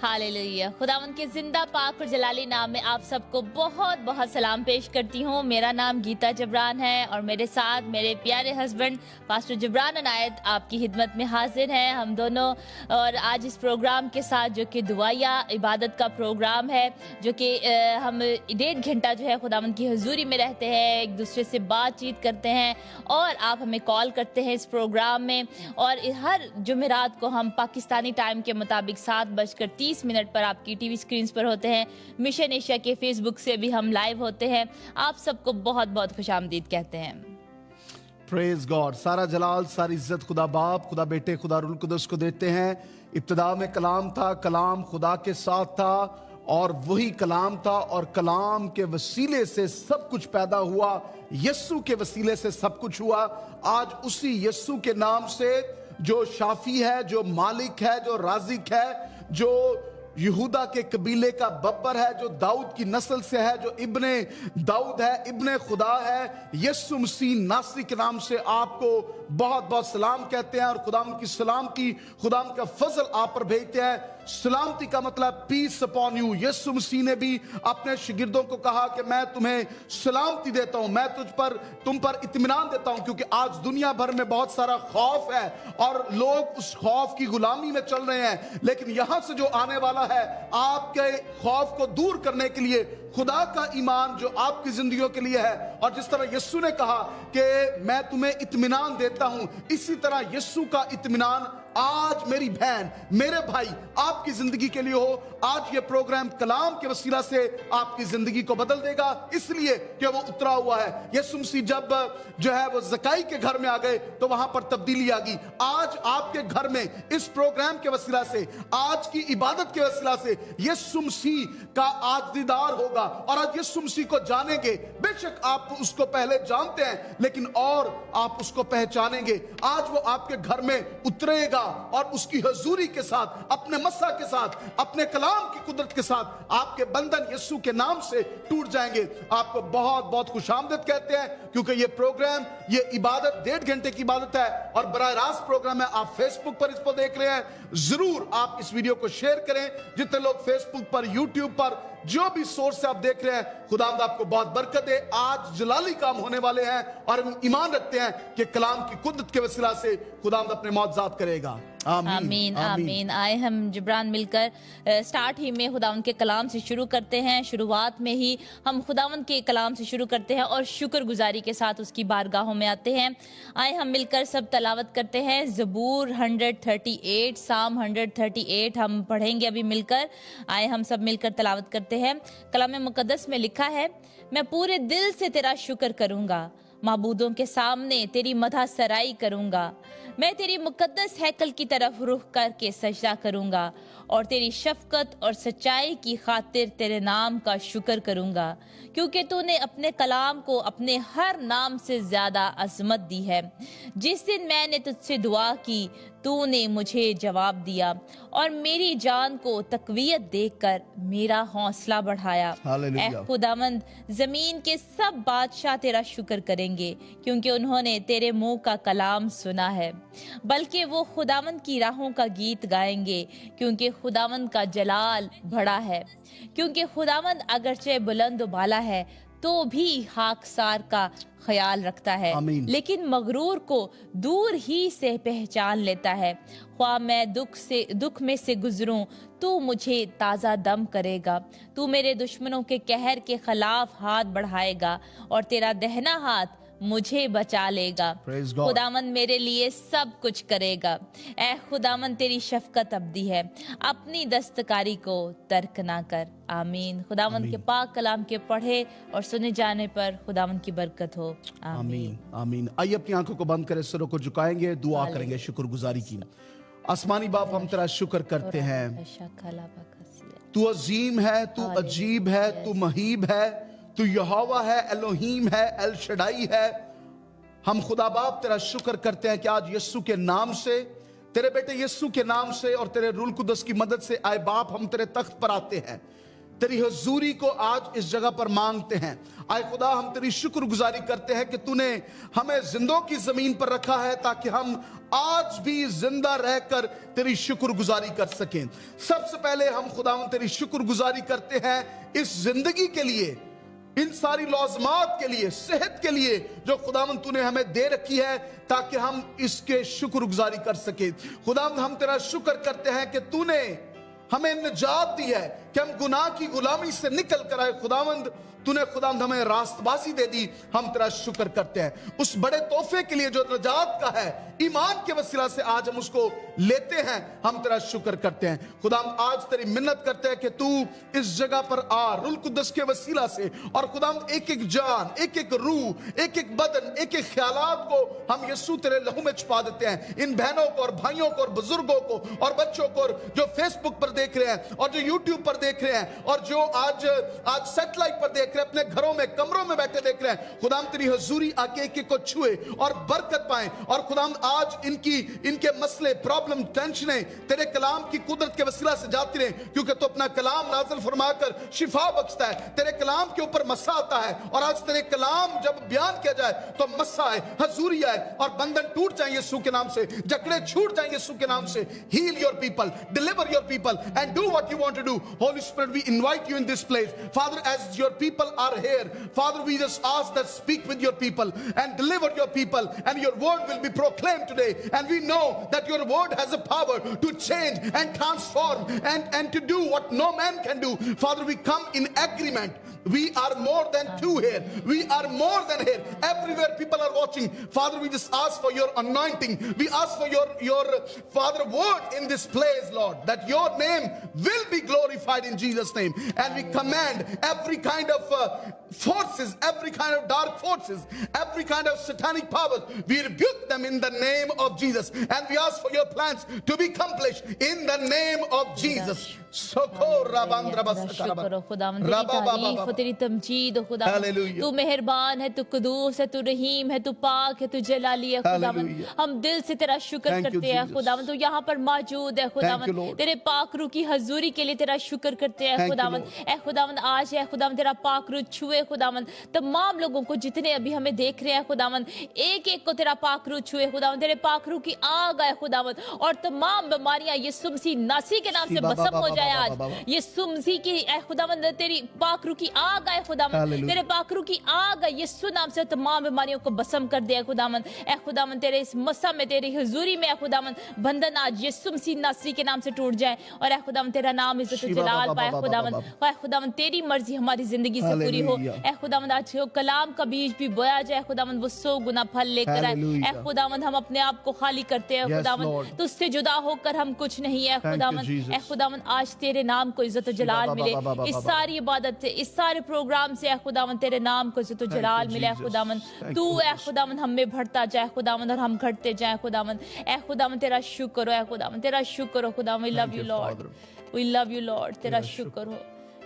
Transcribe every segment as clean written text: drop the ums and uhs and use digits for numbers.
Hallelujah. खुदावंद के जिंदा पाक और जलाली नाम में आप सबको बहुत बहुत सलाम पेश करती हूँ। मेरा नाम गीता जबरान है और मेरे साथ मेरे प्यारे हस्बैंड पास्टर जबरान अनायत आपकी खिदमत में हाजिर हैं। हम दोनों और आज इस प्रोग्राम के साथ जो कि दुआया इबादत का प्रोग्राम है, जो कि हम 1.5 घंटा जो है खुदावंद की हजूरी में रहते हैं, एक दूसरे से बातचीत करते हैं और आप हमें कॉल करते हैं इस प्रोग्राम में। और हर जुमेरात को हम पाकिस्तानी टाइम के मुताबिक 7:30 पर आपकी टीवी स्क्रीन पर होते हैं। मिशन एशिया के फेसबुक से भी हम लाइव होते हैं। आप सबको बहुत बहुत खुशामदीद कहते हैं। Praise God. सारा जलाल सारी इज्जत खुदा बाप, खुदा बेटे, खुदा रूह कुदस को देते हैं। इब्तिदा में कलाम था, कलाम खुदा के साथ था और वही कलाम था और कलाम के वसीले से सब कुछ पैदा हुआ। यस्सु के वसीले से सब कुछ हुआ। आज उसी यस्सु के नाम से जो शाफी है, जो मालिक है, जो राजिक है, जो यहूदा के कबीले का बब्बर है, जो दाऊद की नस्ल से है, जो इब्ने दाऊद है, इब्ने खुदा है, यीशु मसीह नासरी के नाम से आपको बहुत बहुत सलाम कहते हैं और खुदाम की सलामती, खुदाम का फजल आप पर भेजते हैं। सलामती का मतलब पीस अपॉन यू। यीशु मसीह ने भी अपने शागिर्दों को कहा कि मैं तुम्हें सलामती देता हूं, मैं तुम पर इत्मीनान देता हूं, क्योंकि आज दुनिया भर में बहुत सारा खौफ है और लोग उस खौफ की गुलामी में चल रहे हैं। लेकिन यहां से जो आने वाला है आपके खौफ को दूर करने के लिए खुदा का ईमान जो आपकी जिंदगियों के लिए है। और जिस तरह यीशु ने कहा कि मैं तुम्हें इत्मीनान देता हूं, इसी तरह यीशु का इत्मीनान आज मेरी बहन, मेरे भाई आपकी जिंदगी के लिए हो। आज ये प्रोग्राम कलाम के वसीला से आपकी जिंदगी को बदल देगा, इसलिए कि वो उतरा हुआ है। यीशु मसीह जब जो है वो ज़काई के घर में आ गए तो वहां पर तब्दीली आ गई। आज आपके घर में इस प्रोग्राम के वसीला से, आज की इबादत के वसीला से यीशु मसीह का आज दीदार होगा और आज यीशु मसीह को जानेंगे। बेशक आप उसको पहले जानते हैं, लेकिन और आप उसको पहचानेंगे। आज वो आपके घर में उतरेगा और उसकी हजूरी के साथ, अपने मस्सा के साथ, अपने कलाम की कुदरत के साथ आपके बंधन यीशु के नाम से टूट जाएंगे। आपको बहुत बहुत खुशामदीद कहते हैं, क्योंकि ये प्रोग्राम, ये इबादत 1.5 घंटे की इबादत है और बराह रास्त प्रोग्राम है। आप फेसबुक पर इसको देख रहे हैं, जरूर आप इस वीडियो को शेयर करें। जितने लोग फेसबुक पर, यूट्यूब पर, जो भी सोर्स से आप देख रहे हैं, खुदावंद आपको बहुत बरकत दे। आज जलाली काम होने वाले हैं और हम ईमान रखते हैं कि कलाम की कुदरत के वसीला से खुदावंद अपने मौजज़ात करेगा। आमीन आमीन। आए हम जिब्रान मिलकर स्टार्ट ही में खुदावंद के कलाम से शुरू करते हैं। शुरुआत में ही हम खुदावंद के कलाम से शुरू करते हैं और शुक्रगुजारी के साथ उसकी बारगाहों में आते हैं। आए हम मिलकर सब तलावत करते हैं। ज़बूर 138, साम 138 हम पढ़ेंगे अभी मिलकर। आए हम सब मिलकर तलावत करते हैं। कलाम मुकद्दस में लिखा है, मैं पूरे दिल से तेरा शुक्र करूंगा, माबूदों के सामने तेरी मदह सराई करूंगा। मैं तेरी मुकद्दस हैकल की तरफ रुख करके सजदा करूंगा और तेरी शफकत और सच्चाई की खातिर तेरे नाम का शुक्र करूंगा, क्योंकि तूने अपने कलाम को अपने हर नाम से ज्यादा अजमत दी है। जिस दिन मैंने तुझसे दुआ की, तूने मुझे जवाब दिया और मेरी जान को तकवीयत देकर मेरा हौसला बढ़ाया। ऐ खुदावंद, जमीन के सब बादशाह तेरा शुक्र करेंगे, क्योंकि उन्होंने तेरे मुंह का कलाम सुना है। बल्कि वो खुदावंद की राहों का गीत गाएंगे, क्योंकि खुदावंद का जलाल बड़ा है। क्योंकि खुदावंद अगरचे बुलंद बाला है तो भी खाकसार का ख्याल रखता है, लेकिन मगरूर को दूर ही से पहचान लेता है। ख्वाह मैं दुख में से गुजरूं, तू मुझे ताज़ा दम करेगा। तू मेरे दुश्मनों के कहर के खिलाफ हाथ बढ़ाएगा और तेरा दहना हाथ मुझे बचा लेगा। खुदावंद मेरे लिए सब कुछ करेगा। ऐ खुदावंद, तेरी शफकत अब्दी है, अपनी दस्तकारी को तर्क ना कर। आमीन। खुदावंद के पाक कलाम के पढ़े और सुने जाने पर खुदावंद की बरकत हो। आमीन आमीन। आइए अपनी आंखों को बंद करें, सिरों को झुकाएंगे, दुआ करेंगे शुक्रगुजारी की। आसमानी बाप, हम तेरा शुक्र करते हैं। तू अजीम है, तू अजीब है, तू महीब है, तू यहोवा है, एलोहीम है, एल शडाई है। हम खुदा बाप तेरा शुक्र करते हैं कि आज यीशु के नाम से, तेरे बेटे यीशु के नाम से और तेरे रूह कुदस की मदद से आए बाप, हम तेरे तख्त पर आते हैं। तेरी हजूरी को आज इस जगह पर मांगते हैं। आए खुदा, हम तेरी शुक्रगुजारी करते हैं कि तूने हमें जिंदों की जमीन पर रखा है ताकि हम आज भी जिंदा रहकर तेरी शुक्रगुजारी कर सकें। सबसे पहले हम खुदावंद तेरी शुक्रगुजारी करते हैं इस जिंदगी के लिए, इन सारी लौज़मात के लिए, सेहत के लिए जो खुदावंद तूने हमें दे रखी है ताकि हम इसके शुक्रगुजारी कर सके। खुदावंद हम तेरा शुक्र करते हैं कि तूने हमें निजात दी है कि हम गुनाह की गुलामी से निकल कर आए। खुदावंद तूने खुदावंद हमें रास्तबाजी दे दी, हम तेरा शुक्र करते हैं उस बड़े तोहफे के लिए जो निजात का है। ईमान के वसीला से आज हम उसको लेते हैं, हम तेरा शुक्र करते हैं। खुदावंद आज तेरी मिन्नत करते हैं कि तू इस जगह पर आ रूह कुद्दस के वसीला से, और खुदावंद एक एक जान, एक एक रूह, एक एक बदन, एक एक ख्यालात को हम यीशु तेरे लहू में छुपा देते हैं। इन बहनों को और भाइयों को और बुजुर्गों को और बच्चों को जो फेसबुक पर देख रहे हैं और जो यूट्यूब पर देख रहे हैं और जो आज सैटेलाइट पर देख रहे हैं, अपने घरों में कमरों में बैठे देख रहे हैं, खुदाम तेरी हजूरी आके एक एक को छुए और बरकत पाएं। और खुदाम आज इनके मसले, प्रॉब्लम, टेंशनें तेरे कलाम की कुदरत के वसीला से जाती रहे, क्योंकि तू अपना कलाम नाज़िल फरमाकर शिफा बख्शता है। तेरे कलाम के ऊपर मसा आता है, और आज तेरे कलाम जब बयान किया जाए तो मसा आए, हजूरी आए, और बंधन टूट जाए यीशु के नाम से, जकड़े छूट जाए यीशु के नाम से। Heal your people, deliver your people, and do what you want to do. Holy Spirit, we invite you in this place. Father, as your people are here, Father, we just ask that speak with your people and deliver your people, and your word will be proclaimed today. And we know that your word has a power to change and transform and to do what no man can do. Father, we come in agreement. We are more than two here. We are more than here. Everywhere people are watching. Father, we just ask for your anointing. We ask for your Father word in this place, Lord, that your name will be glorified in Jesus' name. And we command every kind of forces, every kind of dark forces, every kind of satanic powers, we rebuke them in the name of Jesus. And we ask for your plans to be accomplished in the name of Jesus. तेरी तमजीद खुदा, तू मेहरबान है, तू कुदूस है, तू रहीम है, तू पाक है, तू जलाली है खुदावन। हम दिल से तेरा शुक्र करते हैं खुदावन, तू यहाँ पर मौजूद है खुदावन। तेरे पाक रूह की हजूरी के लिए तेरा शुक्र करते हैं खुदावन। ऐ खुदावन आज है खुदावन तेरा पाक रूह छुए खुदावन तमाम लोगों को जितने अभी हमें देख रहे हैं खुदावन, एक एक को तेरा पाक रूह छुए खुदावन। तेरे पाक रूह की आग आए खुदावन, और तमाम बीमारियां यीशु मसीह नासी के नाम से भस्म हो जाए आज। यीशु मसीह की ऐ खुदावन तेरी पाक रूह की आग आए खुदावन, तेरे पाकरू की आग यीशु नाम से तमाम बीमारियों को भस्म कर दे खुदावन। ऐ खुदावन तेरे इस मसा में, तेरी हुजूरी में खुदावन बंधन आज यीशु मसीह नासरी के नाम से टूट जाए, और ऐ खुदावन तेरा नाम इज्जत जलाल पाए खुदावन। ऐ खुदावन तेरी मर्जी हमारी जिंदगी से पूरी हो। ऐ खुदावन आज कलाम का बीज भी बोया जाए खुदावन, वो 100 गुना फल लेकर आए। ऐ खुदावन हम अपने आप को खाली करते हैं खुदावन, तुझसे जुदा होकर हम कुछ नहीं है खुदावन। ऐ खुदावन आज तेरे नाम को इज्जत जलाल मिले, इस सारी इबादत से, इस सारे प्रोग्राम से ऐ खुदावन तेरे नाम को इज्जत जलाल मिले। ऐ खुदावन तू ऐ खुदावन हम में बढ़ता जाए खुदावन, और हम घटते जाए खुदावन। ऐ खुदावन तेरा शुक्र हो, ऐ खुदावन तेरा शुक्र हो खुदावन। We love you Lord, we love you Lord, तेरा शुक्र हो।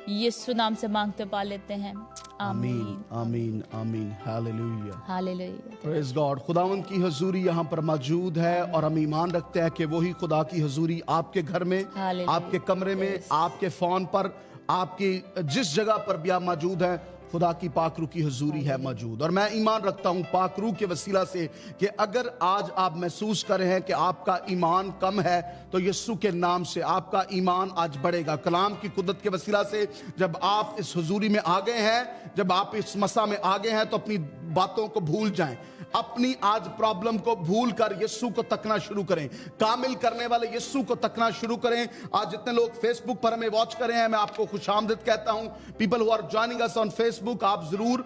यीशु नाम से मांगते पा लेते हैं, आमीन आमीन आमीन। Hallelujah hallelujah, praise God. खुदावन की हजूरी यहाँ पर मौजूद है, और हम ईमान रखते हैं कि वही खुदा की हजूरी आपके घर में, आपके कमरे में, आपके फोन पर, आपकी जिस जगह पर भी आप मौजूद हैं, खुदा की पाकरू की हजूरी है मौजूद। और मैं ईमान रखता हूं पाकरू के वसीला से कि अगर आज आप महसूस कर रहे हैं कि आपका ईमान कम है, तो यीशु के नाम से आपका ईमान आज बढ़ेगा। कलाम की कुदरत के वसीला से जब आप इस हजूरी में आ गए हैं, जब आप इस मसा में आ गए हैं, तो अपनी बातों को भूल जाएं, अपनी आज प्रॉब्लम को भूल कर यीशु को तकना शुरू करें, कामिल करने वाले यीशु को तकना शुरू करें। आज जितने लोग फेसबुक पर हमें वॉच कर रहे हैं, मैं आपको खुशामदीद कहता हूं। People who are joining us on Facebook, आप जरूर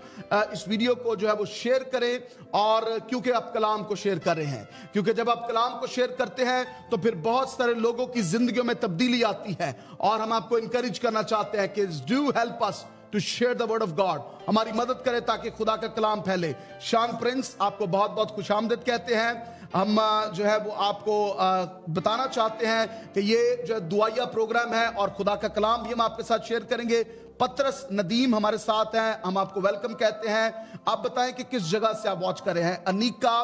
इस वीडियो को जो है वो शेयर करें, और क्योंकि आप कलाम को शेयर कर रहे हैं, क्योंकि जब आप कलाम को शेयर करते हैं तो फिर बहुत सारे लोगों की जिंदगियों में तब्दीली आती है। और हम आपको इंकरेज करना चाहते हैं कि do help us to share the word of God, हमारी मदद करें ताकि खुदा का कलाम फैले। शान प्रिंस आपको बहुत बहुत खुशामदीद कहते हैं। हम जो है वो आपको बताना चाहते हैं कि ये जो दुआया प्रोग्राम है और खुदा का कलाम भी हम आपके साथ शेयर करेंगे। पतरस नदीम हमारे साथ हैं, हम आपको वेलकम कहते हैं। आप बताएं कि किस जगह से आप वॉच कर रहे हैं। अनीका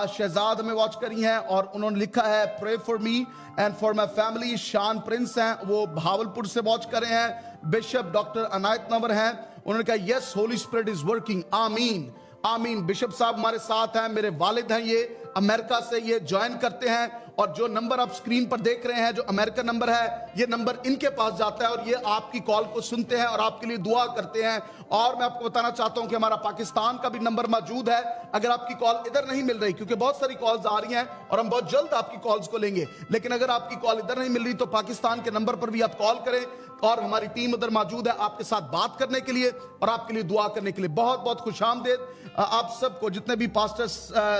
शहजाद हमें वॉच करी हैं, और उन्होंने लिखा है pray for me and for my family. Shan Prince हैं, वो भावलपुर से वॉच कर रहे हैं। बिशप डॉक्टर अनायत नवर हैं, उन्होंने कहा yes Holi spirit is working, आमीन आमीन। बिशप साहब हमारे साथ हैं, मेरे वालिद हैं, ये अमेरिका से ये ज्वाइन करते हैं, और जो नंबर आप स्क्रीन पर देख रहे हैं जो अमेरिकन नंबर है, ये नंबर इनके पास जाता है और ये आपकी कॉल को सुनते हैं और आपके लिए दुआ करते हैं। और मैं आपको बताना चाहता हूं कि हमारा पाकिस्तान का भी नंबर मौजूद है, अगर आपकी कॉल इधर नहीं मिल रही, क्योंकि बहुत सारी कॉल्स आ रही हैं और हम बहुत जल्द आपकी कॉल्स को लेंगे, लेकिन अगर आपकी कॉल इधर नहीं मिल रही तो पाकिस्तान के नंबर पर भी आप कॉल करें और हमारी टीम उधर मौजूद है आपके साथ बात करने के लिए और आपके लिए दुआ करने के लिए। बहुत बहुत खुशामदीद आप सबको, जितने भी पास्टर्स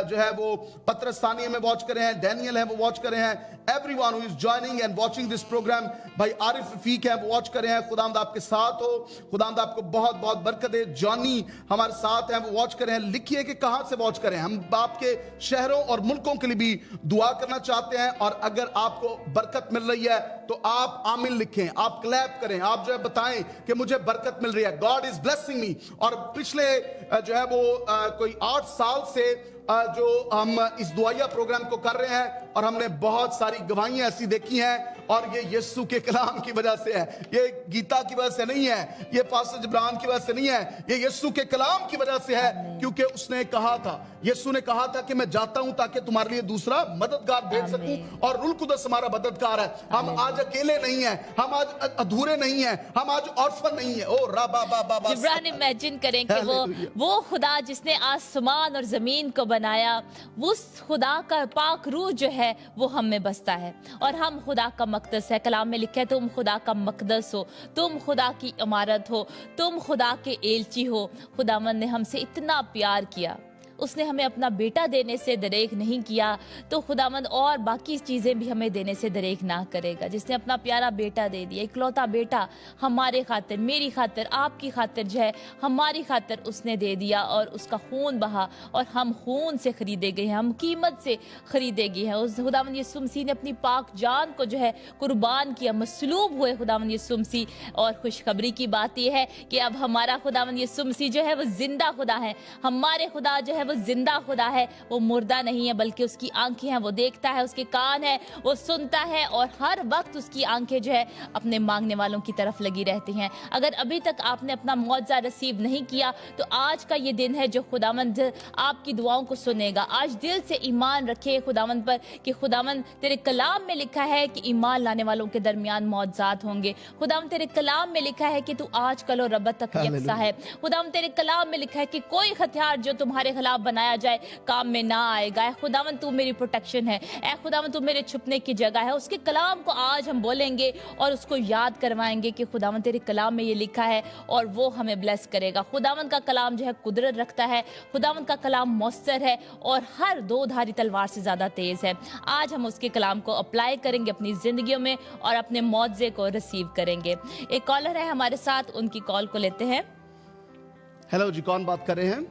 जो है वो पत्रस्तानिया में वॉच कर रहे हैं, डैनियल है वो वॉच कर रहे हैं, everyone who is joining and watching this program, भाई आरिफ रफीक है वो वॉच कर रहे हैं, खुदावंद आपके साथ हो, खुदावंद आपको बहुत बहुत बरकत दे। जॉनी हमारे साथ हैं वो वॉच कर रहे हैं, लिखिए कि कहां से वॉच करें, हम आपके शहरों और मुल्कों के लिए भी दुआ करना चाहते हैं। और अगर आपको बरकत मिल रही है तो आप आमीन लिखें, आप क्लैप करें, आप जो है बताएं कि मुझे बरकत मिल रही है, गॉड इज ब्लेसिंग मी। और पिछले जो है वो कोई 8 साल से जो हम इस दुआया प्रोग्राम को कर रहे हैं और हमने बहुत सारी गवाहियां ऐसी देखी हैं, और ये यीशु के कलाम की वजह से है, ये गीता की वजह से नहीं है, ये पास्टर जिब्रान की वजह से नहीं है, ये यीशु के कलाम की वजह से है, क्योंकि उसने कहा था, यीशु ने कहा था कि मैं जाता हूं ताकि तुम्हारे लिए दूसरा मददगार भेज सकूं, और रूह कुदस हमारा मददगार है। हम आज अकेले नहीं हैं, हम आज अधूरे नहीं हैं, हम आज ऑर्फन नहीं है। ओ राबा बाबा बाबा, जिब्रान इमेजिन करें कि वो खुदा जिसने आसमान और जमीन को बनाया, उस खुदा का पाक रूह जो है वो हम में बसता है और हम खुदा का मकदस है। कलाम में लिखा है तुम खुदा का मकदस हो, तुम खुदा की इमारत हो, तुम खुदा के एलची हो। खुदावंद ने हमसे इतना प्यार किया, उसने हमें अपना बेटा देने से दरेक नहीं किया, तो खुदावंद और बाकी चीज़ें भी हमें देने से दरेक ना करेगा। जिसने अपना प्यारा बेटा दे दिया, इकलौता बेटा हमारे खातिर, मेरी खातिर, आपकी खातिर जो है हमारी खातिर उसने दे दिया, और उसका खून बहा और हम खून से खरीदे गए हैं, हम कीमत से खरीदे गए हैं। उस खुदावंद यीशु मसीह ने अपनी पाक जान को जो है कुर्बान किया, मसलूब हुए खुदावंद यीशु मसीह। और खुशखबरी की बात यह है कि अब हमारा खुदावंद यीशु मसीह जो है वो जिंदा खुदा है, हमारे खुदा जो है वो जिंदा खुदा है, वो मुर्दा नहीं है, बल्कि उसकी आंखें हैं, वो देखता है, उसके कान है, वो सुनता है, और हर वक्त उसकी आंखें जो है अपने मांगने वालों की तरफ लगी रहती हैं। अगर अभी तक आपने अपना मौजज़ा रिसीव नहीं किया तो आज का ये दिन है जो खुदावंद आपकी दुआओं को सुनेगा। आज दिल से ईमान रखे खुदावंद पर कि खुदावंद तेरे कलाम में लिखा है कि ईमान लाने वालों के दरमियान मौजज़ात होंगे। खुदावंद तेरे कलाम में लिखा है कि तू आज कल और रब्बत तक यकसा है। खुदावंद तेरे कलाम में लिखा है कि कोई हथियार जो तुम्हारे खिलाफ बनाया जाए काम में ना आएगा। ऐ खुदावंद तू मेरी प्रोटेक्शन है, ऐ खुदावंद तू मेरे छुपने की जगह है। उसके कलाम को आज हम बोलेंगे और उसको याद करवाएंगे कि खुदावंद तेरे कलाम में ये लिखा है, और वो हमें ब्लेस करेगा। खुदावंद का कलाम जो है कुदरत रखता है, खुदावंद का कलाम मौसर है और हर 2 धारी तलवार से ज्यादा तेज है। आज हम उसके कलाम को अप्लाई करेंगे अपनी जिंदगियों में और अपने मौजे को रिसीव करेंगे। एक कॉलर है हमारे साथ, उनकी कॉल को लेते हैं। हेलो जी, कौन बात कर रहे हैं?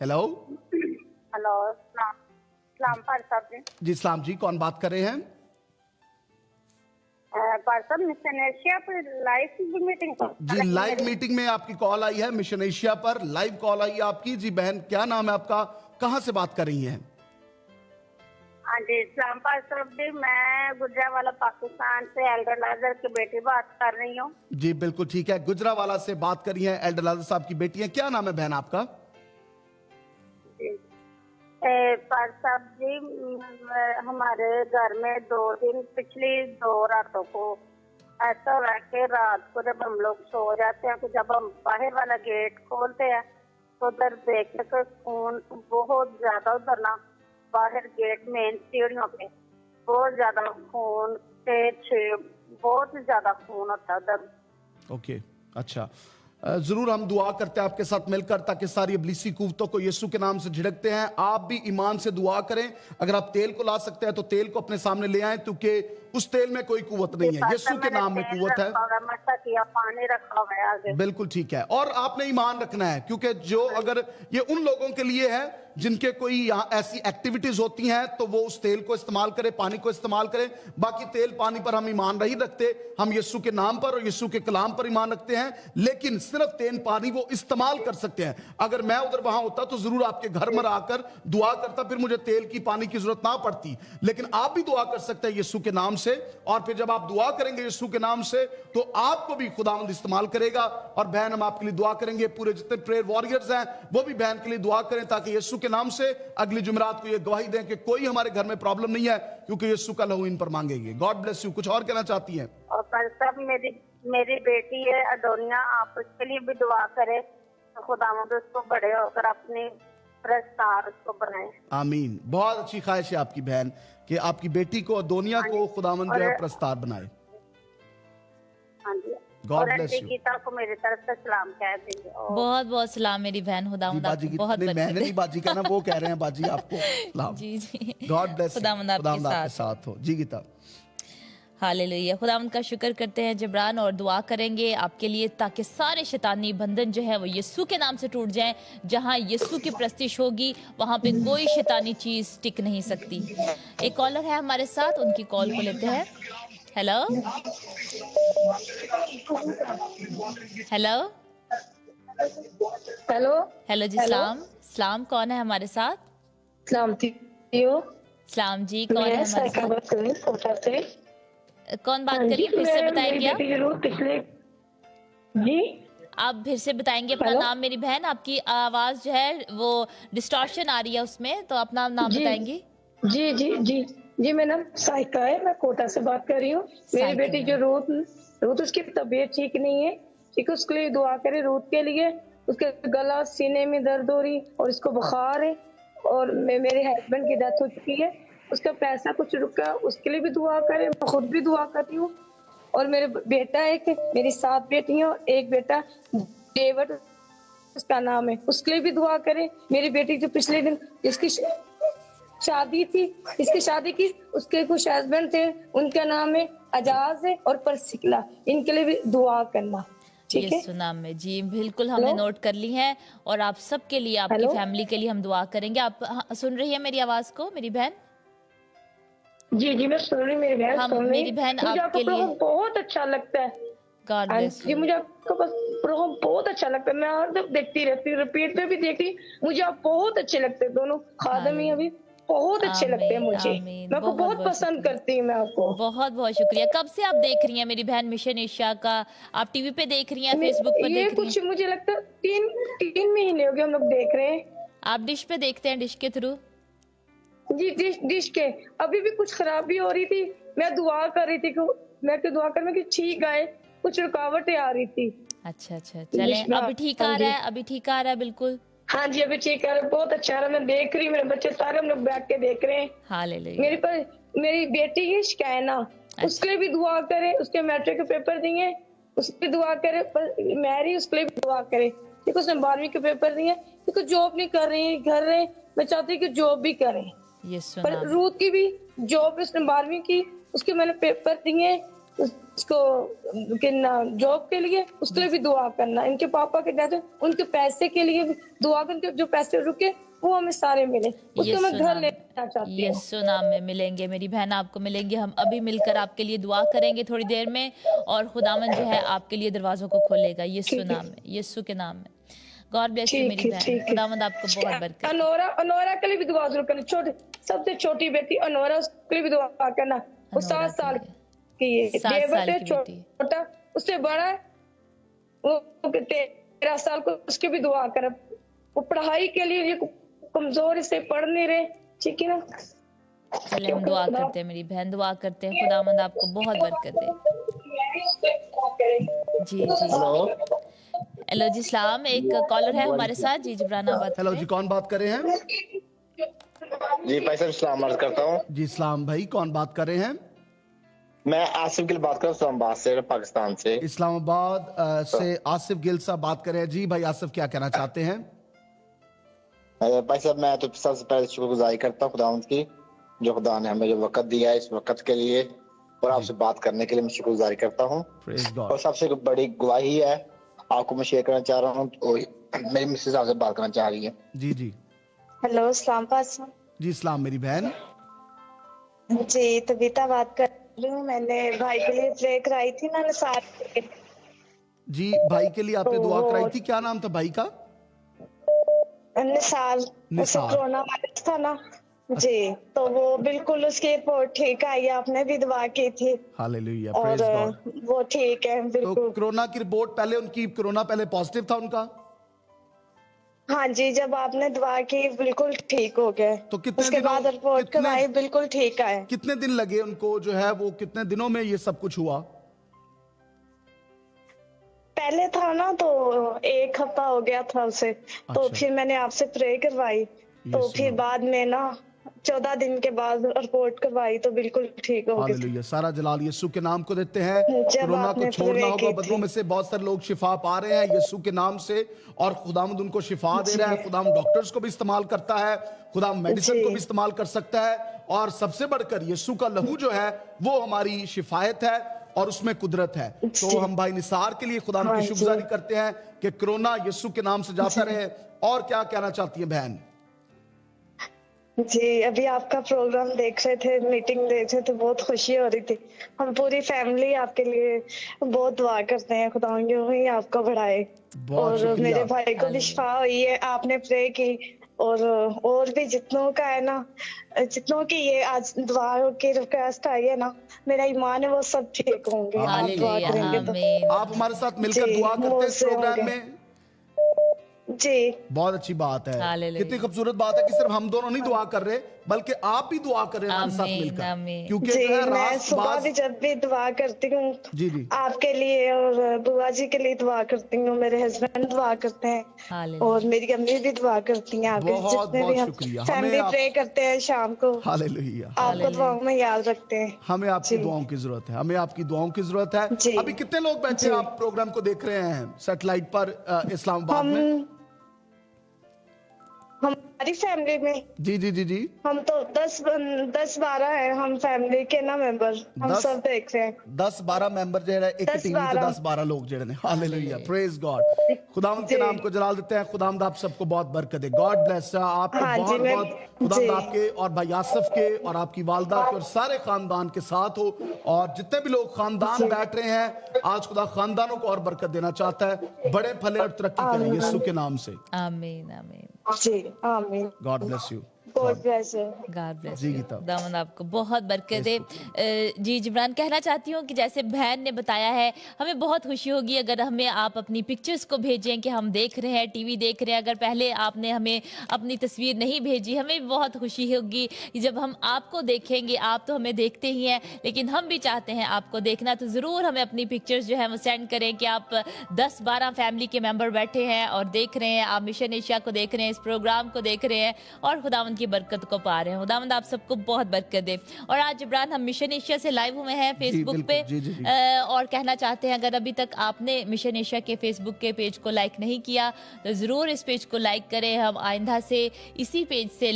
हेलो हेलो, सलाम पर साहब जी, इस्लाम जी, कौन बात कर रहे हैं? पर साहब मिशन एशिया पर लाइव मीटिंग जी, लाइव मीटिंग में आपकी कॉल आई है, मिशन एशिया पर लाइव कॉल आई है आपकी। जी बहन, क्या नाम है आपका, कहां से बात कर रही हैं? हाँ जी, सलाम पर साहब जी, मैं गुजरावाला पाकिस्तान से एल्डर लाजर की बेटी बात कर रही हूँ। जी बिल्कुल ठीक है, गुजरावाला से बात करी है, एल्डर लाजर साहब की बेटी है। क्या नाम है बहन आपका? पर साहब जी, हमारे घर में 2 दिन पिछली 2 रातों को ऐसा हुआ कि रात को जब हम लोग सो जाते हैं तो जब हम बाहर वाला गेट खोलते हैं तो उधर देखने को खून बहुत ज्यादा, उधर ना बाहर गेट मेन सीढ़ियों पे बहुत ज्यादा खून से बहुत ज्यादा खून होता है उधर। ओके, अच्छा, जरूर हम दुआ करते हैं आपके साथ मिलकर, ताकि सारी इब्लीसी कुव्वतों को यीशु के नाम से झिड़कते हैं। आप भी ईमान से दुआ करें। अगर आप तेल को ला सकते हैं तो तेल को अपने सामने ले आएं, क्योंकि उस तेल में कोई कुव्वत नहीं है, यीशु के नाम में कुव्वत है। पानी रखा हुआ है आगे। बिल्कुल ठीक है, और आपने ईमान रखना है, क्योंकि जो अगर ये उन लोगों के लिए है जिनके कोई यहाँ ऐसी एक्टिविटीज होती हैं तो वो उस तेल को इस्तेमाल करें, पानी को इस्तेमाल करें। बाकी तेल पानी पर हम ईमान नहीं रखते, हम यीशु के नाम पर और यीशु के कलाम पर ईमान रखते हैं। लेकिन सिर्फ तेल पानी वो इस्तेमाल कर सकते हैं। अगर मैं उधर वहां होता तो जरूर आपके घर में आकर दुआ करता, फिर मुझे तेल की पानी की जरूरत ना पड़ती। लेकिन आप भी दुआ कर सकते हैं यीशु के नाम से, और फिर जब आप दुआ करेंगे यीशु के नाम से तो आपको भी खुदावंद इस्तेमाल करेगा। और बहन हम आपके लिए दुआ करेंगे, पूरे जितने प्रेयर वॉरियर्स हैं वो भी बहन के लिए दुआ करें ताकि यीशु के नाम से अगली जुमेरात को ये गवाही दें कि कोई हमारे घर में प्रॉब्लम नहीं है क्योंकि यीशु का लहू इन पर मांगेंगे। God bless you. कुछ और कहना चाहती हैं? और पर सब मेरी बेटी है अदोनिया, आप उसके लिए भी दुआ करें तो खुदावंद उसको बड़े होकर अपनी प्रस्तार उसको बनाए। आमीन। बहुत अच्छी ख्वाहिश है आपकी बहन कि आपकी बेटी को अदोनिया को खुदावंद जो है प्रस्तार बनाए। हाँ जी। गॉड और ब्लेस आंटी यू। गीता को मेरी तरफ से सलाम कह देंगे। बहुत बहुत सलाम मेरी बहन, खुदावंद बाजी आपको बहुत नहीं, बरकत मैंने दे। नहीं बाजी कहना, वो कह रहे हैं बाजी आपको सलाम। जी जी, गॉड ब्लेस, खुदावंद आपके साथ हो। जी गीता। हालेलुया। खुदावंद का शुक्र करते हैं जिब्रान, और दुआ करेंगे आपके लिए ताकि सारे शैतानी बंधन जो है वो यीशु के नाम से टूट जाएं। जहां यीशु की प्रस्तिश होगी वहां पे कोई शैतानी चीज टिक नहीं सकती। एक कॉलर है हमारे साथ, उनकी कॉल को लेते हैं। हेलो हेलो हेलो हेलो जी, सलाम सलाम। कौन है हमारे साथ? सलाम थी सलाम जी, कौन है मैं हमारे साइका बात कर रही हूँ कोटा से। साथ? कौन बात हाँ करिए, जी, फिर से मैं बताएंगे मेरी आप? बेटी जरूर पिछले जी आप फिर से बताएंगे अपना हेलो? नाम मेरी बहन? आपकी आवाज जो है वो डिस्टॉर्शन आ रही है उसमें, तो अपना नाम जी बताएंगी? जी जी जी जी मेरा नाम साइका है, मैं कोटा से बात कर रही हूँ। मेरी साइका बेटी जो रूथ उसकी तबीयत ठीक नहीं है, ठीक है, उसके लिए दुआ करें। रूथ के लिए, उसके गला सीने में दर्द हो रही और इसको बुखार है, और मेरे हस्बैंड की डेथ हो चुकी है, उसका पैसा कुछ रुका, उसके लिए भी दुआ करें। मैं खुद भी दुआ करती हूँ। और मेरे बेटा है कि मेरी 7 बेटियां और एक बेटा डेविड उसका नाम है, उसके लिए भी दुआ करें। मेरी बेटी जो पिछले दिन इसकी शादी थी, इसकी शादी की, उसके कुछ हस्बैंड थे, उनका नाम है अजाज है और परसिकला, इनके लिए भी दुआ करना, ठीक है? यीशु नाम में। जी बिल्कुल, हमने नोट कर ली है, और आप सबके लिए, आपकी हेलो? फैमिली के लिए हम दुआ करेंगे। आप सुन रही है मेरी आवाज को मेरी बहन? जी जी मैं सुन रही, मेरी बहन सुन रही। मेरी बहन मुझे आपके आपका लिए प्रोग्राम बहुत अच्छा लगता है। गॉड ब्लेस जी मुझे आपका प्रोग्राम बहुत अच्छा लगता है, मैं हर दम देखती रहती हूँ, रिपीट पे भी देखती। मुझे आप बहुत अच्छे लगते हैं, दोनों खादमी अभी बहुत अच्छे लगते हैं मुझे। आमीन। मैं आपको बहुत पसंद करती हूँ, मैं आपको बहुत बहुत शुक्रिया। कब से आप देख रही हैं मेरी बहन मिशन एशिया का? आप टीवी पे देख रही हैं, फेसबुक पे ये देख रही कुछ हैं? मुझे लगता है 3 महीने हो गए हम लोग देख रहे हैं। आप डिश पे देखते हैं, डिश के थ्रू? जी डिश के अभी भी कुछ खराबी हो रही थी, मैं दुआ कर रही थी कि मैं दुआ कर कि ठीक आए, कुछ रुकावटें आ रही थी। अच्छा अच्छा, चलें अभी ठीक आ रहा है, अभी ठीक आ रहा है बिल्कुल। हाँ जी अभी ठीक है, बहुत अच्छा रहा, मैं देख रही हूँ, मेरे बच्चे सारे हम लोग बैठ के देख रहे हैं। हालेलुया। मेरी बेटी है शिकायना, उसके लिए भी दुआ करे, उसके मैट्रिक के पेपर दिए, उसकी दुआ करे। मैरी उसके लिए भी दुआ करे, देखो उसने 12वीं के पेपर दिए, देखो जॉब नहीं कर रही है, घर रहे, मैं चाहती हूँ कि जॉब भी करें। पर रूथ की भी जॉब, उसने 12वीं की, उसके मैंने पेपर दिए, उसको जॉब के लिए, उसके लिए भी दुआ करना। इनके पापा के डेथ, उनके पैसे के लिए भी दुआ करके, जो पैसे रुके वो हमें सारे मिले, उसको मैं घर लेना चाहती हूँ। यीशु नाम में मिलेंगे मेरी बहन, आपको मिलेंगे। हम अभी मिलकर आपके लिए दुआ करेंगे थोड़ी देर में, और खुदावन जो है आपके लिए दरवाजों को खोलेगा यीशु नाम में, यीशु के नाम में। गॉड ब्लेस यू मेरी बहन, खुदावंद आपको बहुत बरकत। अनोरा के लिए भी दुआ जरूर करना, सबसे छोटी बेटी अनोरा, उसके लिए भी दुआ करना। वो 7 साल की है, डेविड है छोटा, उससे बड़ा वो 13 साल को, उसकी भी दुआ कर। वो पढ़ाई के लिए कमजोर से पढ़ नहीं रहे, ठीक है ना? चले हम दुआ करते हैं मेरी बहन, दुआ करते हैं खुदावंद आपको बहुत बरकत दे। जी जी हेलो जी सलाम। एक कॉलर है हमारे साथ, जी जिब्राना बात। हेलो जी, कौन बात कर रहे हैं? जी भाई साहब सलाम अर्ज करता हूँ। जी सलाम भाई, कौन बात कर रहे हैं? मैं आसिफ गिल बात कर रहा हूँ, इस्लामाबाद से, पाकिस्तान से। इस्लामाबाद से आसिफ गिल साहब बात कर रहे हैं। जी भाई आसिफ, क्या कहना चाहते हैं? भाई साहब मैं तो सबसे पहले शुक्रगुजारी करता हूँ खुदावंद की, जो खुदा ने हमें जो वक्त दिया है, इस वक्त के लिए और आपसे बात करने के लिए मैं शुक्रगुजारी करता हूँ। और सबसे बड़ी गवाही है, आपको मैं शेयर करना चाह रहा हूँ, मेरी मिसेज आपसे बात करना चाह रही है। जी जी हेलो सलाम पासा। जी सलाम मेरी बहन। जी तबीता बात कर रही हूँ, मैंने भाई के लिए प्रे कराई थी ना साथ। जी भाई के लिए आपने दुआ कराई थी, क्या नाम था भाई का? निसार। निसार। कोरोना वायरस था ना, जी, तो वो बिल्कुल उसकी रिपोर्ट ठीक आई, आपने भी दुआ की थी हालेलुया, और प्रेज गॉड। वो ठीक है तो बिल्कुल। कोरोना की रिपोर्ट पहले उनकी, कोरोना पहले पॉजिटिव था उनका? हाँ जी, जब आपने दुआ की बिल्कुल ठीक हो गए। तो कितने उसके दिनों, बाद रिपोर्ट करवाई, बिल्कुल ठीक आए। कितने दिन लगे उनको जो है, वो कितने दिनों में ये सब कुछ हुआ? पहले था ना तो 1 हफ्ता हो गया था उसे, तो अच्छा। फिर मैंने आपसे प्रे करवाई, तो यीशु फिर नाम। बाद में ना 14 दिन के बाद रिपोर्ट करवाई तो बिल्कुल ठीक हो गई। हालेलुया, सारा जलाल यीशु के नाम को देते हैं। जब कोरोना को आपने छोड़ना प्रे होगा, की बदलों थी। में से बहुत सारे लोग शिफा पा रहे हैं यीशु के नाम से, और खुदावंद उनको शिफा दे रहा है। खुदाम डॉक्टर्स को भी इस्तेमाल करता है, खुदाम मेडिसिन को भी इस्तेमाल कर सकता है, और सबसे बढ़कर यीशु का लहू जो है वो हमारी शिफायत है और उसमें कुदरत है। तो हम भाई निसार के लिए खुदा की शुक्रगुजारी करते हैं कि कोरोना यीशु के नाम से जाता रहे। और क्या कहना चाहती है बहन? जी, अभी आपका प्रोग्राम देख रहे थे, मीटिंग देख रहे थे, बहुत खुशी हो रही थी। हम पूरी फैमिली आपके लिए बहुत दुआ करते हैं, खुदा ही आपका बढ़ाए। बहुत और शुक्रिया। मेरे भाई को भी शिफा हुई है, आपने प्रे की, और भी जितनों का है ना, जितनों की ये आज दुआ की रिक्वेस्ट आई है ना, मेरा ईमान है वो सब ठीक होंगे। आप दुआ हालेलुया, करेंगे तो आमीन। आप हमारे साथ मिलकर जी, दुआ करते हैं इस मुझसे प्रोग्राम होंगे। में। जी, बहुत अच्छी बात है। हालेलुया। कितनी खूबसूरत बात है कि सिर्फ हम दोनों नहीं दुआ कर रहे, बल्कि आप भी दुआ कर रहे हैं हमारे साथ आमीन, मिलकर। आमीन। क्योंकि जी, जो है मैं रात सुबह बाज- भी जब भी दुआ करती हूँ जी जी, आपके लिए, और बुआ जी के लिए दुआ करती हूँ, मेरे हस्बैंड दुआ करते हैं, हालेलुया। और मेरी अम्मी भी दुआ करती हैं। आपके बहुत जितने बहुत भी हम शुक्रिया। फैमिली हमें प्रे करते हैं शाम को, हालेलुया। आपको दुआओं में याद रखते हैं। हमें आपकी जी। दुआओं की जरूरत है, हमें आपकी दुआओं की जरूरत है। जी। अभी कितने लोग बैठे जी। आप प्रोग्राम को देख रहे हैं सैटेलाइट पर इस्लामाबाद में? हमारी फैमिली में जी जी जी जी, हम तो 10-12 हैं, हम फैमिली के ना मेंबर, हम 10 सब देख रहे हैं। 10-12 मेंबर जो है एक 10-12 टीवी पे 10-12 लोग जो है। Hallelujah, praise God. खुदावंद के जी। नाम को जलाल देते हैं। खुदावंद आप सबको बहुत बरकत दे। गॉड ब्लेस आपको हाँ जी, बहुत मैं- बहुत खुदावंद जी। आपके और भाई आसिफ के और आपकी वालदा के और सारे खानदान के साथ हो, और जितने भी लोग खानदान बैठ रहे हैं आज खुदा खानदानों को और बरकत देना चाहता है। बड़े फले और तरक्की करें यीशु के नाम से। आमीन, आमीन। जी, आमीन। God bless you. God bless you. God bless जी यू। गीता। खुदावंद आपको बहुत बरकत दे। जी जिब्रान, कहना चाहती हूँ कि जैसे बहन ने बताया है, हमें बहुत खुशी होगी अगर हमें आप अपनी पिक्चर्स को भेजें कि हम देख रहे हैं, टीवी देख रहे हैं। अगर पहले आपने हमें अपनी तस्वीर नहीं भेजी, हमें भी बहुत खुशी होगी कि जब हम आपको देखेंगे। आप तो हमें देखते ही हैं, लेकिन हम भी चाहते हैं आपको देखना, तो ज़रूर हमें अपनी पिक्चर्स जो है वो सेंड करें कि आप 10-12 फैमिली के मेंबर बैठे हैं और देख रहे हैं, आप मिशन एशिया को देख रहे हैं, इस प्रोग्राम को देख रहे हैं और खुदावंद की बरकत को पा रहे हैं। खुदावंद आप सबको बहुत बरकत दे। और आज जिब्रान, हम मिशन एशिया से लाइव हुए हैं फेसबुक पे, जी, जी, जी। और कहना चाहते हैं अगर अभी तक आपने मिशन एशिया के फेसबुक के पेज को लाइक नहीं किया तो ज़रूर इस पेज को लाइक करें। हम आइंदा से इसी पेज से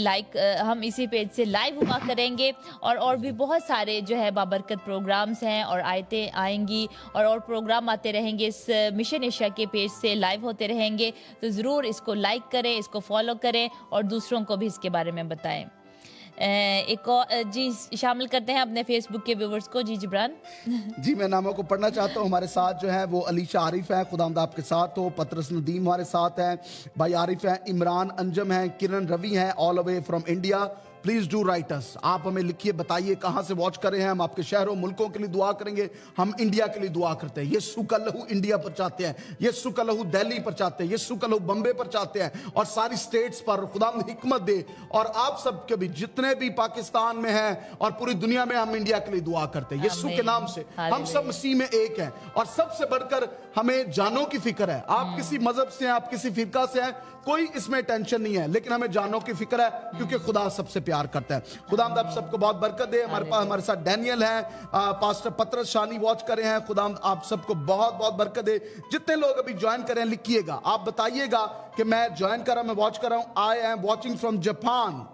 हम इसी पेज से लाइव हुआ करेंगे, और भी बहुत सारे जो है बाबरकत प्रोग्राम्स हैं और आयतें आएंगी और प्रोग्राम आते रहेंगे। इस मिशन एशिया के पेज से लाइव होते रहेंगे, तो ज़रूर इसको लाइक करें, इसको फॉलो करें और दूसरों को भी इसके बारे में बताएं। एक और जी शामिल करते हैं अपने फेसबुक के व्यूवर्स को। जी जिब्रान। जी, मैं नामों को पढ़ना चाहता हूँ। हमारे साथ जो है वो अलीशा आरिफ है, खुदावंद आपके साथ हो। पतरस नदीम हमारे साथ हैं, भाई आरिफ हैं, इमरान अंजम हैं, किरण रवि हैं, all away from India. Please do right अस। आप हमें लिखिए, बताइए कहाँ से वॉच कर रहे हैं। हम आपके शहरों मुल्कों के लिए दुआ करेंगे। हम इंडिया के लिए दुआ करते हैं। यीशु का लहू इंडिया पर चाहते हैं, यीशु का लहू दिल्ली पर चाहते हैं, यीशु का लहू बम्बे पर चाहते हैं और सारी स्टेट्स पर। खुदा हिकमत दे। और आप सब के भी जितने भी पाकिस्तान में हैं और पूरी दुनिया में, हम इंडिया के लिए दुआ करते हैं यीशु के नाम से। हम सब मसीह में एक हैं और सबसे बढ़कर हमें जानों की फिक्र है। आप किसी मजहब से हैं, आप किसी फिरका से हैं, कोई इसमें टेंशन नहीं है, लेकिन हमें जानों की फिक्र है क्योंकि खुदा सबसे प्यार करता है। खुदा आप सबको बहुत बरकत दे। हमारे साथ डैनियल है, पास्टर पतरस शानी वॉच कर रहे हैं। खुदा आप सबको बहुत बहुत बरकत दे। जितने लोग अभी ज्वाइन करें लिखिएगा, आप बताइएगा कि मैं ज्वाइन कर रहा हूं, मैं वॉच कर रहा हूं। I am watching from Japan,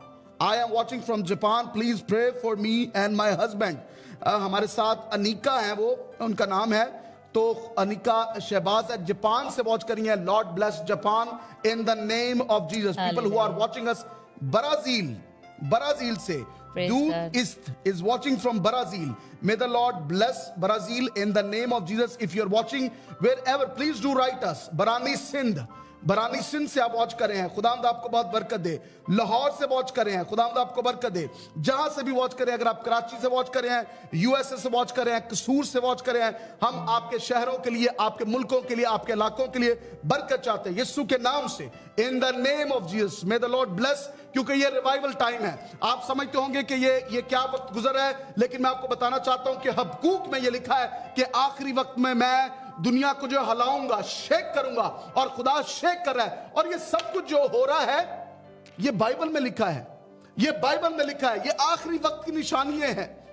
I am watching from Japan, please pray for me and my husband. हमारे साथ अनिका है, वो उनका नाम है, तो अनिका शहबाज है, जापान से वॉच करी है। Lord bless Japan in the name of Jesus. People who are watching us Brazil से, Praise Du God. Ist is watching from Brazil. May the Lord bless Brazil in the name of Jesus. If you're watching wherever, please do write us. Barani Sindh से आप watch कर रहे हैं, खुदावंद आपको बहुत बरकत दे। लाहौर से वॉच कर रहे हैं, खुदावंद आपको बरकत दे। जहां से भी वॉच कर रहे हैं, अगर आप कराची से वॉच कर रहे हैं, यूएसए से वॉच कर रहे हैं, कसूर से वॉच कर रहे हैं, हम आपके शहरों के लिए, आपके मुल्कों के लिए, आपके इलाकों के लिए बरकत चाहते हैं यीशु के नाम से। इन the name of Jesus may the Lord bless. क्योंकि ये रिवाइवल टाइम है। आप समझते होंगे कि ये क्या वक्त गुजर है, लेकिन मैं आपको बताना चाहता हूं कि हबक्कूक में ये लिखा है कि आखिरी वक्त में मैं दुनिया को जो हिलाऊंगा, शेक करूंगा, और खुदा शेक कर रहा है। और ये सब कुछ जो हो रहा है, ये बाइबल में लिखा है, ये बाइबल में लिखा है, ये आखिरी वक्त की निशानियां हैं।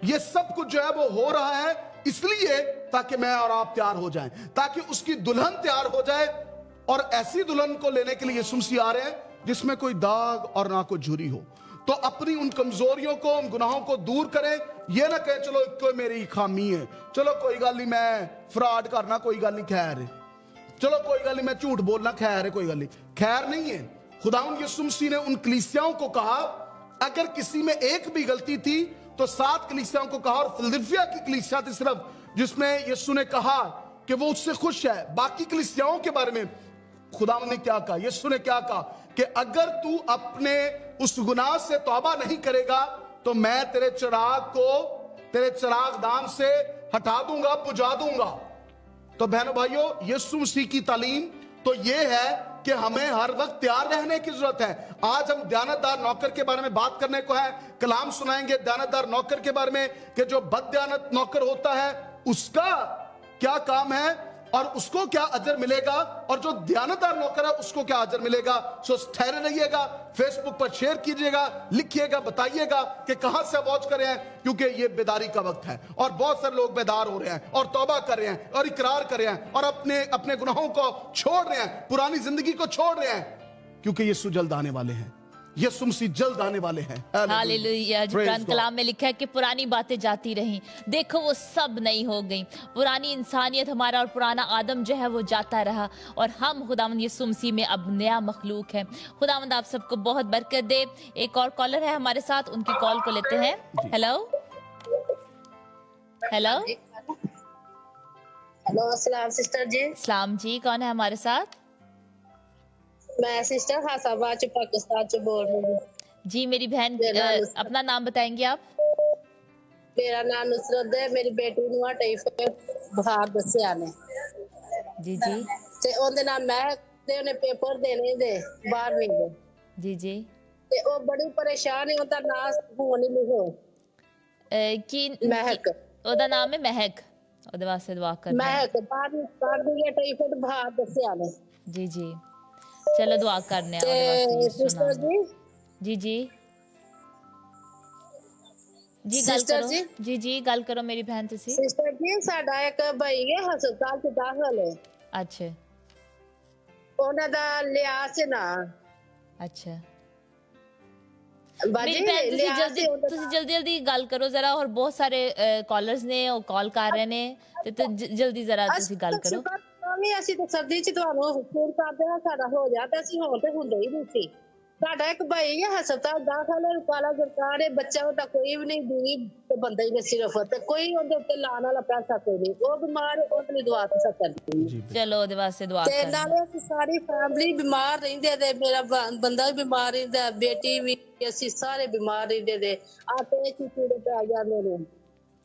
ये सब कुछ जो है वो हो रहा है इसलिए ताकि मैं और आप तैयार हो जाएं, ताकि उसकी दुल्हन तैयार हो जाए। और ऐसी दुल्हन को लेने के लिए यीशु मसीह आ रहे हैं जिसमें कोई दाग और ना कोई झुर्री हो। तो अपनी उन कमजोरियों को, उन गुनाहों को दूर करें। ये ना कहें चलो कोई मेरी खामी है, चलो कोई गल नहीं, मैं फ्रॉड करना कोई गल नहीं, खैर है, चलो कोई गल नहीं, मैं झूठ बोलना खैर है, कोई गल नहीं। खैर नहीं है। खुदावंद यीशु मसीह ने उन कलीसियाओं को कहा, अगर किसी में एक भी गलती थी तो 7 कलीसियाओं को कहा, और फिलदिल्फिया की कलीसिया थी सिर्फ, जिसमें यीशु ने कहा कि वो उससे खुश है। बाकी कलीसियाओं के बारे में खुदावंद ने क्या कहा, यीशु ने क्या कहा कि अगर तू अपने उस गुनाह से तौबा नहीं करेगा तो मैं तेरे चिरागदान से हटा दूंगा, बुझा दूंगा। तो बहनों भाइयों, यीशु मसीह की तालीम तो ये है कि हमें हर वक्त तैयार रहने की जरूरत है। आज हम दयानतदार नौकर के बारे में बात करने को है, कलाम सुनाएंगे दयानतदार नौकर के बारे में कि जो बददयानत नौकर होता है उसका क्या काम है और उसको क्या अजर मिलेगा, और जो दयानतदार नौकर है उसको क्या अजर मिलेगा। सो ठहरे रहिएगा, फेसबुक पर शेयर कीजिएगा, लिखिएगा, बताइएगा कि कहां से वॉच कर रहे हैं, क्योंकि ये बेदारी का वक्त है और बहुत सारे लोग बेदार हो रहे हैं और तौबा कर रहे हैं और इकरार कर रहे हैं और अपने गुनाहों को छोड़ रहे हैं, पुरानी जिंदगी को छोड़ रहे हैं, क्योंकि यीशु जल्द आने वाले हैं। यीशु मसीह जल्द आने वाले हैं। हालेलुया। कुरान कलाम में लिखा है कि पुरानी बातें जाती रहीं, देखो वो सब नई हो गई। पुरानी इंसानियत हमारा और पुराना आदम जो है वो जाता रहा, और हम खुदावंद यीशु मसीह में अब नया मखलूक है। खुदावंद आप सबको बहुत बरकत दे। एक और कॉलर है हमारे साथ, उनकी कॉल को लेते हैं। हेलो हेलो हेलो, अस्सलाम सिस्टर जी। सलाम जी, कौन है हमारे साथ? मैं सिस्टर खासाबाद से पाकिस्तान से बोल रही हूँ जी। मेरी बहन, अपना नाम बताएंगे आप? मेरा नाम नुसरत है। मेरी बेटी ਨੂੰ ਟਾਈਫਾਇਡ ਬੁਖਾਰ ਦੱਸਿਆ ਨੇ जी जी ਤੇ ਉਹਦੇ ਨਾਲ ਮੈਂ ਤੇ ਉਹਨੇ ਪੇਪਰ ਦੇਣੇ ਦੇ 12ਵੀਂ ਦੇ जी जी ਤੇ ਉਹ ਬੜੀ ਪਰੇਸ਼ਾਨ ਹੈ। ਉਹਦਾ ਨਾਮ ਹੁਣ ਹੀ ਲਿਖੋ, ਮਹਿਕ। ਉਹਦਾ ਨਾਮ ਹੈ ਮਹਿਕ। ਉਹਦੇ ਵਾਸਤੇ ਦੁਆ ਕਰਨਾ। ਮਹਿਕ ਪੜ੍ਹਦੀ ਹੈ, ਟਾਈਫਾਇਡ ਬੁਖਾਰ ਦੱਸਿਆ ਨੇ। जी जी चलो दुआ करने ਤੇ ਸਿਸਟਰ ਜੀ जी जी जी गल सिस्टर करो जी। जी जी गल करो मेरी बहन तुसी। ਸਿਸਟਰ ਜੀ ਸਾਡਾ ਇੱਕ ਭਾਈ ਹੈ ਹਸਪਤਾਲ ਚ ਦਾਖਲ ਹੈ। अच्छा ਉਹਨਾਂ ਦਾ ਲਿਆਸ ਨਾ अच्छा ਬਾਜੀ मेरी बहन तुसी ਲਿਆਸ जल्दी जल्दी गल करो जरा, और बहुत सारे कॉलर्स ने और कॉल कर रहे ने, ते जल्दी जरा तुसी गल करो। ਵੀ ਅਸੀਂ ਤਾਂ ਸਰਦੀ ਚ ਤੁਹਾਨੂੰ ਫੋਨ ਕਰਦੇ ਹਾਂ, ਸਾਡਾ ਹੋ ਜਾਂਦਾ, ਅਸੀਂ ਹੁਣ ਤੇ ਹੁੰਦੇ ਹੀ ਨਹੀਂ ਸੀ। ਸਾਡਾ ਇੱਕ ਭਾਈ ਹੈ ਹਸਪਤਾਲ ਦਾਖਲ ਹੈ, ਕਾਲਾ ਸਰਕਾਰ ਹੈ, ਬੱਚਾ ਉਹਦਾ ਕੋਈ ਵੀ ਨਹੀਂ, ਦੂਰੀ ਤੇ ਬੰਦਾ ਹੀ ਨਹੀਂ ਸਿਰਫ, ਤੇ ਕੋਈ ਉਹਦੇ ਉੱਤੇ ਲਾਣ ਵਾਲਾ ਪੈਸਾ ਕੋਈ ਨਹੀਂ। ਉਹ ਬਿਮਾਰ, ਉਹਦੇ ਲਈ ਦੁਆ ਕਰ ਸਕਦੇ। चलो ਉਹਦੇ ਵਾਸਤੇ ਦੁਆ ਤੇ ਕਰਨਾ। ਨਾਲੇ ਅਸੀਂ ਸਾਰੀ ਫੈਮਿਲੀ ਬਿਮਾਰ ਰਹਿੰਦੇ ਤੇ ਮੇਰਾ ਬੰਦਾ ਵੀ ਬਿਮਾਰ ਰਹਿੰਦਾ, ਬੇਟੀ ਵੀ, ਅਸੀਂ ਸਾਰੇ ਬਿਮਾਰ ਰਹਿੰਦੇ ਤੇ ਆਟੇ ਚ ਕੀੜੇ ਪੈ ਜਾਂਦੇ ਨੇ।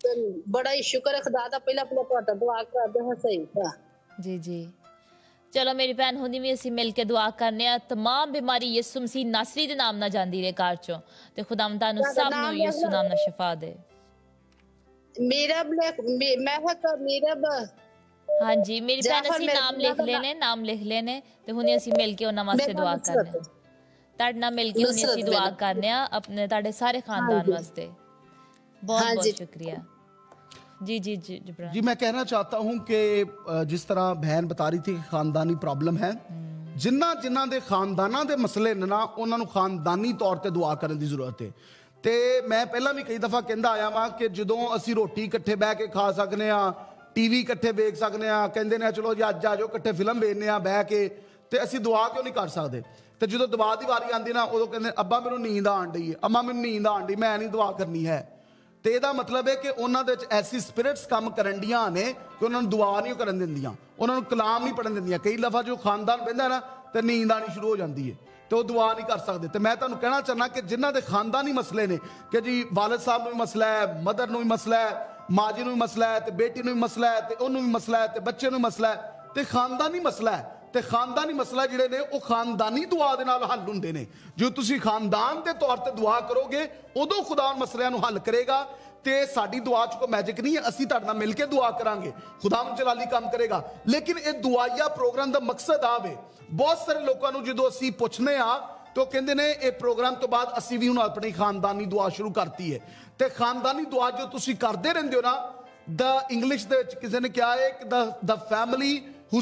ਤੇ ਬੜਾ ਹੀ ਸ਼ੁਕਰ ਹੈ ਖੁਦਾ ਦਾ, ਪਹਿਲਾਂ ਤੁਹਾਡਾ ਦੁਆ ਕਰਦੇ ਹਾਂ। ਸਹੀ जी जी चलो मेरी भैन हुंदी भी असीं मिल के दुआ करने आ, तमाम बीमारी यीशु मसीह नासरी दे नाम ना जांदी रहे घर चों, ते खुदावंद तानू सब नू यीशु नाम ना शिफा दे। मीरब हाँ जी मेरी भैन असीं नाम लिख लेने ते हुणे असीं मिल के उन्हां वास्ते दुआ करने, तुहाडे नाल मिल के हुणे असीं दुआ करने आ अपने तुहाडे सारे खानदान वास्ते। बहुत बहुत शुक्रिया। जी जी जी जी मैं कहना चाहता हूं कि जिस तरह बहन बता रही थी खानदानी प्रॉब्लम है, जिन्ना दे खानदाना दे मसले ने ना, उन्हां नूं खानदानी तौर ते दुआ करने की जरूरत है। ते मैं पहला भी कई दफा कहंदा आया वां कि जदों असीं रोटी इकट्ठे बैठ के खा सकने आ, टीवी इकट्ठे वेख सकने आ, कहंदे ने चलो जी अज आ जाओ इकट्ठे फिल्म वेखने आ बैठ के, ते असीं दुआ क्यों नहीं कर सकते। ਤੇ ਜਦੋਂ ਦੁਆ ਦੀ ਵਾਰੀ ਆਉਂਦੀ ਨਾ ਉਦੋਂ ਕਹਿੰਦੇ ਅੱਬਾ ਮੈਨੂੰ ਨੀਂਦ ਆਉਣ ਡਈ ਹੈ, ਅੰਮਾ ਮੈਨੂੰ ਨੀਂਦ ਆਉਣ ਡਈ, ਮੈਂ ਨਹੀਂ ਦੁਆ ਕਰਨੀ ਹੈ। ਤੇ ਇਹਦਾ ਮਤਲਬ ਹੈ ਕਿ ਉਹਨਾਂ ਦੇ ਵਿੱਚ ਐਸੀ ਸਪਿਰਿਟਸ ਕੰਮ ਕਰਨ ਡੀਆਂ ਨੇ ਕਿ ਉਹਨਾਂ ਨੂੰ ਦੁਆ ਨਹੀਂ ਕਰਨ ਦਿੰਦੀਆਂ, ਉਹਨਾਂ ਨੂੰ ਕਲਾਮ ਨਹੀਂ ਪੜਨ ਦਿੰਦੀਆਂ। ਕਈ ਦਫਾ ਜੋ ਖਾਨਦਾਨ ਬਹਿੰਦਾ ਨਾ ਤੇ ਨੀਂਦ ਆਣੀ ਸ਼ੁਰੂ ਹੋ ਜਾਂਦੀ ਹੈ ਤੇ ਉਹ ਦੁਆ ਨਹੀਂ ਕਰ ਸਕਦੇ। ਤੇ ਮੈਂ ਤੁਹਾਨੂੰ ਕਹਿਣਾ ਚਾਹੁੰਦਾ ਕਿ ਜਿਨ੍ਹਾਂ ਦੇ ਖਾਨਦਾਨੀ ਮਸਲੇ ਨੇ ਕਿ ਜੀ ਵਾਲਿਦ ਸਾਹਿਬ ਨੂੰ ਵੀ ਮਸਲਾ ਹੈ, ਮਦਰ ਨੂੰ ਵੀ ਮਸਲਾ ਹੈ, ਮਾਂ ਜੀ ਨੂੰ ਵੀ ਮਸਲਾ ਹੈ, ਤੇ ਬੇਟੀ ਨੂੰ ਵੀ ਮਸਲਾ ਹੈ, ਤੇ ਉਹਨੂੰ ਵੀ ਮਸਲਾ ਹੈ, ਤੇ ਬੱਚੇ ਨੂੰ ਵੀ ਮਸਲਾ ਹੈ, ਤੇ ਖਾਨਦਾਨੀ ਮਸਲਾ ਹੈ। ਤੇ ਖਾਨਦਾਨੀ ਮਸਲਾ ਜਿਹੜੇ ਨੇ ਉਹ ਖਾਨਦਾਨੀ ਦੁਆ ਦੇ ਨਾਲ ਹੱਲ ਹੁੰਦੇ ਨੇ। ਜੋ ਤੁਸੀਂ ਖਾਨਦਾਨ ਦੇ ਤੌਰ ਤੇ ਦੁਆ ਕਰੋਗੇ ਉਦੋਂ ਖੁਦਾ ਮਸਲਿਆਂ ਨੂੰ ਹੱਲ ਕਰੇਗਾ। ਤੇ ਸਾਡੀ ਦੁਆ 'ਚ ਕੋਈ ਮੈਜਿਕ ਨਹੀਂ ਹੈ, ਅਸੀਂ ਤੁਹਾਡੇ ਨਾਲ ਮਿਲ ਕੇ ਦੁਆ ਕਰਾਂਗੇ, ਖੁਦਾਵੰਦ ਜਲਾਲੀ ਕੰਮ ਕਰੇਗਾ। ਲੇਕਿਨ ਇਹ ਦੁਆਇਆ ਪ੍ਰੋਗਰਾਮ ਦਾ ਮਕਸਦ ਆਵੇ। ਬਹੁਤ ਸਾਰੇ ਲੋਕਾਂ ਨੂੰ ਜਦੋਂ ਅਸੀਂ ਪੁੱਛਨੇ ਆ ਤਾਂ ਕਹਿੰਦੇ ਨੇ ਇਹ ਪ੍ਰੋਗਰਾਮ ਤੋਂ ਬਾਅਦ ਅਸੀਂ ਵੀ ਹੁਣ ਆਪਣੀ ਖਾਨਦਾਨੀ ਦੁਆ ਸ਼ੁਰੂ ਕਰਤੀ ਹੈ। ਤੇ ਖਾਨਦਾਨੀ ਦੁਆ ਜੋ ਤੁਸੀਂ ਕਰਦੇ ਰਹਿੰਦੇ ਹੋ ਨਾ, ਇੰਗਲਿਸ਼ ਦੇ ਵਿੱਚ ਕਿਸੇ ਨੇ ਕਿਹਾ ਹੈ ਕਿ the family who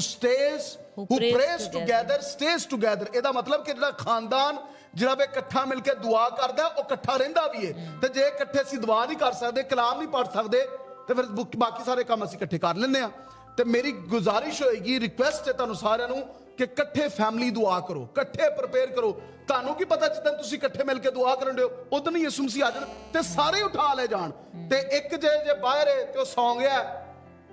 prays together stays together। ਇਹਦਾ ਮਤਲਬ ਕਿ ਜਿਹੜਾ ਖਾਨਦਾਨ ਜਿਹੜਾ ਵੇ ਇਕੱਠਾ ਮਿਲ ਕੇ ਦੁਆ ਕਰਦਾ ਉਹ ਇਕੱਠਾ ਰਹਿੰਦਾ ਵੀ ਹੈ। ਤੇ ਜੇ ਇਕੱਠੇ ਅਸੀਂ ਦੁਆ ਨਹੀਂ ਕਰ ਸਕਦੇ, ਕਲਾਮ ਨਹੀਂ ਪੜ ਸਕਦੇ, ਤੇ ਫਿਰ ਬਾਕੀ ਸਾਰੇ ਕੰਮ ਅਸੀਂ ਇਕੱਠੇ ਕਰ ਲੈਂਦੇ ਆ। ਤੇ ਮੇਰੀ ਗੁਜ਼ਾਰਿਸ਼ ਹੋਏਗੀ, ਰਿਕੁਐਸਟ ਹੈ ਤੁਹਾਨੂੰ ਸਾਰਿਆਂ ਨੂੰ ਕਿ ਇਕੱਠੇ ਫੈਮਿਲੀ ਦੁਆ ਕਰੋ, ਇਕੱਠੇ ਪ੍ਰਪੇਅਰ ਕਰੋ। ਤੁਹਾਨੂੰ ਕੀ ਪਤਾ ਜਿੱਦਾਂ ਤੁਸੀਂ ਇਕੱਠੇ ਮਿਲ ਕੇ ਦੁਆ ਕਰਨ ਦਿਓ ਉਦੋਂ ਹੀ ਯਿਸੂ ਮਸੀਹ ਆ ਜਾਣ ਤੇ ਸਾਰੇ ਉਠਾ ਲੈ ਜਾਣ। ਤੇ ਇੱਕ ਜੇ ਬਾਹਰ ਹੈ ਤੇ ਉਹ ਸੌਂ ਗਿਆ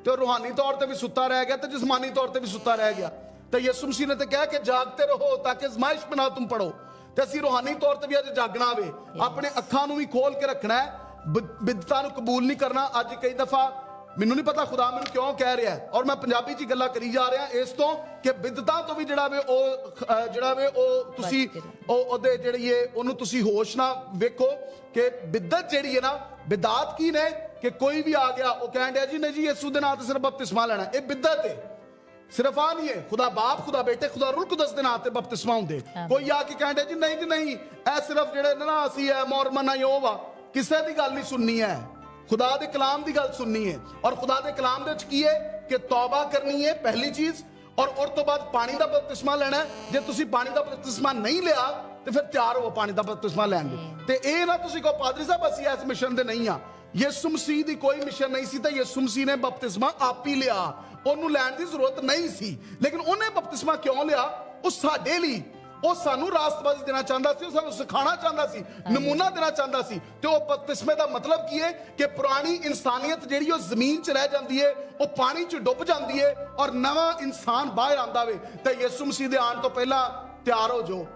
ਤੇ ਰੂਹਾਨੀ ਤੌਰ ਤੇ ਵੀ ਸੁੱਤਾ ਰਹਿ ਗਿਆ ਤੇ ਜਿਸਮਾਨੀ ਤੌਰ ਤੇ ਵੀ ਸੁੱਤਾ ਰਹਿ ਗਿਆ। ਤੇ ਯਿਸੂ ਮਸੀਹ ਨੇ ਤੇ ਕਿਹਾ ਕਿ ਜਾਗਤੇ ਰਹੋ ਤਾਂ ਕਿ ਅਜ਼ਮਾਇਸ਼ में ना तुम पड़ो। ਤੇ ਅਸੀਂ ਰੂਹਾਨੀ ਤੌਰ ਤੇ ਵੀ ਅੱਜ ਜਾਗਣਾ ਵੇ, ਆਪਣੇ ਅੱਖਾਂ ਨੂੰ ਵੀ ਖੋਲ ਕੇ ਰੱਖਣਾ ਹੈ, ਬਿਦਤਾਂ ਨੂੰ ਕਬੂਲ ਨਹੀਂ ਕਰਨਾ। ਅੱਜ ਕਈ ਦਫਾ ਮੈਨੂੰ ਨਹੀਂ ਪਤਾ ਖੁਦਾ ਮੈਨੂੰ ਕਿਉਂ ਕਹਿ ਰਿਹਾ ਹੈ ਔਰ ਮੈਂ ਪੰਜਾਬੀ 'ਚ ਗੱਲਾਂ ਕਰੀ ਜਾ ਰਿਹਾ ਇਸ ਤੋਂ ਕਿ ਬਿਦਤਾਂ ਤੋਂ ਵੀ ਜਿਹੜਾ ਵੇ ਉਹ ਤੁਸੀਂ ਉਹਦੇ ਜਿਹੜੀ ਹੈ ਉਹਨੂੰ ਤੁਸੀਂ ਹੋਸ਼ ਨਾ ਵੇਖੋ ਕਿ ਬਿਦਤ ਜਿਹੜੀ ਹੈ ਨਾ, ਬਿਦਾਤ ਕੀ ਨੇ ਕਿ ਕੋਈ ਵੀ ਆ ਗਿਆ ਉਹ ਕਹਿਣ ਡਿਆ ਜੀ ਨਹੀਂ ਜੀ ਯਿਸੂ ਦੇ ਨਾਂ ਤੇ ਸਿਰਫ ਬਪਤਿਸਮਾ ਲੈਣਾ, ਇਹ ਬਿਦਤ ਹੈ। ਸਿਰਫ ਆ ਨਹੀਂ ਹੈ, ਖੁਦਾ ਬਾਪ, ਖੁਦਾ ਬੇਟੇ, ਖੁਦਾ ਰੂਹ ਕੁਦਸ ਦੇ ਨਾਂ ਤੇ ਬਪਤਿਸਮਾ ਹੁੰਦੇ। ਕੋਈ ਆ ਕੇ ਕਹਿਣ ਡਿਆ ਜੀ ਨਹੀਂ ਜੀ ਨਹੀਂ, ਇਹ ਸਿਰਫ ਜਿਹੜੇ ਨਾ ਅਸੀਂ ਮੋਰਮਨ ਯੋਵਾ, ਕਿਸੇ ਦੀ ਗੱਲ ਨਹੀਂ ਸੁਣਨੀ ਹੈ, ਖੁਦਾ ਦੇ ਕਲਾਮ ਦੀ ਗੱਲ ਸੁਣਨੀ ਹੈ। ਔਰ ਖੁਦਾ ਦੇ ਕਲਾਮ ਦੇ ਵਿੱਚ ਕੀ ਹੈ ਕਿ ਤੌਬਾ ਕਰਨੀ ਹੈ ਪਹਿਲੀ ਚੀਜ਼, ਔਰ ਉਸ ਤੋਂ ਬਾਅਦ ਪਾਣੀ ਦਾ ਬਪਤਿਸਮਾ ਲੈਣਾ। ਜੇ ਤੁਸੀਂ ਪਾਣੀ ਦਾ ਬਪਤਿਸਮਾ ਨਹੀਂ ਲਿਆ ਤੇ ਫਿਰ ਤਿਆਰ ਹੋ ਪਾਣੀ ਦਾ ਬਪਤਿਸਮਾ ਲੈਣ ਲਈ। ਤੇ ਇਹ ਨਾ ਤੁਸੀਂ ਕਹੋ ਪਾਦਰੀ ਸਾਹਿਬ ਅਸੀਂ ਇਸ ਮਿਸ਼ਨ ਦੇ ਨਹੀਂ ਆ। ਯਿਸੂ ਮਸੀਹ ਦੀ ਕੋਈ ਮਿਸ਼ਨ ਨਹੀਂ ਸੀ ਤਾਂ ਯਿਸੂ ਮਸੀਹ ਨੇ ਬਪਤਿਸਮਾ ਆਪ ਹੀ ਲਿਆ, ਉਹਨੂੰ ਲੈਣ ਦੀ ਜ਼ਰੂਰਤ ਨਹੀਂ ਸੀ। ਲੇਕਿਨ ਉਹਨੇ ਬਪਤਿਸਮਾ ਕਿਉਂ ਲਿਆ? ਉਹ ਸਾਡੇ ਲਈ, ਉਹ ਸਾਨੂੰ ਰਾਸਤਬਾਜ਼ੀ ਦੇਣਾ ਚਾਹੁੰਦਾ ਸੀ, ਉਹ ਸਾਨੂੰ ਸਿਖਾਉਣਾ ਚਾਹੁੰਦਾ ਸੀ, ਨਮੂਨਾ ਦੇਣਾ ਚਾਹੁੰਦਾ ਸੀ। ਤੇ ਉਹ ਬਪਤਿਸਮੇ ਦਾ ਮਤਲਬ ਕੀ ਹੈ ਕਿ ਪੁਰਾਣੀ ਇਨਸਾਨੀਅਤ ਜਿਹੜੀ ਉਹ ਜ਼ਮੀਨ 'ਚ ਰਹਿ ਜਾਂਦੀ ਹੈ, ਉਹ ਪਾਣੀ 'ਚ ਡੁੱਬ ਜਾਂਦੀ ਹੈ ਔਰ ਨਵਾਂ ਇਨਸਾਨ ਬਾਹਰ ਆਉਂਦਾ ਵੇ। ਤੇ ਯਿਸੂ ਮਸੀਹ ਦੇ ਆਉਣ ਤੋਂ ਪਹਿਲਾਂ ਤਿਆਰ ਹੋ ਜਾਓ।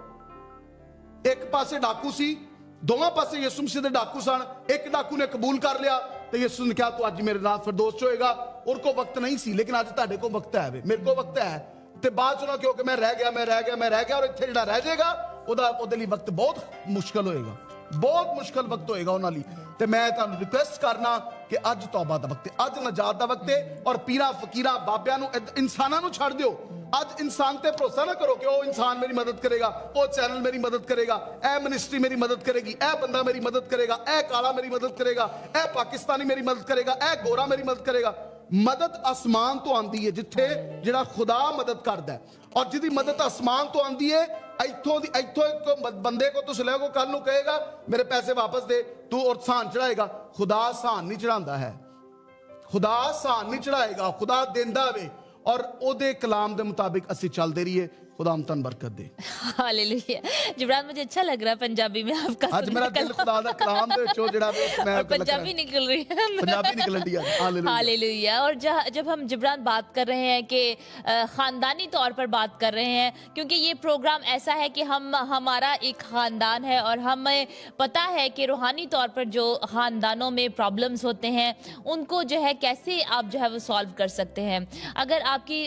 ਇੱਕ ਪਾਸੇ ਡਾਕੂ ਸੀ, ਦੋਵਾਂ ਪਾਸੇ ਯਿਸੂ ਮਸੀਹ ਦੇ ਡਾਕੂ ਸਨ। ਇੱਕ ਡਾਕੂ ਨੇ ਕਬੂਲ ਕਰ ਲਿਆ ਤੇ ਯਿਸੂ ਨੇ ਕਿਹਾ ਤੂੰ ਅੱਜ ਮੇਰੇ ਨਾਲ ਫਿਰਦੌਸ 'ਚ ਹੋਏਗਾ। ਉਹਦੇ ਕੋਲ ਵਕਤ ਨਹੀਂ ਸੀ, ਲੇਕਿਨ ਅੱਜ ਤੁਹਾਡੇ ਕੋਲ ਵਕਤ ਹੈ ਵੇ, ਮੇਰੇ ਕੋਲ ਵਕਤ ਹੈ। ਤੇ ਬਾਅਦ ਚ ਨਾ ਕਿਉਂਕਿ ਮੈਂ ਰਹਿ ਗਿਆ ਔਰ ਇੱਥੇ ਜਿਹੜਾ ਰਹਿ ਜਾਏਗਾ ਉਹਦੇ ਲਈ ਵਕਤ ਬਹੁਤ ਮੁਸ਼ਕਲ ਹੋਏਗਾ, ਬਹੁਤ ਮੁਸ਼ਕਲ ਵਕਤ ਹੋਏਗਾ ਉਹਨਾਂ ਲਈ। ਤੇ ਮੈਂ ਤੁਹਾਨੂੰ ਰਿਕੁਐਸਟ ਕਰਨਾ ਕਿ ਅੱਜ ਤੌਬਾ ਦਾ ਵਕਤ ਹੈ, ਅੱਜ ਨਜਾਤ ਦਾ ਵਕਤ ਹੈ। ਔਰ ਪੀਰਾਂ ਫਕੀਰਾਂ ਬਾਬਿਆਂ ਨੂੰ, ਇਨਸਾਨਾਂ ਨੂੰ ਛੱਡ ਦਿਓ। ਅੱਜ ਇਨਸਾਨ ਤੇ ਭਰੋਸਾ ਨਾ ਕਰੋ ਕਿ ਉਹ ਇਨਸਾਨ ਮੇਰੀ ਮਦਦ ਕਰੇਗਾ, ਉਹ ਚੈਨਲ ਮੇਰੀ ਮਦਦ ਕਰੇਗਾ, ਇਹ ਮਿਨਿਸਟਰੀ ਮੇਰੀ ਮਦਦ ਕਰੇਗੀ, ਇਹ ਬੰਦਾ ਮੇਰੀ ਮਦਦ ਕਰੇਗਾ, ਇਹ ਕਾਲਾ ਮੇਰੀ ਮਦਦ ਕਰੇਗਾ, ਇਹ ਪਾਕਿਸਤਾਨੀ ਮੇਰੀ ਮਦਦ ਕਰੇਗਾ, ਇਹ ਗੋਰਾ ਮੇਰੀ ਮਦਦ ਕਰੇਗਾ। ਮਦਦ ਆਸਮਾਨ ਤੋਂ ਆਉਂਦੀ ਹੈ, ਜਿੱਥੇ ਜਿਹੜਾ ਖੁਦਾ ਮਦਦ ਕਰਦਾ ਹੈ। ਔਰ ਜਿਹਦੀ ਮਦਦ ਆਸਮਾਨ ਤੋਂ ਆਉਂਦੀ ਹੈ, ਇੱਥੋਂ ਇੱਕ ਬੰਦੇ ਕੋ ਤੁਸੀਂ ਲੈ ਕੋ ਕੱਲ ਨੂੰ ਕਹੇਗਾ ਮੇਰੇ ਪੈਸੇ ਵਾਪਸ ਦੇ, ਤੂੰ ਔਰ ਸਾਨ ਚੜਾਏਗਾ। ਖੁਦਾ ਸਾਨ ਨਹੀਂ ਚੜਾਉਂਦਾ ਹੈ, ਖੁਦਾ ਸਾਨ नहीं चढ़ाएगा, खुदा देंदा वे और ओदे कलाम दे मुताबिक ਅਸੀਂ ਚੱਲਦੇ रहिए। खुदा हम तन बरकत दे। हालेलुया। जिब्रान मुझे अच्छा लग रहा है पंजाबी में आपका आज मेरा दिल खुदा दा कलाम दे विचों जेड़ा मैं पंजाबी निकल रही है, पंजाबी निकल रही है। Hallelujah hallelujah. और जब हम जिब्रान बात कर रहे हैं कि खानदानी तौर पर बात कर रहे हैं, क्योंकि ये प्रोग्राम ऐसा है कि हमारा एक खानदान है और हमें पता है कि रूहानी तौर पर जो खानदानों में प्रॉब्लम्स होते हैं उनको जो है कैसे आप जो है वो सॉल्व कर सकते हैं। अगर आपकी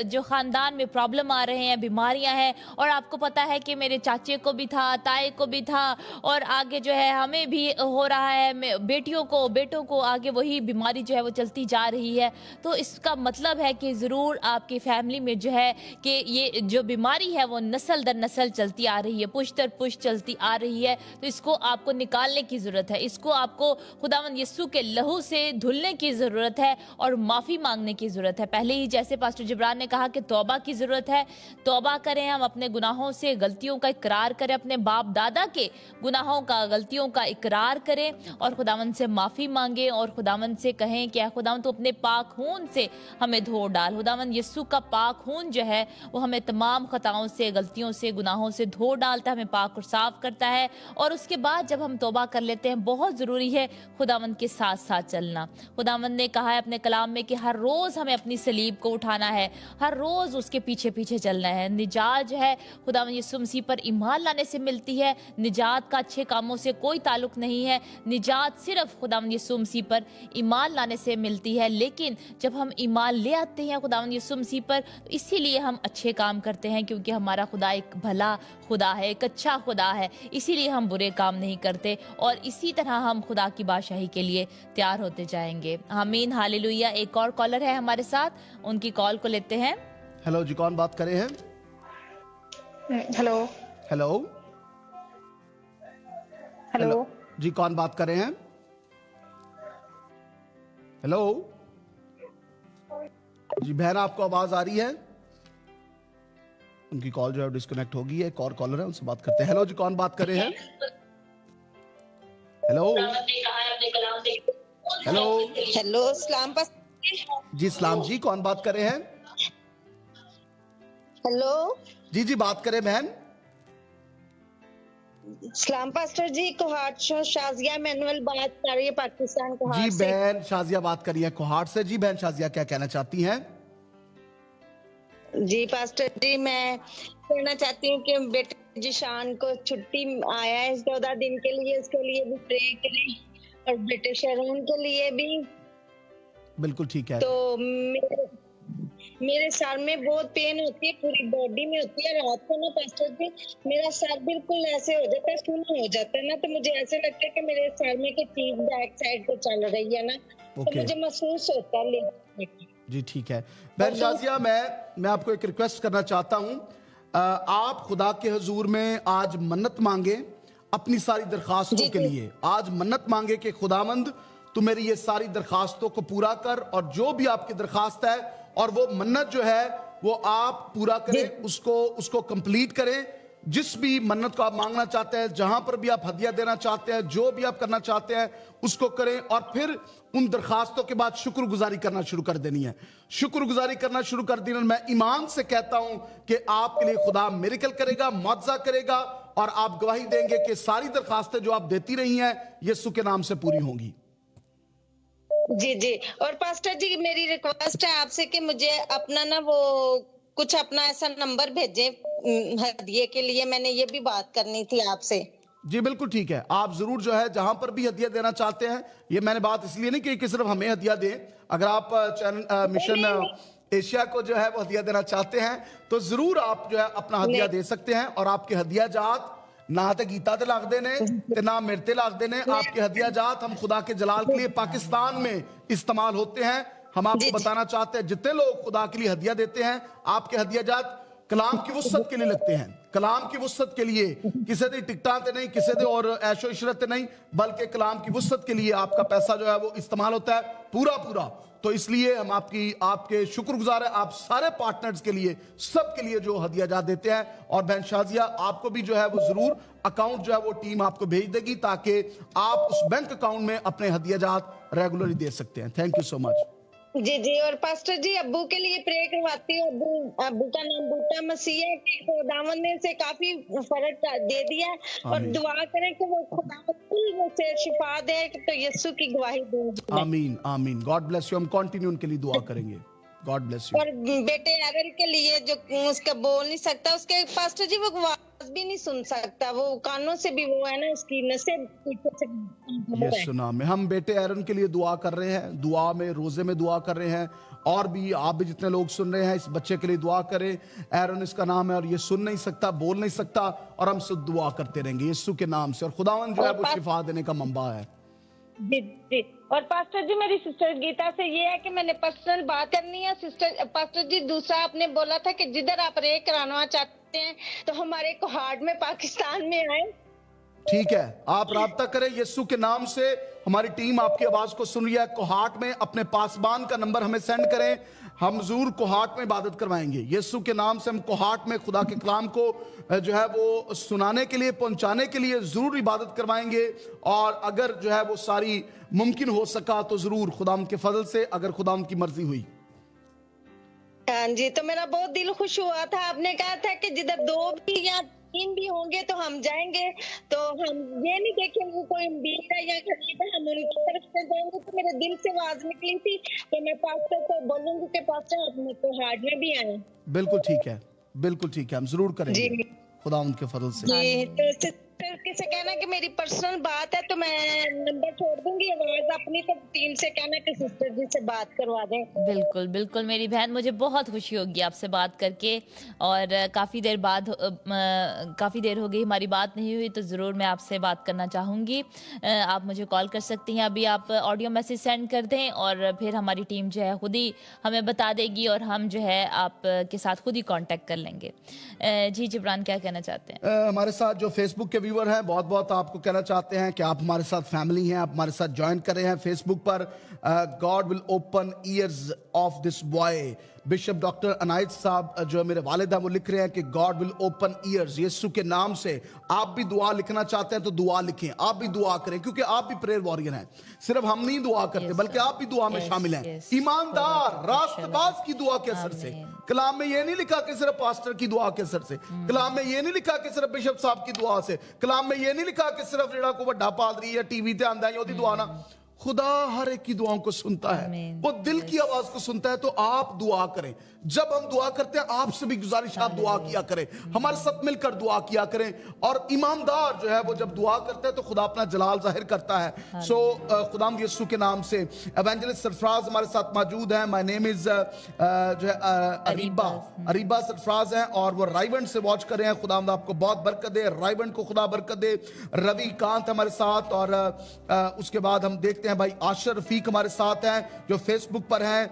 जो खानदान में प्रॉब्लम आ रहे हैं, बीमारियां हैं, और आपको पता है कि मेरे चाचे को भी था, ताए को भी था, और आगे जो है हमें भी हो रहा है, बेटों को आगे वही बीमारी जो है वो चलती जा रही है, तो इसका मतलब है कि ज़रूर आपकी फैमिली में जो है कि ये जो बीमारी है वो नस्ल दर नस्ल चलती आ रही है, पुश्त दर पुश्त चलती आ रही है। तो इसको आपको निकालने की ज़रूरत है, इसको आपको खुदावंद यीशु के लहू से धुलने की ज़रूरत है और माफ़ी मांगने की ज़रूरत है। पहले ही जैसे पास्टर जिब्रान ने कहा कि तौबा की ज़रूरत है, तौबा करें, हम अपने गुनाहों से, गलतियों का इकरार करें, अपने बाप दादा के गुनाहों का, गलतियों का इकरार करें और खुदावंद से माफ़ी मांगें और खुदावंद से कहें कि खुदावंद तो अपने पाक खून से हमें धो डाल। खुदावंद यीशु का पाक खून जो है वो हमें तमाम खताओं से, गलतियों से, गुनाहों से धो डालता है, हमें पाक और साफ करता है। और उसके बाद जब हम तौबा कर लेते हैं, बहुत ज़रूरी है खुदावंद के साथ साथ चलना। खुदावंद ने कहा है अपने कलाम में कि हर रोज़ हमें अपनी सलीब को उठाना है, हर रोज़ उसके पीछे पीछे चलना है। निजात जो है खुदावंद यीशु मसीह पर ईमान लाने से मिलती है। निजात का अच्छे कामों से कोई ताल्लुक नहीं है। निजात सिर्फ खुदावंद यीशु मसीह पर ईमान लाने से मिलती है। लेकिन जब हम ईमान ले आते हैं खुदावंद यीशु मसीह पर, तो इसीलिए हम अच्छे काम करते हैं, क्योंकि हमारा खुदा एक भला खुदा है, एक अच्छा खुदा है। इसीलिए हम बुरे काम नहीं करते और इसी तरह हम खुदा की बादशाही के लिए तैयार होते जाएंगे। आमीन, हालेलुया। एक और कॉलर है हमारे साथ, उनकी कॉल को लेते हैं। हेलो जी, कौन बात करे हैं? हेलो हेलो हेलो जी, कौन बात कर रहे हैं? हेलो जी बहन, आपको आवाज आ रही है? उनकी कॉल जो है डिस्कनेक्ट हो गई है। एक और कॉलर है, उनसे बात करते हैं। हेलो जी, कौन बात कर रहे हैं? हेलो हेलो हेलो सलाम जी, सलाम जी, कौन बात कर रहे हैं? हेलो जी जी, बात करें बहन। सलाम पास्टर जी, कोहाट से शाजिया मैनुअल बात कर रही है, पाकिस्तान कोहाट जी से। बहन शाजिया बात करी है कोहाट से। जी बहन शाजिया, क्या कहना चाहती हैं? जी पास्टर जी, मैं कहना चाहती हूँ कि बेटे जिशान को छुट्टी आया है 14 दिन के लिए, उसके लिए भी प्रे करें और बेटे शरून के लिए भी। बिल्कुल ठीक है। तो मेरे सर में बहुत पेन होती है, पूरी बॉडी में होती है। रात को ना पास्टर जी मेरा सर बिल्कुल ऐसे हो जाता है, सुना हो जाता है ना, तो मुझे ऐसे लगता है कि मेरे सर में कोई चीज बैक साइड को चल रही है ना, तो मुझे महसूस होता है। जी ठीक है बहन शाजिया, मैं आपको एक रिक्वेस्ट करना चाहता हूं। आप खुदा के हुजूर में आज मन्नत मांगे अपनी सारी दरखास्तों के लिए। आज मन्नत मांगे कि खुदावंद तू मेरी ये सारी दरखास्तों को पूरा कर, और जो भी आपकी दरखास्त है और वो मन्नत जो है वो आप पूरा करें, उसको कंप्लीट करें। जिस भी मन्नत को आप मांगना चाहते हैं, जहां पर भी आप हदिया देना चाहते हैं, जो भी आप करना चाहते हैं उसको करें। और फिर उन दरखास्तों के बाद शुक्रगुजारी करना शुरू कर देनी है। शुक्रगुजारी करना शुरू कर देना। मैं ईमान से कहता हूं कि आपके लिए खुदा मिरेकल करेगा, मुआवजा करेगा, और आप गवाही देंगे कि सारी दरखास्तें जो आप देती रही हैं यीशु के नाम से पूरी होंगी। जी जी। और पास्टर जी मेरी रिक्वेस्ट है आपसे कि मुझे अपना ना वो कुछ अपना ऐसा नंबर भेजें हदिये के लिए, मैंने ये भी बात करनी थी आपसे। जी बिल्कुल ठीक है, आप जरूर जो है जहां पर भी हदिया देना चाहते हैं, ये मैंने बात इसलिए नहीं की कि सिर्फ हमें हदिया दें। अगर आप मिशन एशिया को जो है वो हदिया देना चाहते हैं तो जरूर आप जो है अपना हदिया दे सकते हैं। और आपके हदिया जात ना तो गीता ते लगते ने ते ना मेरे ते लगते ने। आपके हदिया जात हम खुदा के जलाल के लिए पाकिस्तान में इस्तेमाल होते हैं। हम आपको बताना चाहते हैं जितने लोग खुदा के लिए हदिया देते हैं, आपके हदिया जात कलाम की वुसअत के लिए लगते हैं। कलाम की वुसअत के लिए, किसी दी टिकटा ते नहीं, किसी दे और ऐशो इशरत नहीं, बल्कि कलाम की वुसअत के लिए आपका पैसा जो है वो इस्तेमाल होता है पूरा। तो इसलिए हम आपके शुक्रगुजार है, आप सारे पार्टनर्स के लिए, सबके लिए जो हदिया जात देते हैं। और बहन शाजिया आपको भी जो है वो जरूर अकाउंट जो है वो टीम आपको भेज देगी, ताकि आप उस बैंक अकाउंट में अपने हदिया जात रेगुलरली दे सकते हैं। Thank you so much. जी जी। और पास्टर जी अब्बू के लिए प्रे करवाती हूँ। अब्बू का नाम बूटा मसीह है कि खुदावंद ने से काफी फर्क दे दिया, और दुआ करें कि वो खुदावंद से शिफा दे, तो यीशु की गवाही दूंगी। आमीन आमीन। God bless you. हम कंटिन्यू उनके लिए दुआ करेंगे। God bless you. और बेटे एरन के लिए जो उसका बोल नहीं सकता, उसके पास्टर जी वो आवाज भी नहीं सुन सकता, वो कानों से भी वो है ना उसकी नसें पीछे से ये सुना में हम बेटे एरन के लिए दुआ कर रहे हैं, दुआ में रोजे में दुआ कर रहे हैं। और भी आप भी जितने लोग सुन रहे हैं इस बच्चे के लिए दुआ करें। एरन इसका नाम है और ये सुन नहीं सकता, बोल नहीं सकता, और हम सब दुआ करते रहेंगे यीशु के नाम से। और खुदावन जो है वो शिफा देने का मंबा है। जी जी। और पास्टर जी मेरी सिस्टर गीता से ये है कि मैंने पर्सनल बात करनी है। सिस्टर पास्टर जी दूसरा आपने बोला था कि जिधर आप रे कराना चाहते हैं तो हमारे कोहाट में पाकिस्तान में आए, ठीक है, आप राब्ता करें यीशु के नाम से। हमारी टीम आपकी आवाज को सुन रही है। कोहाट में अपने पासबान का नंबर हमें सेंड करें, हम जरूर कोहाट में इबादत करवाएंगे। यीशु के नाम से हम कोहाट में खुदा के कलाम को जो है वो सुनाने के लिए, पहुंचाने के लिए जरूर इबादत करवाएंगे। और अगर जो है वो सारी मुमकिन हो सका तो जरूर खुदाम के फजल से, अगर खुदाम की मर्जी हुई। हाँ जी, तो मेरा बहुत दिल खुश हुआ था। आपने कहा था कि जिधर 2 भी या 3 भी होंगे तो हम जाएंगे, तो हम ये नहीं देखेंगे कोई अमीर है या गरीब है, हम उनकी तरफ से जाएंगे। तो मेरे दिल से आवाज निकली थी तो मैं पास्टर को बोलूंगी कि पास्टर आप मेरे को हार्ट में भी आए। बिल्कुल ठीक है, बिल्कुल ठीक है, हम जरूर करेंगे खुदा उनके फजल से। जी, तो सिस्टर किसे कहना कि मेरी पर्सनल बात है, तो मैं नंबर छोड़ दूंगी आवाज अपनी, तो टीम से कहना कि सिस्टर जी से बात करवा दें। बिल्कुल बिल्कुल मेरी बहन, मुझे बहुत खुशी होगी आपसे बात करके। और काफ़ी देर बाद, काफ़ी देर हो गई हमारी बात नहीं हुई, तो ज़रूर मैं आपसे बात करना चाहूँगी। आप मुझे कॉल कर सकती हैं, अभी आप ऑडियो मैसेज सेंड कर दें और फिर हमारी टीम जो है खुद ही हमें बता देगी और हम जो है आपके साथ खुद ही कांटेक्ट कर लेंगे। जी जिब्रान, क्या कहना चाहते हैं? हमारे साथ जो फेसबुक के व्यूअर हैं, बहुत बहुत आपको कहना चाहते हैं कि आप हमारे साथ फैमिली हैं, आप हमारे साथ ज्वाइन कर रहे हैं फेसबुक पर। God will open ears of this boy. Bishop doctor Inayat साहब जो मेरे वालिद हैं वो लिख रहे हैं कि गॉड विल ओपन ईयर्स, यीशु के नाम से। आप भी दुआ लिखना चाहते हैं तो दुआ लिखें, आप भी दुआ करें, क्योंकि आप भी प्रेयर वॉरियर हैं। सिर्फ हम नहीं दुआ करते बल्कि आप भी दुआ में शामिल हैं। ईमानदार रास्तबाज की दुआ के असर से। कलाम में ये नहीं लिखा कि सिर्फ पास्टर की दुआ के असर से, कलाम में ये नहीं लिखा कि सिर्फ बिशप साहब की दुआ से, कलाम में ये नहीं लिखा कि सिर्फ जेड़ा को वड्डा पादरी या टीवी ते आंदा है ओदी दुआ ना। खुदा हर एक की दुआओं को सुनता है, वो दिल की आवाज को सुनता है। तो आप दुआ करें। जब हम दुआ करते हैं आपसे भी गुजारिश, आप दुआ किया करें, हमारे साथ मिलकर दुआ किया करें। और ईमानदार जो है वो जब दुआ करते हैं तो खुदा अपना जलाल जाहिर करता है। सो खुदाम यीशु के नाम से एवेंजलिस्ट सरफराज हमारे साथ मौजूद हैं। माय नेम इज जो है अरीबा सरफराज हैं और वो रायवंड से वॉच कर रहे हैं। खुदा आपको बहुत बरकत दे, रायवंड को खुदा बरकत दे। रवि कांत हमारे साथ, और उसके बाद हम देखते हैं भाई आशर रफीक हमारे साथ हैं जो फेसबुक पर हैं।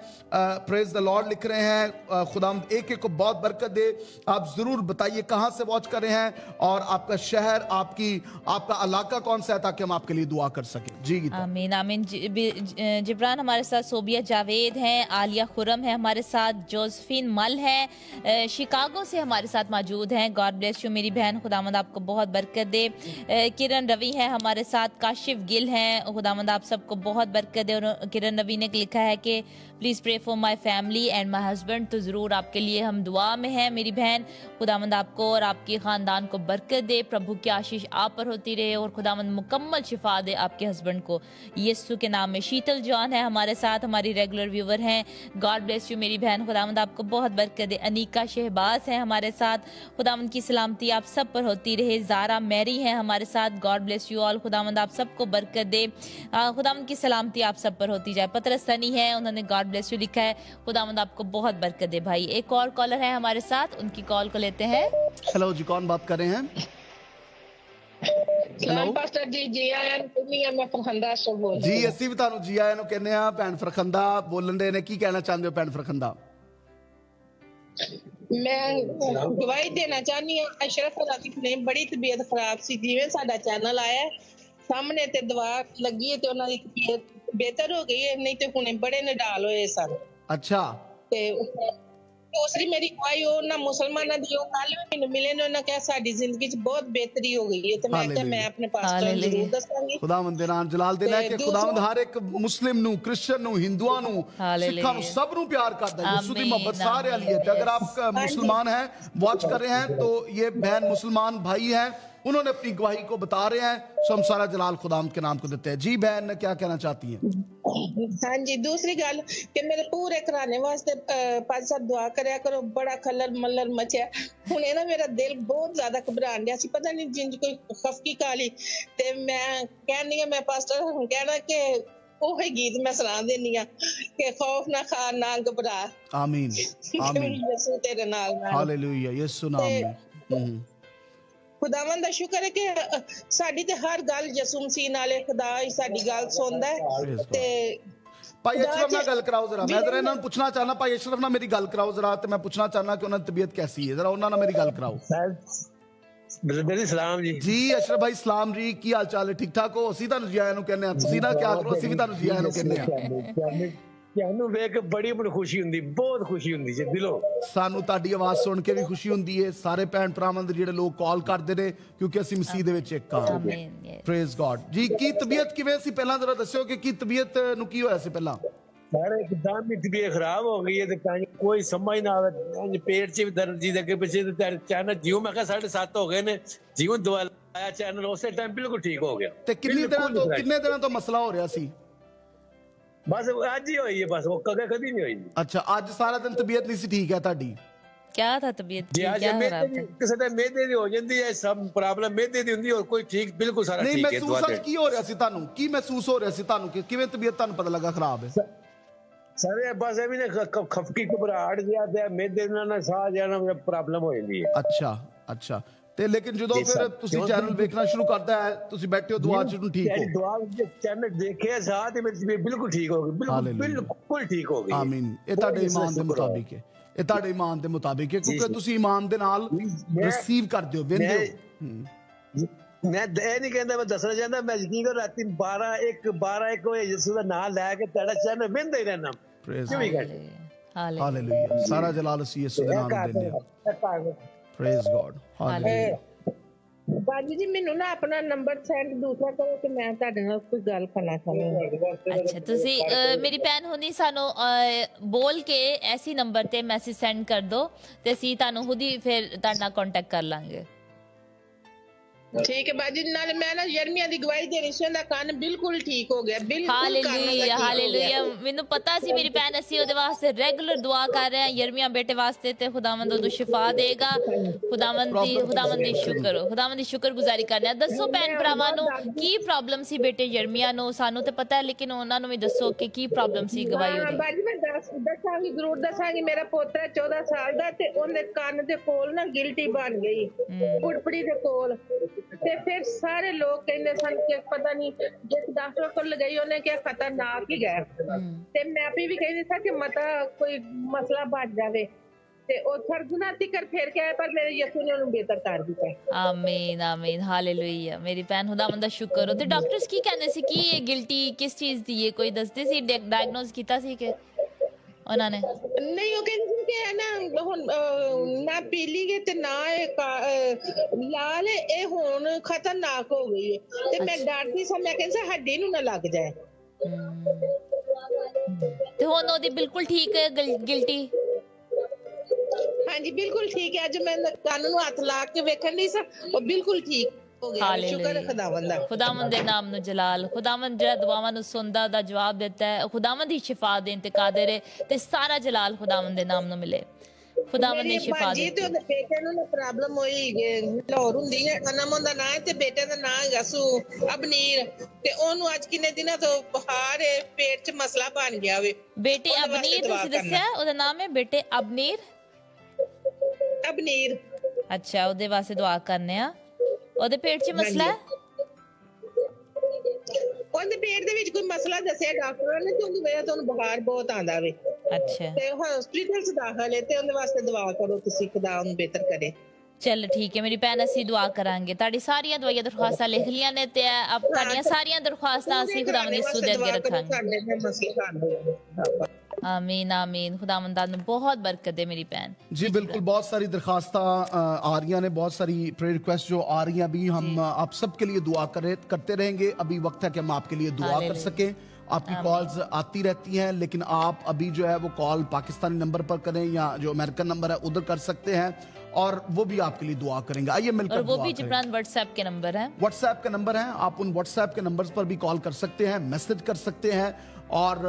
प्रेज द लॉर्ड लिख रहे हैं। खुदा एक एक को बहुत बरकत दे। आप जरूर बताइए कहां से वॉच कर रहे हैं और आपका शहर, आपका इलाका कौन सा है, ताकि हम आपके लिए दुआ कर सकें। जी गीता। आमीन आमीन। जिब्रान हमारे साथ सोबिया जावेद हैं, आलिया खुरम है हमारे साथ, जोसेफिन मल है शिकागो से हमारे साथ मौजूद हैं। गॉड ब्लेस यू मेरी बहन, खुदावंद आपको बहुत बरकत दे। किरण रवि है हमारे साथ, काशिफ गिल हैं, खुदावंद आप सबको बहुत बरकत दे। और किरण रवि ने लिखा है कि please pray for my family and my husband. तो ज़रूर आपके लिए हम दुआ में हैं मेरी बहन। खुदावंद आपको और आपके ख़ानदान को बरकत दे, प्रभु की आशीष आप पर होती रहे और खुदावंद मुकम्मल शिफा दे आपके हस्बैंड को, यीशु के नाम में। शीतल जॉन है हमारे साथ, हमारी रेगुलर व्यूवर हैं। गॉड ब्लेस यू मेरी बहन, खुदावंद आपको बहुत बरकत दे। अनीका शहबाज है हमारे साथ, खुदावंद की सलामती आप सब पर होती रहे। ज़ारा मैरी है हमारे साथ, गॉड ब्लेस यू ऑल, खुदावंद आप सबको बरकत दे, खुदावंद की सलामती आप सब पर होती जाए। पतरस सनी है, उन्होंने गॉड ब्लेस यू लिखा है, खुदावंद आपको बहुत बरकत दे भाई। एक और कॉलर है हमारे साथ, उनकी कॉल को लेते हैं। हेलो जी, कौन बात कर रहे हैं? सलाम पास्टर जी, जी आया मैं फरखंदा से बोल जी ਅਸੀਂ ਵੀ ਤੁਹਾਨੂੰ ਜੀ ਆਇਆਂ ਨੂੰ ਕਹਿੰਦੇ ਆ। ਭੈਣ ਫਰਖੰਦਾ ਬੋਲਣ ਦੇ ਨੇ, ਕੀ ਕਹਿਣਾ ਚਾਹੁੰਦੇ ਹੋ ਭੈਣ ਫਰਖੰਦਾ? मैं गवाही देना चाहनी हूँ। अशरफ लातिफ ने बड़ी तबीयत खराब सी, जिवें साडा चैनल आया सामने ते दवा लगी है ते उन्हां दी तबीयत बेहतर हो गई है, नहीं ते हुणे बड़े निडाल होए सन। अच्छा। ते दूसरी मेरी गवाही हो ना मुसलमाना दी, कल भी मैनूं मिले ने, उन्हां कहा साडी जिंदगी च बहुत बेहतरी हो गई है, ते मैं कहा मैं अपने पास्टर नूं जरूर दसांगी। खुदावंद दे नाम जलाल देना है कि खुदावंद हर एक मुस्लिम नूं, क्रिश्चियन नूं, हिंदुआं नूं, सिखां नूं, सब नूं प्यार करदा है। यीशु दी मोहब्बत सारे वाली है। अगर आप मुसलमान हैं, वॉच कर रहे हैं, तो ये बहन मुसलमान भाई हैं, उन्होंने अपनी गवाही को बता रहे हैं। सो हम सारा जलाल खुदाम के नाम को देते हैं। जी बहन क्या कहना चाहती हैं? हाँ जी, दूसरी गल कि मेरे पूरे घराने वास्ते पांच साहब दुआ करया करो। बड़ा खलर मलर मचिया, हुणे ना मेरा दिल बहुत ज्यादा घबरान दिया सी, पता नहीं जिंज कोई खफकी काली। ते मैं कहनी है, मैं पास्टर कहना कि ओही गीत मैं सुना देनी आ कि खौफ ना खा ना घबरा। आमीन आमीन। यीशु तेरे नाल नाल। हालेलुया, यीशु नाम में। खुदावंद दा शुक्र है कि साडी ते हर गल यसू मसीह नाले खुदा ही साडी गल सुनदा है। ते भाई अशरफ ना गल कराओ जरा, मैं जरा इन्हां पूछना चाहना। भाई अशरफ ना मेरी गल कराओ जरा, ते मैं पूछना चाहना कि उन्हां दी तबीयत कैसी है, जरा उन्हां ना मेरी गल कराओ। ਬ੍ਰਦਰ ਜੀ ਸਲਾਮ ਜੀ। ਜੀ ਅਸ਼ਰਫ ਭਾਈ ਸਲਾਮ ਜੀ, ਕੀ ਹਾਲ ਚਾਲ ਹੈ? ਠੀਕ ਠਾਕ ਹੋ? ਅਸੀਂ ਤੁਹਾਨੂੰ ਜੀ ਆਇਆਂ ਨੂੰ ਕਹਿੰਦੇ ਆ, ਤੁਸੀਂ ਨਾ ਕਿਆ ਕਰੋ, ਅਸੀਂ ਵੀ ਤੁਹਾਨੂੰ ਜੀ ਆਇਆਂ ਨੂੰ ਕਹਿੰਦੇ ਆ। ਤੁਹਾਨੂੰ ਵੇਖ ਕੇ ਬੜੀ ਖੁਸ਼ੀ ਹੁੰਦੀ, ਬਹੁਤ ਖੁਸ਼ੀ ਹੁੰਦੀ ਜੀ ਦਿਲੋਂ। ਸਾਨੂੰ ਤੁਹਾਡੀ ਆਵਾਜ਼ ਸੁਣ ਕੇ ਵੀ ਖੁਸ਼ੀ ਹੁੰਦੀ ਹੈ, ਸਾਰੇ ਭੈਣ ਭਰਾਵਾਂ ਦੇ ਜਿਹੜੇ ਲੋਕ ਕਾਲ ਕਰਦੇ ਨੇ, ਕਿਉਂਕਿ ਅਸੀਂ ਮਸੀਹ ਦੇ ਵਿੱਚ ਇੱਕ ਆ। ਪ੍ਰੇਜ਼ ਗॉड ਜੀ। ਕੀ ਤਬੀਅਤ ਕਿਵੇਂ ਸੀ ਪਹਿਲਾਂ ਜ਼ਰਾ ਦੱਸਿਓ ਕਿ ਕੀ ਤਬੀਅਤ ਨੂੰ ਕੀ ਹੋਇਆ ਸੀ ਪਹਿਲਾਂ? ਸਾਰੇ ਇੱਕਦਮ ਹੀ ਤਬੀਅਤ ਖਰਾਬ ਹੋ ਗਈ ਹੈ ਤੇ ਕੋਈ ਸਮਝ ਨਾ ਆਵੇ, ਪੇਟ 'ਚ ਵੀ ਦਰਦ ਜੀ, ਅੱਗੇ ਪਿੱਛੇ ਤੇ ਚੈਨਲ ਜਿਉਂ ਮੈਂ ਕਿਹਾ 7:30 ਹੋ ਗਏ ਨੇ, ਜਿਉਂ ਦਵਾ ਲਾਇਆ ਚੈਨਲ ਉਸੇ ਟਾਈਮ ਬਿਲਕੁਲ ਠੀਕ ਹੋ ਗਿਆ। ਤੇ ਕਿੰਨੇ ਦਿਨਾਂ ਤੋਂ ਮਸਲਾ ਹੋ ਰਿਹਾ ਸੀ? ਬਸ ਅੱਜ ਹੀ ਹੋਈ ਹੈ, ਬਸ ਉਹ ਕਦੀ ਨਹੀਂ ਹੋਈ। ਅੱਛਾ, ਅੱਜ ਸਾਰਾ ਦਿਨ ਤਬੀਅਤ ਨਹੀਂ ਸੀ ਠੀਕ ਹੈ ਤੁਹਾਡੀ? क्या था तबीयत की? क्या खराब था? ਕਿਸੇ ਦਾ ਮੇਦੇ ਦੀ ਹੋ ਜਾਂਦੀ ਹੈ, ਸਭ ਪ੍ਰੋਬਲਮ ਮੇਦੇ ਦੀ ਹੁੰਦੀ, ਔਰ ਕੋਈ ਠੀਕ ਬਿਲਕੁਲ ਸਾਰਾ ਠੀਕ ਹੈ। ਨਹੀਂ, ਮਹਿਸੂਸ ਕੀ ਹੋ ਰਿਹਾ ਸੀ ਤੁਹਾਨੂੰ? ਕੀ ਮਹਿਸੂਸ ਹੋ ਰਿਹਾ ਸੀ ਤੁਹਾਨੂੰ ਕਿ ਕਿਵੇਂ ਤਬੀਅਤ ਤੁਹਾਨੂੰ ਪਤਾ ਲੱਗਾ ਖਰਾਬ ਹੈ? ਸਾਰੇ ਬਸ ਇਹ ਵੀ ਨੇ ਖਫਕੀ ਘਬਰਾਹਟ ਜਿਹਾ ਤੇ ਮੇਦੇ ਨਾਲ ਸਾਹ ਜਾਣਾ ਪ੍ਰੋਬਲਮ ਹੋ ਜਾਂਦੀ ਹੈ। ਅੱਛਾ ਤੇ ਲੇਕਿਨ ਜਦੋਂ ਫਿਰ ਤੁਸੀਂ ਚੈਨਲ ਵੇਖਣਾ ਸ਼ੁਰੂ ਕਰਦਾ ਹੈ, ਤੁਸੀਂ ਬੈਠੇ ਹੋ ਦੁਆ ਚ ਠੀਕ ਹੋ? ਦੁਆ ਚੈਨਲ ਦੇਖਿਆ ਸਾਹ ਤੇ ਮੇਰੀ ਤਬੀਅਤ ਬਿਲਕੁਲ ਠੀਕ ਹੋ ਗਈ, ਬਿਲਕੁਲ ਠੀਕ ਹੋ ਗਈ। ਆਮੀਨ। ਇਹ ਤੁਹਾਡੇ ਈਮਾਨ ਦੇ ਮੁਤਾਬਿਕ ਹੈ, ਇਹ ਤੁਹਾਡੇ ਈਮਾਨ ਦੇ ਮੁਤਾਬਿਕ ਹੈ, ਕਿਉਂਕਿ ਤੁਸੀਂ ਈਮਾਨ ਦੇ ਨਾਲ ਰਿਸੀਵ ਕਰਦੇ ਹੋ, ਵੇਂਦੇ ਹੋ। ਮੈਂ ਇਹ ਨਹੀਂ ਕਹਿੰਦਾ, ਮੈਂ ਦੱਸਣਾ ਚਾਹੁੰਦਾ, ਮੈਂ ਯਕੀਨ ਕਰੋ ਰਾਤੀ 12-1 ਵਜੇ ਯਿਸੂ ਦਾ ਨਾਮ ਲੈ ਕੇ ਤੁਹਾਡਾ ਚੈਨਲ ਵੇਂਦਾ ਹੀ ਰਹਿਣਾ। ਹਾਲੇਲੂਇਆ, ਸਾਰਾ ਜਲਾਲ ਅਸੀਂ ਯਿਸੂ ਦੇ ਨਾਮ ਨੂੰ ਦਿੰਦੇ ਹਾਂ। Praise god. ਹਾਲੇਲੂਇਆ। ਬਾਜੀ ਜੀ ਮੈਨੂੰ ਨਾ ਆਪਣਾ ਨੰਬਰ ਸੈਂਡ ਦੂਸਰਾ ਕਰੋ ਕਿ ਮੈਂ ਤੁਹਾਡੇ ਨਾਲ ਕੋਈ ਗੱਲ ਕਰਨਾ ਚਾਹੁੰਦੀ ਹਾਂ। ਅੱਛਾ, ਤੁਸੀਂ ਮੇਰੀ ਭੈਣ ਹੁਣੀ ਸਾਨੂੰ ਬੋਲ ਕੇ ਐਸੀ ਨੰਬਰ ਤੇ ਮੈਸੇਜ ਸੈਂਡ ਕਰ ਦੋ ਤੇ ਅਸੀਂ ਤੁਹਾਨੂੰ ਖੁਦ ਹੀ ਫਿਰ ਤੁਹਾਡੇ ਨਾਲ ਕੰਟੈਕਟ ਕਰ ਲਾਂਗੇ। ਠੀਕ ਹੈ ਬਾਜੀ। ਨਾਲ ਮੈਂ ਨਾ ਯਰਮੀਆ ਦੀ ਗਵਾਹੀ ਦੇਣੀ ਸੀ, ਉਹਦਾ ਕੰਨ ਬਿਲਕੁਲ ਠੀਕ ਹੋ ਗਿਆ, ਬਿਲਕੁਲ। Hallelujah, hallelujah. ਮੈਨੂੰ ਪਤਾ ਸੀ ਮੇਰੀ ਭੈਣ, ਅਸੀਂ ਉਹਦੇ ਵਾਸਤੇ ਰੈਗੂਲਰ ਦੁਆ ਕਰ ਰਹੇ ਹਾਂ ਯਰਮੀਆ ਬੇਟੇ ਵਾਸਤੇ, ਤੇ ਖੁਦਾਵੰਦ ਉਹਨੂੰ ਸ਼ਿਫਾ ਦੇਗਾ। ਖੁਦਾਵੰਦ ਦੀ ਸ਼ੁਕਰ, ਖੁਦਾਵੰਦ ਦੀ ਸ਼ੁਕਰਗੁਜ਼ਾਰੀ ਕਰਨਾ। ਦੱਸੋ ਭੈਣ ਭਰਾਵਾਂ ਨੂੰ ਕੀ ਪ੍ਰੋਬਲਮ ਸੀ ਬੇਟੇ ਯਰਮੀਆ ਨੂੰ? ਸਾਨੂੰ ਤੇ ਪਤਾ ਹੈ, ਲੇਕਿਨ ਉਹਨਾਂ ਨੂੰ ਵੀ ਦੱਸੋ ਕਿ ਕੀ ਪ੍ਰੋਬਲਮ ਸੀ ਗਵਾਹੀ ਉਹਦੀ। ਬਾਜੀ ਮੈਂ ਦੱਸਾਂਗੀ, ਜ਼ਰੂਰ ਦੱਸਾਂਗੀ। ਮੇਰਾ ਪੋਤਰਾ 14 ਸਾਲ ਦਾ ਤੇ ਉਹਦੇ ਕੰਨ ਦੇ ਕੋਲ ਨਾ ਗਿਲਟੀ ਬਣ ਗਈ, ਕੁੜਪੜੀ ਦੇ ਕੋਲ। ਤੇ ਫਿਰ ਸਾਰੇ ਲੋਕ ਕਹਿੰਦੇ ਸਨ ਕਿ ਪਤਾ ਨਹੀਂ, ਜਿਸ ਡਾਕਟਰ ਕੋਲ ਗਈ ਉਹਨੇ ਕਿਹਾ ਖਤਰਨਾਕ ਹੀ ਹੈ, ਤੇ ਮੈਂ ਵੀ ਕਹਿੰਦੀ ਸੀ ਕਿ ਮਤਾ ਕੋਈ ਮਸਲਾ ਬਣ ਜਾਵੇ। ਤੇ ਉਹ ਸਰਗੁਣਾ ਤਿਕਰ ਫੇਰ ਕੇ ਆਇਆ, ਪਰ ਮੇਰੇ ਯਿਸੂ ਨੇ ਉਹਨੂੰ ਬਿਹਤਰ ਕਰ ਦਿੱਤਾ। ਆਮੀਨ, ਆਮੀਨ, ਹਾਲੇਲੂਇਆ। ਮੇਰੀ ਭੈਣ ਖੁਦਾਵੰਦ ਦਾ ਸ਼ੁਕਰ ਹੋ। ਤੇ ਡਾਕਟਰਸ ਕੀ ਕਹਿੰਦੇ ਸੀ ਕਿ ਇਹ ਗਿਲਟੀ ਕਿਸ ਚੀਜ਼ ਦੀ ਹੈ? ਕੋਈ ਦੱਸਦੇ ਸੀ, ਡਾਇਗਨੋਸ ਕੀਤਾ ਸੀ ਕਿ ਉਹਨਾਂ ਨੇ? ਨਹੀਂ, ਉਹ ਕਹਿੰਦੇ ਸੀ ਕਿ ਨਾ ਹੁਣ ਨਾ ਪੀਲੀ ਹੈ ਤੇ ਨਾ ਲਾਲ, ਇਹ ਹੁਣ ਖਤਰਨਾਕ ਹੋ ਗਈ ਹੈ। ਤੇ ਮੈਂ ਡਰਦੀ ਸਾਂ, ਮੈਂ ਕਹਿੰਦਾ ਹੱਡੀ ਨੂੰ ਨਾ ਲੱਗ ਜਾਏ। ਤੇ ਹੁਣ ਉਹਦੀ ਬਿਲਕੁਲ ਠੀਕ ਹੈ ਗਿਲਟੀ? ਹਾਂਜੀ ਬਿਲਕੁਲ ਠੀਕ ਹੈ। ਅੱਜ ਮੈਂ ਕੰਨ ਨੂੰ ਹੱਥ ਲਾ ਕੇ ਵੇਖਣ ਦੀ ਸਾਂ, ਉਹ ਬਿਲਕੁਲ ਠੀਕ ਹੋ ਗਿਆ। ਸ਼ੁਕਰ ਹੈ ਖੁਦਾਵੰਦ ਦਾ। ਖੁਦਾਵੰਦ ਦੇ ਨਾਮ ਨੂੰ ਜਲਾਲ। ਖੁਦਾਵੰਦ ਜਿਹੜਾ ਦੁਆਵਾਂ ਨੂੰ ਸੁਣਦਾ, ਉਹਦਾ ਜਵਾਬ ਦਿੰਦਾ ਹੈ। ਖੁਦਾਵੰਦ ਹੀ ਸ਼ਿਫਾ ਦੇਣ ਤੇ ਕਾਦਰ ਹੈ, ਤੇ ਸਾਰਾ ਜਲਾਲ ਖੁਦਾਵੰਦ ਦੇ ਨਾਮ ਨੂੰ ਮਿਲੇ। ਖੁਦਾਵੰਦ ਨੇ ਸ਼ਿਫਾ ਦਿੱਤੀ। ਤੇ ਉਹਦੇ ਬੇਟੇ ਨੂੰ ਨਾ ਪ੍ਰੋਬਲਮ ਹੋਈ, ਲਾਹੌਰ ਹੁੰਦੀ ਹੈ, ਅਨਮ ਦਾ ਨਾਂ ਹੈ, ਤੇ ਬੇਟੇ ਦਾ ਨਾਂ ਹੈਗਾ ਅਬਨੀਰ। ਤੇ ਉਹਨੂੰ ਅੱਜ ਕਿੰਨੇ ਦਿਨਾਂ ਤੋਂ ਬੁਖਾਰ ਹੈ, ਪੇਟ 'ਚ ਮਸਲਾ ਬਣ ਗਿਆ ਵੇ। ਬੇਟੇ ਅਬਨੀਰ ਤੁਸੀਂ ਦੱਸਿਆ ਉਹਦਾ ਨਾਮ ਹੈ? ਬੇਟੇ ਅਬਨੀਰ। ਅੱਛਾ, ਉਹਦੇ ਵਾਸਤੇ ਦੁਆ ਕਰਨੇ ਆ। ਉਹਦੇ ਪੇਟ 'ਚ ਮਸਲਾ ਹੈ? ਉਹਦੇ ਪੇਟ ਦੇ ਵਿੱਚ ਕੋਈ ਮਸਲਾ ਦੱਸਿਆ ਡਾਕਟਰਾਂ ਨੇ, ਤੇ ਉਹਦੀ ਵਜ੍ਹਾ ਤੋਂ ਉਹਨੂੰ ਬੁਖਾਰ ਬਹੁਤ ਆਂਦਾ ਵੇ। ਅੱਛਾ, ਤੇ ਹਸਪੀਟਲ 'ਚ ਦਾਖਲ ਹੈ, ਤੇ ਉਹਦੇ ਵਾਸਤੇ ਦੁਆ ਕਰੋ ਤੁਸੀਂ, ਖੁਦਾ ਉਹਨੂੰ ਬਿਹਤਰ ਕਰੇ। ਚਲ ਠੀਕ ਹੈ ਮੇਰੀ ਭੈਣ, ਅਸੀਂ ਦੁਆ ਕਰਾਂਗੇ। ਤੁਹਾਡੀ ਸਾਰੀਆਂ ਦੁਆਈਆਂ ਦਰਖਾਸਤਾਂ ਲਿਖ ਲਈਆਂ ਨੇ, ਤੇ ਤੁਹਾਡੀਆਂ ਸਾਰੀਆਂ ਦਰਖਾਸਤਾਂ ਅਸੀਂ ਖੁਦਾਵੰਦ ਯਿਸੂ ਦੇ ਅੱਗੇ ਰੱਖਾਂਗੇ। आमीन, आमीन। खुदावंद ਨੂੰ बहुत बरकत दे मेरी बहन जी। बिल्कुल, बहुत सारी दरखास्तां आ रही हैं, बहुत सारी प्रेयर रिक्वेस्ट जो आ रही हैं अभी, हम आप सबके लिए दुआ करते रहेंगे। अभी वक्त है कि हम आपके लिए दुआ कर सकें। आपकी कॉल्स आती रहती हैं, लेकिन आप अभी जो है वो कॉल पाकिस्तानी नंबर पर करें या जो अमेरिकन नंबर है उधर कर सकते हैं, और वो भी आपके लिए दुआ करेंगे। आइए मिलकर, और वो भी जिब्रान व्हाट्सएप के नंबर है, व्हाट्सएप के नंबर हैं, आप उन व्हाट्सएप के नंबर्स पर भी कॉल कर सकते हैं, मैसेज कर सकते हैं, और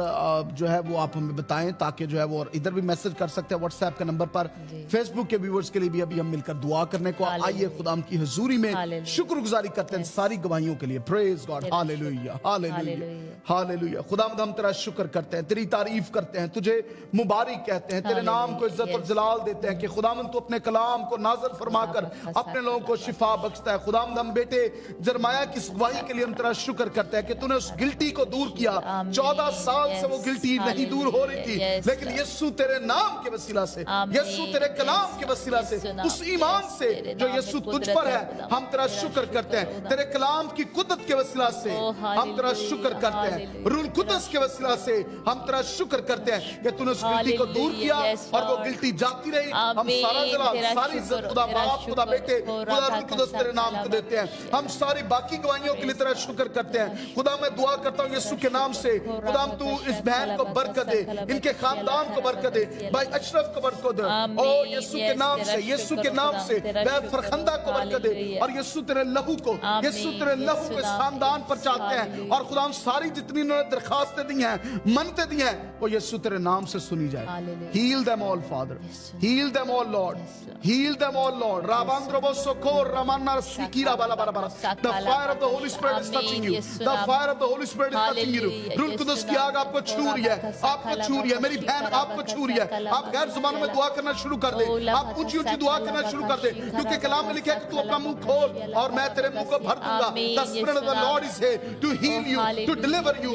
जो है वो आप हमें बताएं, ताकि जो है वो इधर भी मैसेज कर सकते हैं व्हाट्सएप के नंबर पर। फेसबुक के व्यूअर्स के लिए भी अभी हम मिलकर दुआ करने को आइए खुदाम की हुजूरी में शुक्रगुजारी करते हैं सारी गवाहियों के लिए। Praise God, hallelujah, hallelujah, hallelujah. खुदावंद हम तेरा शुक्र करते हैं, तेरी तारीफ करते हैं, तुझे मुबारक कहते हैं, तेरे नाम को इज्जत और जलाल देते हैं कि खुदावंद तू अपने कलाम کلام کو نازل فرما کر اپنے لوگوں کو شفا بخشتا ہے. خداوند ہم بیٹے جرمیا کی گواہی کے لیے ہم تیرا شکر کرتے ہیں کہ تو نے اس گلٹی کو دور کیا. 14 سال سے وہ گلٹی نہیں دور ہو رہی تھی, لیکن یسوع تیرے نام کے وسیلہ سے, یسوع تیرے کلام کے وسیلہ سے, اس ایمان سے جو یسوع تجھ پر ہے, ہم تیرا شکر کرتے ہیں. تیرے کلام کی قدرت کے وسیلہ سے ہم تیرا شکر کرتے ہیں. روح القدس کے وسیلہ سے ہم تیرا شکر کرتے ہیں کہ تو نے اس گلٹی کو دور کیا اور وہ گلٹی جاتی رہی. ہم سارا جلال ساری عزت خدا باپ, خدا بیٹے, خدا روح القدس تیرے نام کو دیتے ہیں. ہم ساری باقی گواہیوں کے لیے تیرا شکر کرتے ہیں. خدا میں دعا کرتا ہوں یسوع کے نام سے, خدا تو اس بہن کو برکت دے, ان کے خاندان کو برکت دے, بھائی اشرف کو برکت دے, اور یسوع کے نام سے, یسوع کے نام سے بے فرخندہ کو برکت دے, اور یسوع تیرے لہو کو, یسوع تیرے لہو کو اس خاندان پر چاہتے ہیں. اور خدا ساری جتنی انہوں نے درخواستیں دی ہیں, منتیں دی ہیں, وہ یسوع تیرے نام سے سنی جائے. Heal them all, Father. Heal them all, Lord. Heal them all, Lord. Rabandrobo sokor ramana sikira bala bara bara. The fire of the Holy Spirit is touching you. The fire of the Holy Spirit is touching you. روح القدس کی آگ آپ کو چھو رہی ہے, آپ کو چھو رہی ہے. میری بہن آپ کو چھو رہی ہے. آپ غیر زبانوں میں دعا کرنا شروع کر دیں, آپ اونچی اونچی دعا کرنا شروع کر دیں, کیونکہ کلام میں لکھا ہے کہ تو اپنا منہ کھول اور میں تیرے منہ کو بھر دوں گا. The Spirit of the Lord is here to heal you, to deliver you,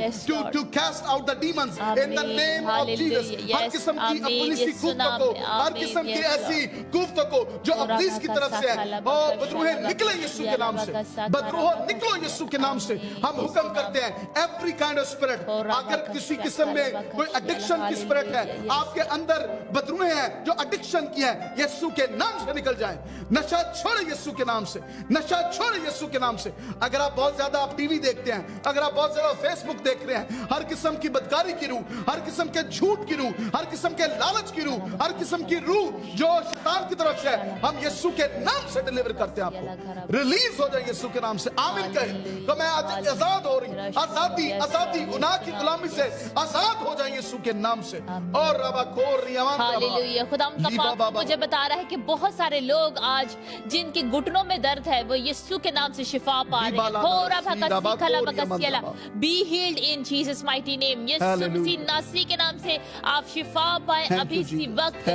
to cast out the demons in the name of Jesus. ہر قسم کی اپنی سی کوفتوں کو, ہر قسم کی ایسی کوفتوں کو جو ابلیس کی طرف سے ہے, اور بدروہیں نکلیں یسوع کے نام سے, بدروہوں نکلو یسوع کے نام سے. ہم حکم کرتے ہیں every kind of spirit, اگر کسی قسم میں کوئی ایڈکشن کی اسپرٹ ہے, آپ کے اندر بدروہیں ہیں جو ایڈکشن کی ہیں, یسوع کے نام سے نکل جائیں. نشہ چھوڑے یسوع کے نام سے, نشہ چھوڑے یسوع کے نام سے. اگر آپ بہت زیادہ آپ ٹی وی دیکھتے ہیں, اگر آپ بہت زیادہ فیس بک دیکھ رہے ہیں, ہر قسم کی بدکاری کی روح, ہر قسم کے جھوٹ کی روح, ہر قسم کے لالچ کی روح, ہر قسم کی روح جو شیطان کی طرف سے ہے, ہم یسوع کے نام سے ڈیلیور کرتے ہیں. آپ کو ریلیز ہو جائے یسوع کے نام سے. آمین کہیں تو میں آج آزاد ہو رہی, آزادی, آزادی, گناہ کی غلامی سے آزاد ہو جائیں یسوع کے نام سے. اور ربا کور ریمان ہاللویہ. خدا کا پاک مجھے بتا رہا ہے کہ بہت سارے لوگ آج جن کے گھٹنوں میں درد ہے وہ یسوع کے نام سے شفا پا رہے ہیں. ہو ربا کسیکھلا بکسیلا, be healed in Jesus mighty name. یسوع مسیح ناصری کے نام سے آپ شفا پائیں ابھی اسی وقت.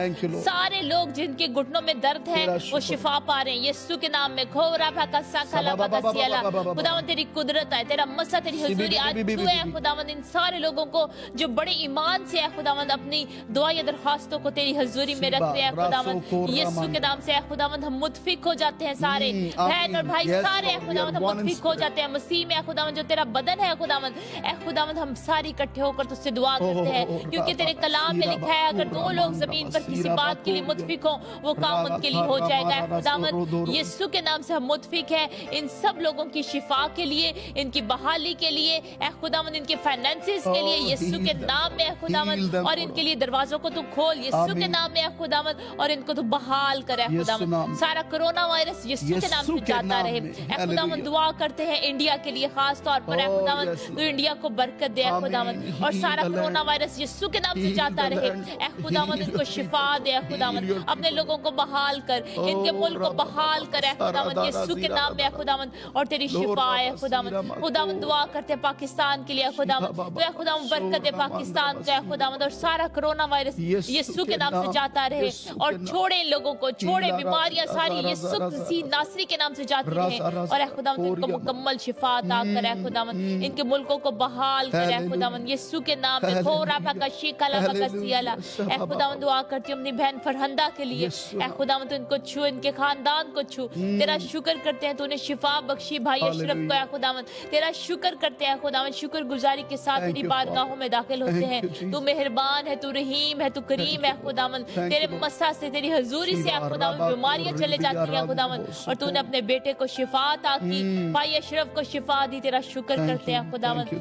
سارے لوگ جن کے گھٹنوں میں درد ہے وہ شفا پا رہے ہیں یسوع کے نام میں. کھو ربا کسیکھلا بکسیلا. خداوند تیری قدرت ہے, تیرا مسا, تیری حضوری آج چھوئے خداوند ان سارے لوگوں کو جو بڑے ایمان سے ہے خداوند اپنی دعا یا درخواستوں کو تیری حضوری میں رکھ رہے ہیں خداوند یسوع کے نام سے. خداوند ہم متفق ہو جاتے ہیں, سارے بہن اور بھائی سارے خداوند ہم متفق ہو جاتے ہیں مسیح میں خداوند جو تیرا بدن ہے خداوند. اے خداوند ہم ساری اکٹھے ہو کر تجھ سے دعا کرتے ہیں, کیونکہ تیرے کلام میں لکھا ہے اگر دو لوگ زمین پر کسی بات کے لیے متفق ہوں وہ کام ان کے لیے ہو جائے گا. خداوند یسوع کے نام سے ہم متفق ہیں ان سب لوگوں کی شفا کے لیے, ان کی بحالی کے لیے, اے خداوند ان کے فائنانسز کے لیے یسوع کے نام میں خداوند, اور ان کے لیے دروازوں کو تو کھول یسوع کے نام میں خداوند, اور ان کو تو بحال کرے خداوند. سارا کرونا وائرس یسوع کے نام سے جاتا رہے. اے خداوند دعا کرتے ہیں انڈیا کے لیے خاص طور پر, اے خداوند تو انڈیا کو برکت دے خداوند, اور سارا کرونا وائرس یسوع کے نام سے جاتا رہے. اے خداوند ان کو شفا دے خداوند, اپنے لوگوں کو بحال کر, ان کے ملک کو بحال کر اے خداوند یسوع کے نام میں خداوند, اور تیری شفا ہے خداوند. خداوند دعا کرتے ہیں پاکستان کے لیے خداوند, تو اے خداوند برکت دے پاکستان کو اے خداوند, اور سارا کرونا وائرس یسوع کے نام سے جاتا رہے, اور چھوڑے لوگوں کو, چھوڑے بیماریاں ساری یسوع مسیح ناصری کے نام سے جاتی رہے, اور اے خداوند ان کو مکمل شفا عطا کر اے خداوند, ان کے ملکوں کو بحال کر اے خداوند یسوع کے نام میں. کھورا پھکا شیکھلا بکسیلا. اے خداوند دعا کرتی ہوں اپنی بہن فرہندہ کے لیے, اے خداوند ان کو چھو, ان کے خاندان کو چھو. تیرا شکر کرتے ہیں تو انہیں شفا بخشی بھائی اشرف کو اے خداوند, تیرا شکر کرتے ہیں خداوند, شکر گزاری کے ساتھ تیری بارگاہوں میں داخل ہوتے ہیں. تو مہربان ہے, تو رحیم ہے, تو کریم ہے خداوند, تیرے مسا سے, تیری حضوری سے اے خداوند بیماریاں چلے جاتی ہیں خداوند, اور تو نے اپنے بیٹے کو شفا عطا کی, بھائی اشرف کو شفا دی. تیرا شکر کرتے ہیں خداوند,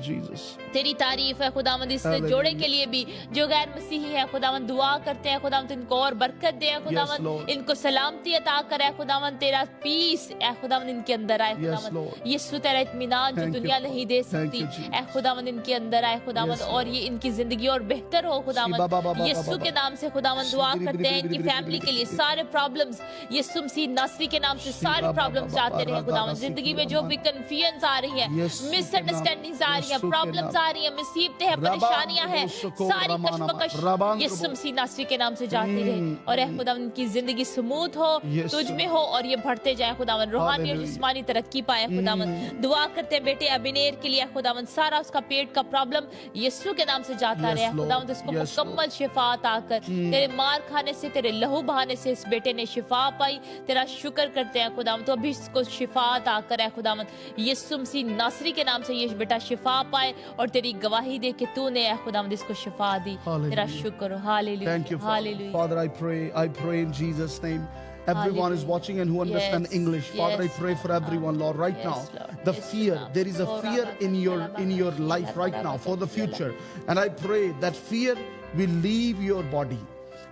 تیری تعریف ہے خداوند اس جوڑے کے لیے بھی جو غیر مسیحی ہے خداوند. دعا کرتے ہیں خداوند ان کو اور برکت دے خداوند, ان کو سلامتی عطا کرے خداوند, تیرا پیس اے خداوند ان کے اندر آئے خداوند. یسوع تیرا اطمینان جو دنیا نہیں دے سکتی اے خداوند ان کے اندر آئے خداوند, اور یہ ان کی زندگی اور بہتر ہو خداوند. یسوع کے نام سے خداوند دعا کرتے ہیں ان کی فیملی کے لیے, سارے پرابلمز یسوع مسیح ناصری کے نام سے سارے پرابلمز جاتے رہے خداوند. زندگی میں جو بھی کنفیوژنز آ رہی ہیں, مس انڈرسٹینڈنگز آ رہی ہیں, پرابلمز آ رہی ہیں, مصیبتیں ہیں, پریشانیاں ہیں, ساری کشمکش یسوع مسیح ناصری کے نام سے جاتی رہے, اور اے خداوند ان کی زندگی जिंदगी स्मूथ हो, तुझ में हो और ये बढ़ते जाए खुदावन, रूहानी और जिस्मानी तरक्की पाए खुदावन। दुआ करते हैं बेटे अबीनेर के लिए खुदावन, सारा उसका पेट का प्रॉब्लम यीशु के नाम से जाता रहे खुदावन, उसको मुकम्मल शिफा अता कर। तेरे मार खाने से, तेरे लहू बहाने से इस बेटे ने शिफा पाई, तेरा शुक्र करते हैं खुदावन। तो अभी इसको शिफा अता कर है खुदावन, यीशु मसीह नासरी के नाम से ये बेटा शिफा पाए और तेरी गवाही दे कि तूने है खुदावन इसको शिफा दी। तेरा शुक्र। Hallelujah. Thank you, Father. I pray in Jesus' name. Everyone is watching and who understand English. Father, I pray for everyone, Lord, right now. The fear, there is a fear in your life right now for the future. And I pray that fear will leave your body.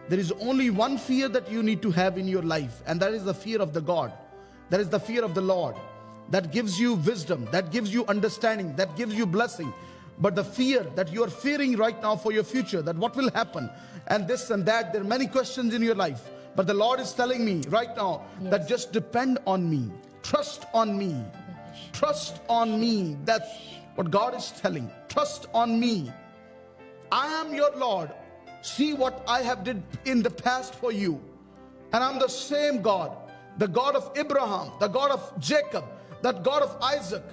There is only one fear that you need to have in your life, and that is the fear of the God. That is the fear of the Lord. That gives you wisdom, that gives you understanding, that gives you blessing. But the fear that you are fearing right now for your future, that what will happen, and this and that, there are many questions in your life. But the Lord is telling me right now that just depend on me. Trust on me. Trust on me. That's what God is telling. Trust on me. I am your Lord. See what I have did in the past for you. And I'm the same God. The God of Abraham, the God of Jacob, that God of Isaac.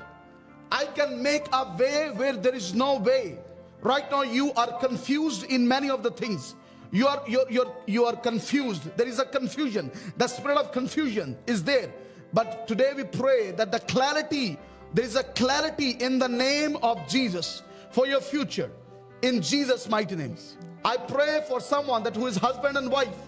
I can make a way where there is no way. Right now you are confused in many of the things. You are confused. There is a confusion. The spirit of confusion is there. But today we pray that there is a clarity in the name of Jesus for your future. In Jesus' mighty name. I pray for someone that who is husband and wife.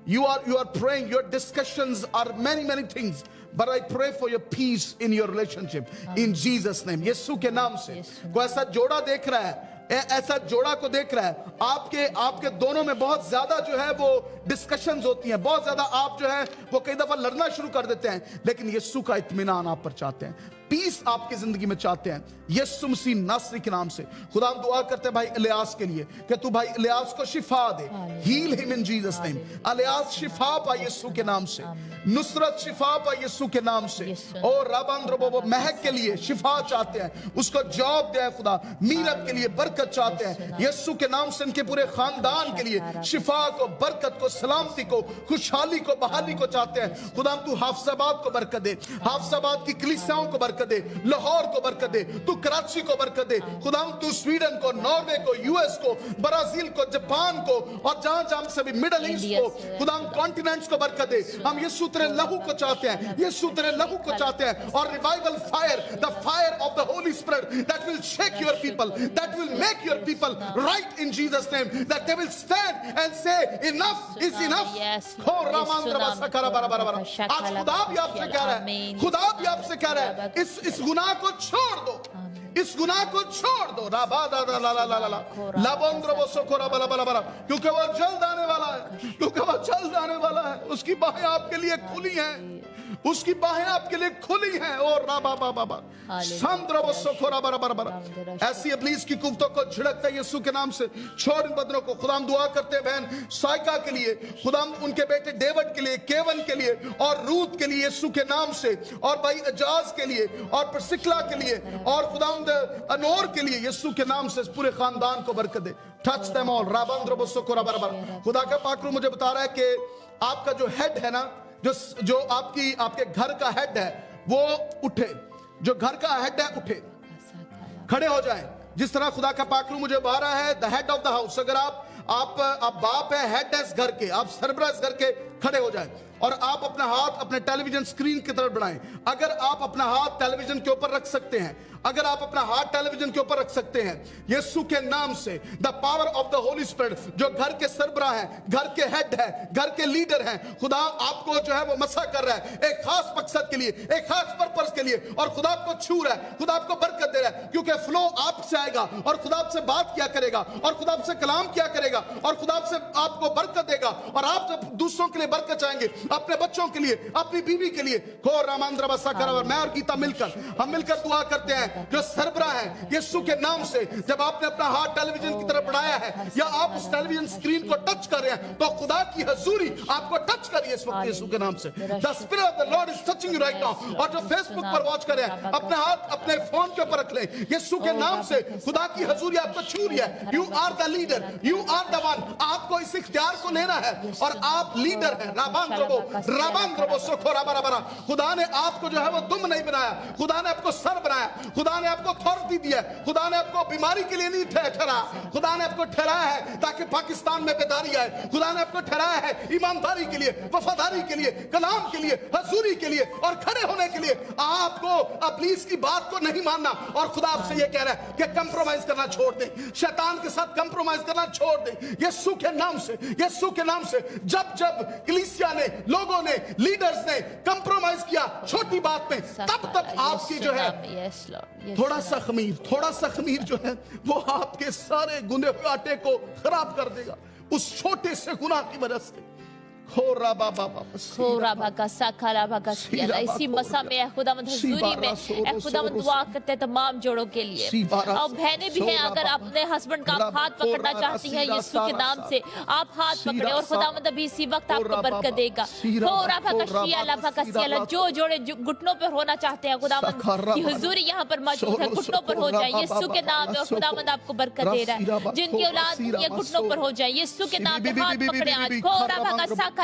You are praying, your discussions are many things. But I pray for your peace in your relationship. In Jesus' name. यीशु के नाम से कोई ऐसा जोड़ा देख रहा है, ऐसा जोड़ा को देख रहा है, आपके दोनों में बहुत ज्यादा जो है वो डिस्कशंस होती हैं, बहुत ज्यादा आप जो है वो कई दफा लड़ना शुरू कर देते हैं, लेकिन यीशु का इत्मीनान आप पर चाहते हैं, पीस आपकी जिंदगी में चाहते हैं, यीशु मसीह नासरी के नाम से। खुदा हम दुआ करते हैं भाई इलियास के लिए कि तू भाई इलियास को शिफा दे, heal him in Jesus name. Ilyas शिफा पाए यीशु के नाम से, नुसरत शिफा पाए यीशु के नाम से। और रबंद्र महक के लिए शिफा चाहते हैं, उसको जॉब दे खुदा, मीरत के लिए बरकत चाहते हैं यीशु के नाम से, इनके पूरे खानदान के लिए शिफा को, बरकत को, सलामती को, खुशहाली को, बहाली को चाहते हैं। खुदा तू हाफिजाबाद को बरकत दे, हाफिजाबाद की कलीसियाओं को बरकत दे, लाहौर को बरकत दे, तू कराची को बरकत दे, खुदा तू स्वीडन को, नॉर्वे को, यूएस को, ब्राजील को, जापान को और जहां से भी मिडिल ईस्ट को, खुदा कॉन्टिनेंट्स को बरकत दे। हम यीशु तेरे लहू को चाहते हैं, यीशु तेरे लहू को चाहते हैं, और revival fire, the fire of the Holi spirit that will shake your people, that will make your people right in Jesus name, that they will stand and say enough is enough. हो रामांद्र बसकरा बराबर। आज खुदा भी आपसे कह रहा है, खुदा भी आपसे कह रहा है, इस गुनाह को छोड़ दो, इस गुनाह को छोड़ दो। क्योंकि वो जल्द आने वाला है, क्योंकि वो जल्द आने वाला है। उसकी बाहें आपके लिए खुली हैं, उसकी बाहें आपके लिए खुली हैं। और ऐसी इब्लीस की कुफ्तों को झिड़कते यीशु के नाम से छोड़ इन बदनों को। खुदा हम दुआ करते हैं बहन साइका के लिए, खुदा हम उनके बेटे डेविड के लिए, केवन के लिए और रूथ के लिए यीशु के नाम से, और भाई एजाज के लिए और प्रसिकला के लिए और खुदा अनोर के लिए यीशु के नाम से पूरे खानदान को बरकत दे। टच देम ऑल राबंद्र बसोकोरा बराबर। खुदा का पाक रूह मुझे बता रहा है कि आपका जो हेड है ना, जो आपके घर का हेड है वो उठे, जो घर का हेड है उठे, खड़े हो जाएं। जिस तरह खुदा का पाक रूह मुझे बता रहा है, the head of the house, अगर आप बाप है, हेड है इस घर के, आप सरबराह इस घर के, खड़े हो जाएं और आप अपना हाथ अपने टेलीविजन स्क्रीन की तरफ बढ़ाएं। अगर आप अपना हाथ टेलीविजन के ऊपर रख सकते हैं, अगर आप अपना हाथ टेलीविजन के ऊपर रख सकते हैं, यीशु के नाम से the power of the Holi spirit, जो घर के सरबराह हैं, घर के हेड है, घर के लीडर हैं, खुदा आपको जो है वो मसा कर रहा है एक खास मकसद के लिए, एक खास पर्पस के लिए, और खुदा आपको छू रहा है, खुदा आपको बरकत दे रहा है, क्योंकि फ्लो आपसे आएगा और खुदा आपसे बात किया करेगा और खुदा आपसे कलाम किया करेगा और खुदा आपसे आपको बरकत देगा, और आप जब दूसरों के लिए बरकत चाहेंगे, अपने बच्चों के लिए, अपनी बीवी के लिए। खो रामांद्र बसा कर, मैं और गीता हम मिलकर दुआ करते हैं, जो सरबराह है यीशु के नाम से, जब आपने अपना हाथ टेलीविजन की तरफ बढ़ाया है या आप उस टेलीविजन स्क्रीन को टच कर रहे हैं, तो खुदा की हजूरी आपको टच करिए इस वक्त यीशु के नाम से। The spirit of the Lord is touching you right now. और जो फेसबुक पर वॉच कर रहे हैं, अपने हाथ अपने फोन के ऊपर रख लें, यीशु के नाम से खुदा की हजूरी आपको छू रही है। You are the leader, you are the one. आपको इस इख्तियार को लेना है और आप लीडर लीडर हैं। राबांद्रबो सोखोरा बराबरा। खुदा ने आपको जो है वो दुम नहीं बनाया, खुदा ने आपको सर बनाया, खुदा ने आपको अथॉरिटी दिया, खुदा ने आपको बीमारी के लिए नहीं ठहराया, खुदा ने आपको ठहराया है ताकि पाकिस्तान में बेदारी आए, खुदा ने आपको ठहराया है ईमानदारी के लिए, वफादारी के लिए, कलाम के लिए, हजूरी के लिए और खड़े होने के लिए। आपको इब्लीस की बात को नहीं मानना, और खुदा आपसे ये कह रहा है कि कंप्रोमाइज करना छोड़ दें, शैतान के साथ कंप्रोमाइज करना छोड़ दें। यीशु के नाम से, यीशु के नाम से जब जब कलीसिया ने, लोगों ने, लीडर्स ने कंप्रोमाइज किया छोटी बात में, तब तब आपकी जो है थोड़ा सा खमीर जो है वो आपके सारे गुने हुए आटे को खराब कर देगा, उस छोटे से गुनाह की वजह से। इसी मसा में खुदावंद हुजूरी में खुदावंद दुआ करते हैं तमाम जोड़ों के लिए। और बहनें भी हैं, अगर अपने हस्बैंड का आप हाथ पकड़ना चाहती हैं यीशु के नाम से, आप हाथ पकड़े और खुदावंद अभी इसी वक्त आपको बरकत देगा। जो जोड़े घुटनों पर होना चाहते हैं, खुदावंद की हुजूरी यहाँ पर मौजूद है, घुटनों पर हो जाए यीशु के नाम में, और खुदावंद आपको बरकत दे रहा है। जिनकी औलाद ये घुटनों पर हो जाए यीशु के नाम में, हाथ पकड़े आज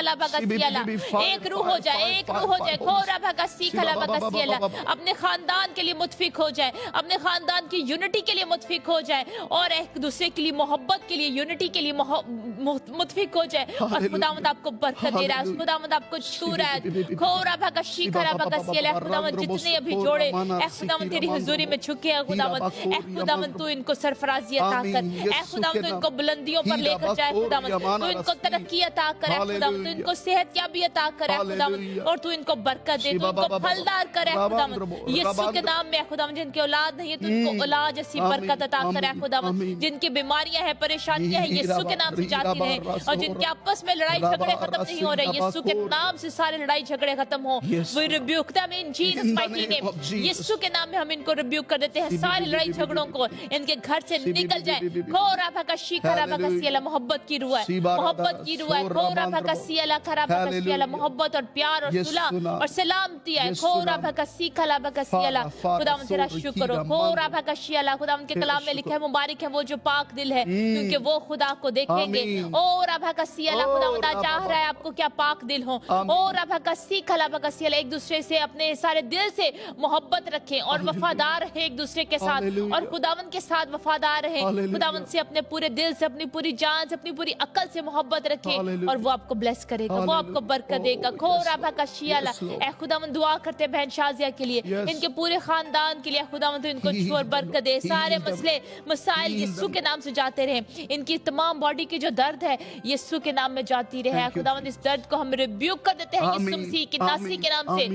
एक रूह हो जाए, एक रूह हो जाए। खोरा भगा सीखला भगा सियला, अपने खानदान के लिए मुतफिक हो जाए, अपने खानदान की यूनिटी के लिए मुतफिक हो जाए, और एक दूसरे के लिए मोहब्बत के लिए, यूनिटी के लिए मुतफिक हो जाए। और खुदावंद आपको बरकत दे रहा है, खुदावंद आपको छू रहा है। खोरा भगा सीखला भगा सियला। खुदावंद जितने अभी जोड़े ए खुदावंद तेरी हुजूरी में झुके हैं, खुदावंद ए खुदावंद तू इनको सरफराजी अता कर, ए खुदावंद तू इनको बुलंदियों पर लेकर जाए, खुदावंद तू इनको तरक्की अता कर, खुदावंद तू इनको सेहत याबी अता करे खुदावंद, और तू इनको बरकत दे, तू इनको फलदार करे खुदावंद यीशु के नाम में। खुदावंद जिनकी औलाद नहीं है तू इनको औलाद जैसी बरकत अता करे खुदावंद, जिनकी बीमारियां हैं, परेशानियां हैं, यीशु के नाम से जाती रहे, और जिनके आपस में लड़ाई झगड़े खत्म नहीं हो रहे, यीशु के नाम से सारे लड़ाई झगड़े खत्म हो। We rebuke them in Jesus mighty name. यीशु के नाम में हम इनको रिब्यूक कर देते हैं, सारी लड़ाई झगड़ों को इनके घर से निकल जाए। खोरा भगा शीखरा भगा सियला, मोहब्बत की रूह है, मोहब्बत की रूह है। खोरा भगा सियला खरा भगा सियला, मोहब्बत और प्यार और सुलह और सलामती है। खोरा भगा सीखला भगा सियला, खुदावंद तेरा शुक्र हो। खोरा भगा सियला, खुदावंद के कलाम में लिखा है मुबारक है वो जो पाक दिल है, क्योंकि वो खुदा को देखेंगे। ओरा भगा सियला, खुदावंद चाह रहा है आपको क्या पाक दिल हो। ओरा भगा सीखला भगा सियला, एक दूसरे से अपने सारे दिल से मोहब्बत रखें और वफादार रहे एक दूसरे के साथ, और खुदावंद के साथ वफादार रहे। खुदावंद से अपने पूरे दिल से, अपनी पूरी जान से, अपनी पूरी अक्ल से मोहब्बत रखें, और वो आपको ब्लेस करेगा, वो आपको बरकत देगा। खोरा भगा शियाला, ए खुदावंद दुआ करते हैं बहन शाजिया के लिए, इनके पूरे खानदान के लिए। खुदावंद इनको छू और बरकत दे, सारे मसले मसाइल यीशु के नाम से जाते रहे, इनकी तमाम बॉडी की जो दर्द है यीशु के नाम में जाती रहे। खुदावंद इस दर्द को हम रिब्यूक कर देते हैं यीशु मसीह की नासी के नाम से,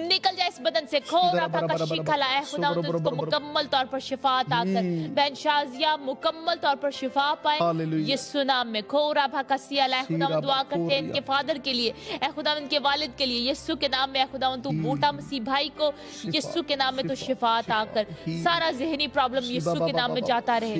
निकल जाए इस बदन से। खोरा भगा शिखला, ए खुदावंद इसको मुकम्मल तौर पर शिफा अता कर, बहन शाजिया मुकम्मल तौर पर शिफा पाए यीशु नाम में। खोरा भगा सियाला, खुदावंद दुआ करते हैं इनके फादर के लिए, ए खुदावंद के वालिद के लिए यीशु के नाम में। खुदावंद तू बूटा मसीह भाई को यीशु के नाम में तो शिफा अता कर, सारा ज़हनी प्रॉब्लम यीशु के नाम में जाता रहे।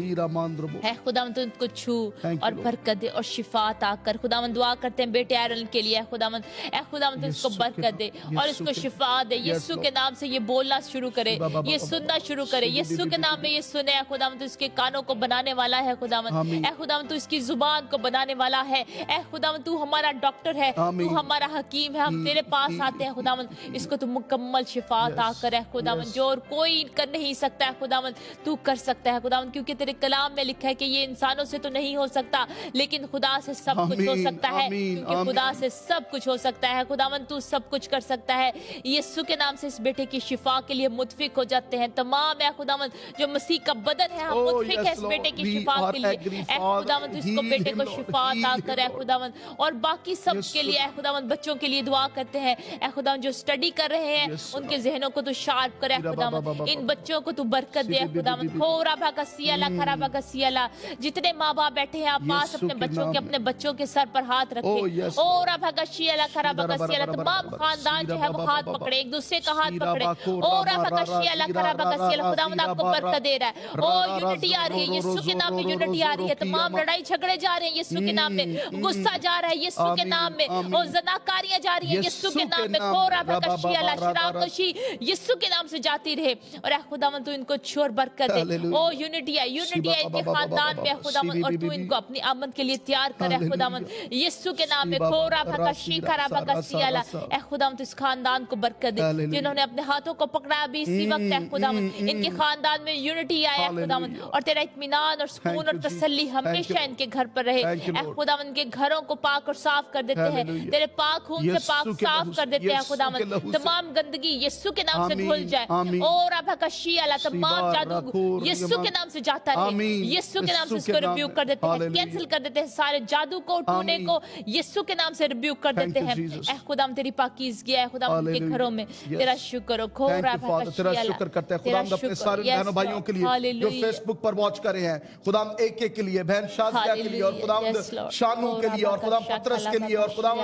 है खुदावंद तू इनको छू और बरकत दे और शिफा अता कर। खुदावंद दुआ करते हैं बेटे एरन के लिए, खुदावंद ए खुदावंद इसको बरकत दे और इसको शिफा दे। यीशु के नाम से ये बोलना शुरू करे, ये सुनना शुरू करे, यीशु के नाम में ये सुने। खुदावंद तू इसके कानों को बनाने वाला है, खुदावंद ए खुदावंद तू इसकी जुबान को बनाने वाला है। ए खुदावंद तू हमारा डॉक्टर है, तू हमारा हकीम है, हम तेरे पास आते हैं खुदावंद, इसको तू मुकम्मल शिफा अता कर है खुदावंद, जो और कोई कर नहीं सकता है खुदावंद तू कर सकता है खुदावंद, क्योंकि तेरे कलाम में लिखा है कि ये इंसानों से तो नहीं हो सकता, लेकिन खुदा से सब कुछ हो सकता है, क्योंकि खुदा से सब कुछ हो सकता है। खुदावंद तू सब कुछ कर सकता है। यीशु के नाम से इस बेटे की शिफा के लिए मुतफिक हो जाते हैं तमाम है खुदावंद, जो मसीह का बदन है, हम मुतफिक है इस बेटे की शिफा के लिए। ए खुदावंद इसको बेटे को शिफा अता कर है खुदावंद, और बाकी सब के लिए खुदावंद बच्चों के लिए दुआ करते हैं। ए खुदावंद जो स्टडी कर रहे हैं उनके जहनों को तू शार्प करे खुदावंद, इन बच्चों को तू बरकत दे खुदावंद। खोरा भागा सियाला खरा भागा सियाला, जितने माँ बाप बैठे हैं आप पास अपने बच्चों के, अपने बच्चों के सर पर हाथ रखे। ओरा भागा सियाला खरा भागा सियाला, तमाम खानदान जो है वो हाथ पकड़े, एक दूसरे का हाथ पकड़े। ओरा भागा सियाला खरा भागा सियाला, खुदावंद आपको बरकत दे रहा है। ओ यूनिटी आ रही है यीशु के नाम में, यूनिटी आ रही है, तमाम लड़ाई झगड़े जा रहे हैं यीशु के नाम में, गुस्सा जा रहा है यीशु के नाम में, और ज़नाकारियां जा रही है यीशु के नाम में। खोरा भागा सियाला, शराबनोशी यीशु के नाम से जाती रहे, और खुदावंद तू इनको छू और बरकत दे। ओ यूनिटी है इनके खानदान में खुदावंद, और तू इनको अपनी आमद के लिए तैयार कर है खुदावन यीशु के नाम में। खोरा भका शीखरा भका सियाला ए खुदावन तो इस खानदान को बरकत दे जिन्होंने अपने हाथों को पकड़ा अभी इसी वक्त है खुदावन, इनके खानदान में यूनिटी आया है खुदावन, और तेरा इत्मीनान और सुकून और तसल्ली हमेशा इनके घर पर रहे। ए खुदावन के घरों को पाक और साफ कर देते हैं, तेरे पाक खून से पाक साफ कर देते हैं खुदावन। तमाम गंदगी यीशु के नाम से धुल जाए। और भका शियाला तमाम जादू यीशु के नाम से जाता रहे, यीशु के नाम से इसको रिब्यूक कर देते हैं, कैंसिल कर देते हैं सारे जादू को उठने को यीशु के नाम से रिब्यूक कर देते हैं। ए खुदाम तेरी पाकीज़गी है खुदाम के घरों में, तेरा शुक्र हो। खोरा तेरा शुक्र करते हैं खुदाम अपने सारे बहनों भाइयों के लिए जो फेसबुक पर वॉच कर रहे हैं, खुदाम एक एक के लिए, बहन शाजिया के लिए और खुदाम शानू के लिए और खुदाम पतरस के लिए और खुदाम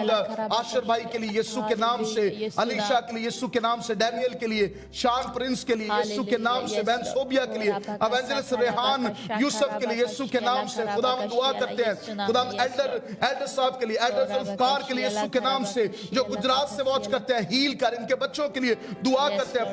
आशर भाई के लिए यीशु के नाम से, अलीशा के लिए यीशु के नाम से, डैनियल के लिए, शान प्रिंस के लिए यीशु के नाम से, बहन सोबिया के लिए, एवेंजलिस्ट रेहान यूसुफ के लिए यीशु के नाम से खुदाम दुआ करते हैं। खुदाम एल्डर साहब के लिए, एल्डर जुल्फकार के लिए यीशु के नाम से, जो गुजरात से वॉच करते हैं, हील कर इनके बच्चों के लिए दुआ करते हैं।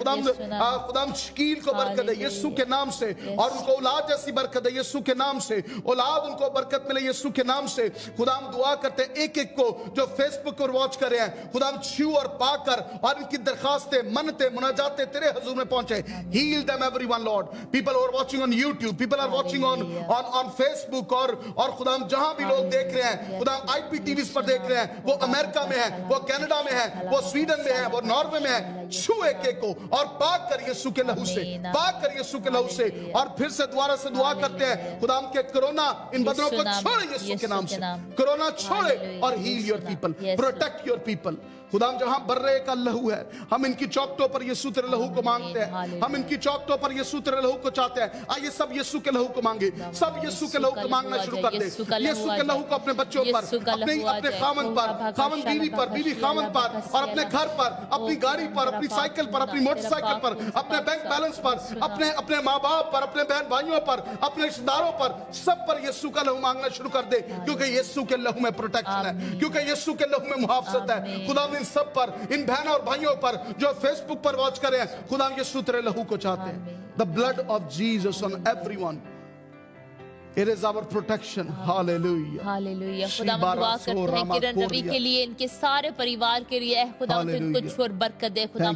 खुदाम शकील को बरकत है यीशु के नाम से, और उनको औलाद जैसी बरकत है यीशु के नाम से, औलाद उनको बरकत मिले यीशु के नाम से। खुदाम दुआ करते हैं एक एक को जो फेसबुक पर वॉच कर रहे हैं, खुदाम छू और पाकर और इनकी दरखास्तें, मन्नतें, मुनाजातें तेरे हुजूर में पहुंचे। Heal them everyone Lord. People are watching on YouTube, people are watching on Facebook, और खुदाम जहां भी लोग देख रहे हैं, खुदाम IPTV पर देख रहे हैं, वो अमेरिका में है, वो कनाडा में है, वो स्वीडन में है, वो नॉर्वे में है, छू एक एक को और पाक कर यीशु के लहू से, पाक कर यीशु के लहू से। और फिर से दोबारा से दुआ करते हैं खुदाम के कोरोना इन बदनों को छोड़े यीशु के नाम से, कोरोना छोड़े और heal your people, protect your people. खुदाम जहां बर्रे का लहू है, हम इनकी चौखटों पर यीशु तेरे लहू को मांगते हैं, हम इनकी चौखटों पर यीशु तेरे लहू को चाहते हैं। आइए सब यीशु के लहू को मांगे, सब यीशु के लहू को मांगना शुरू कर दे। यीशु के लहू को अपने बच्चों पर, अपने खामन पर, खामन बीवी पर, बीवी खामन पर, और अपने घर पर, अपनी गाड़ी पर, अपनी साइकिल पर, अपनी मोटरसाइकिल पर, अपने बैंक बैलेंस पर, अपने माँ बाप पर, अपने बहन भाइयों पर, अपने रिश्तेदारों पर, सब पर यीशु का लहू मांगना शुरू कर दे, क्योंकि यीशु के लहू में प्रोटेक्शन है, क्योंकि यीशु के लहू में मुहाफजत है। खुदा इन सब पर, इन बहनों और भाइयों पर जो फेसबुक पर वॉच कर रहे हैं, खुदा यीशु तेरे लहू को चाहते हैं। The blood of Jesus on everyone, It is our protection. Hallelujah. Hallelujah. खुदा दुआ करते हैं किरण रवि के लिए, इनके सारे परिवार के लिए खुदा इनको छोड़ बरकत दे, खुदा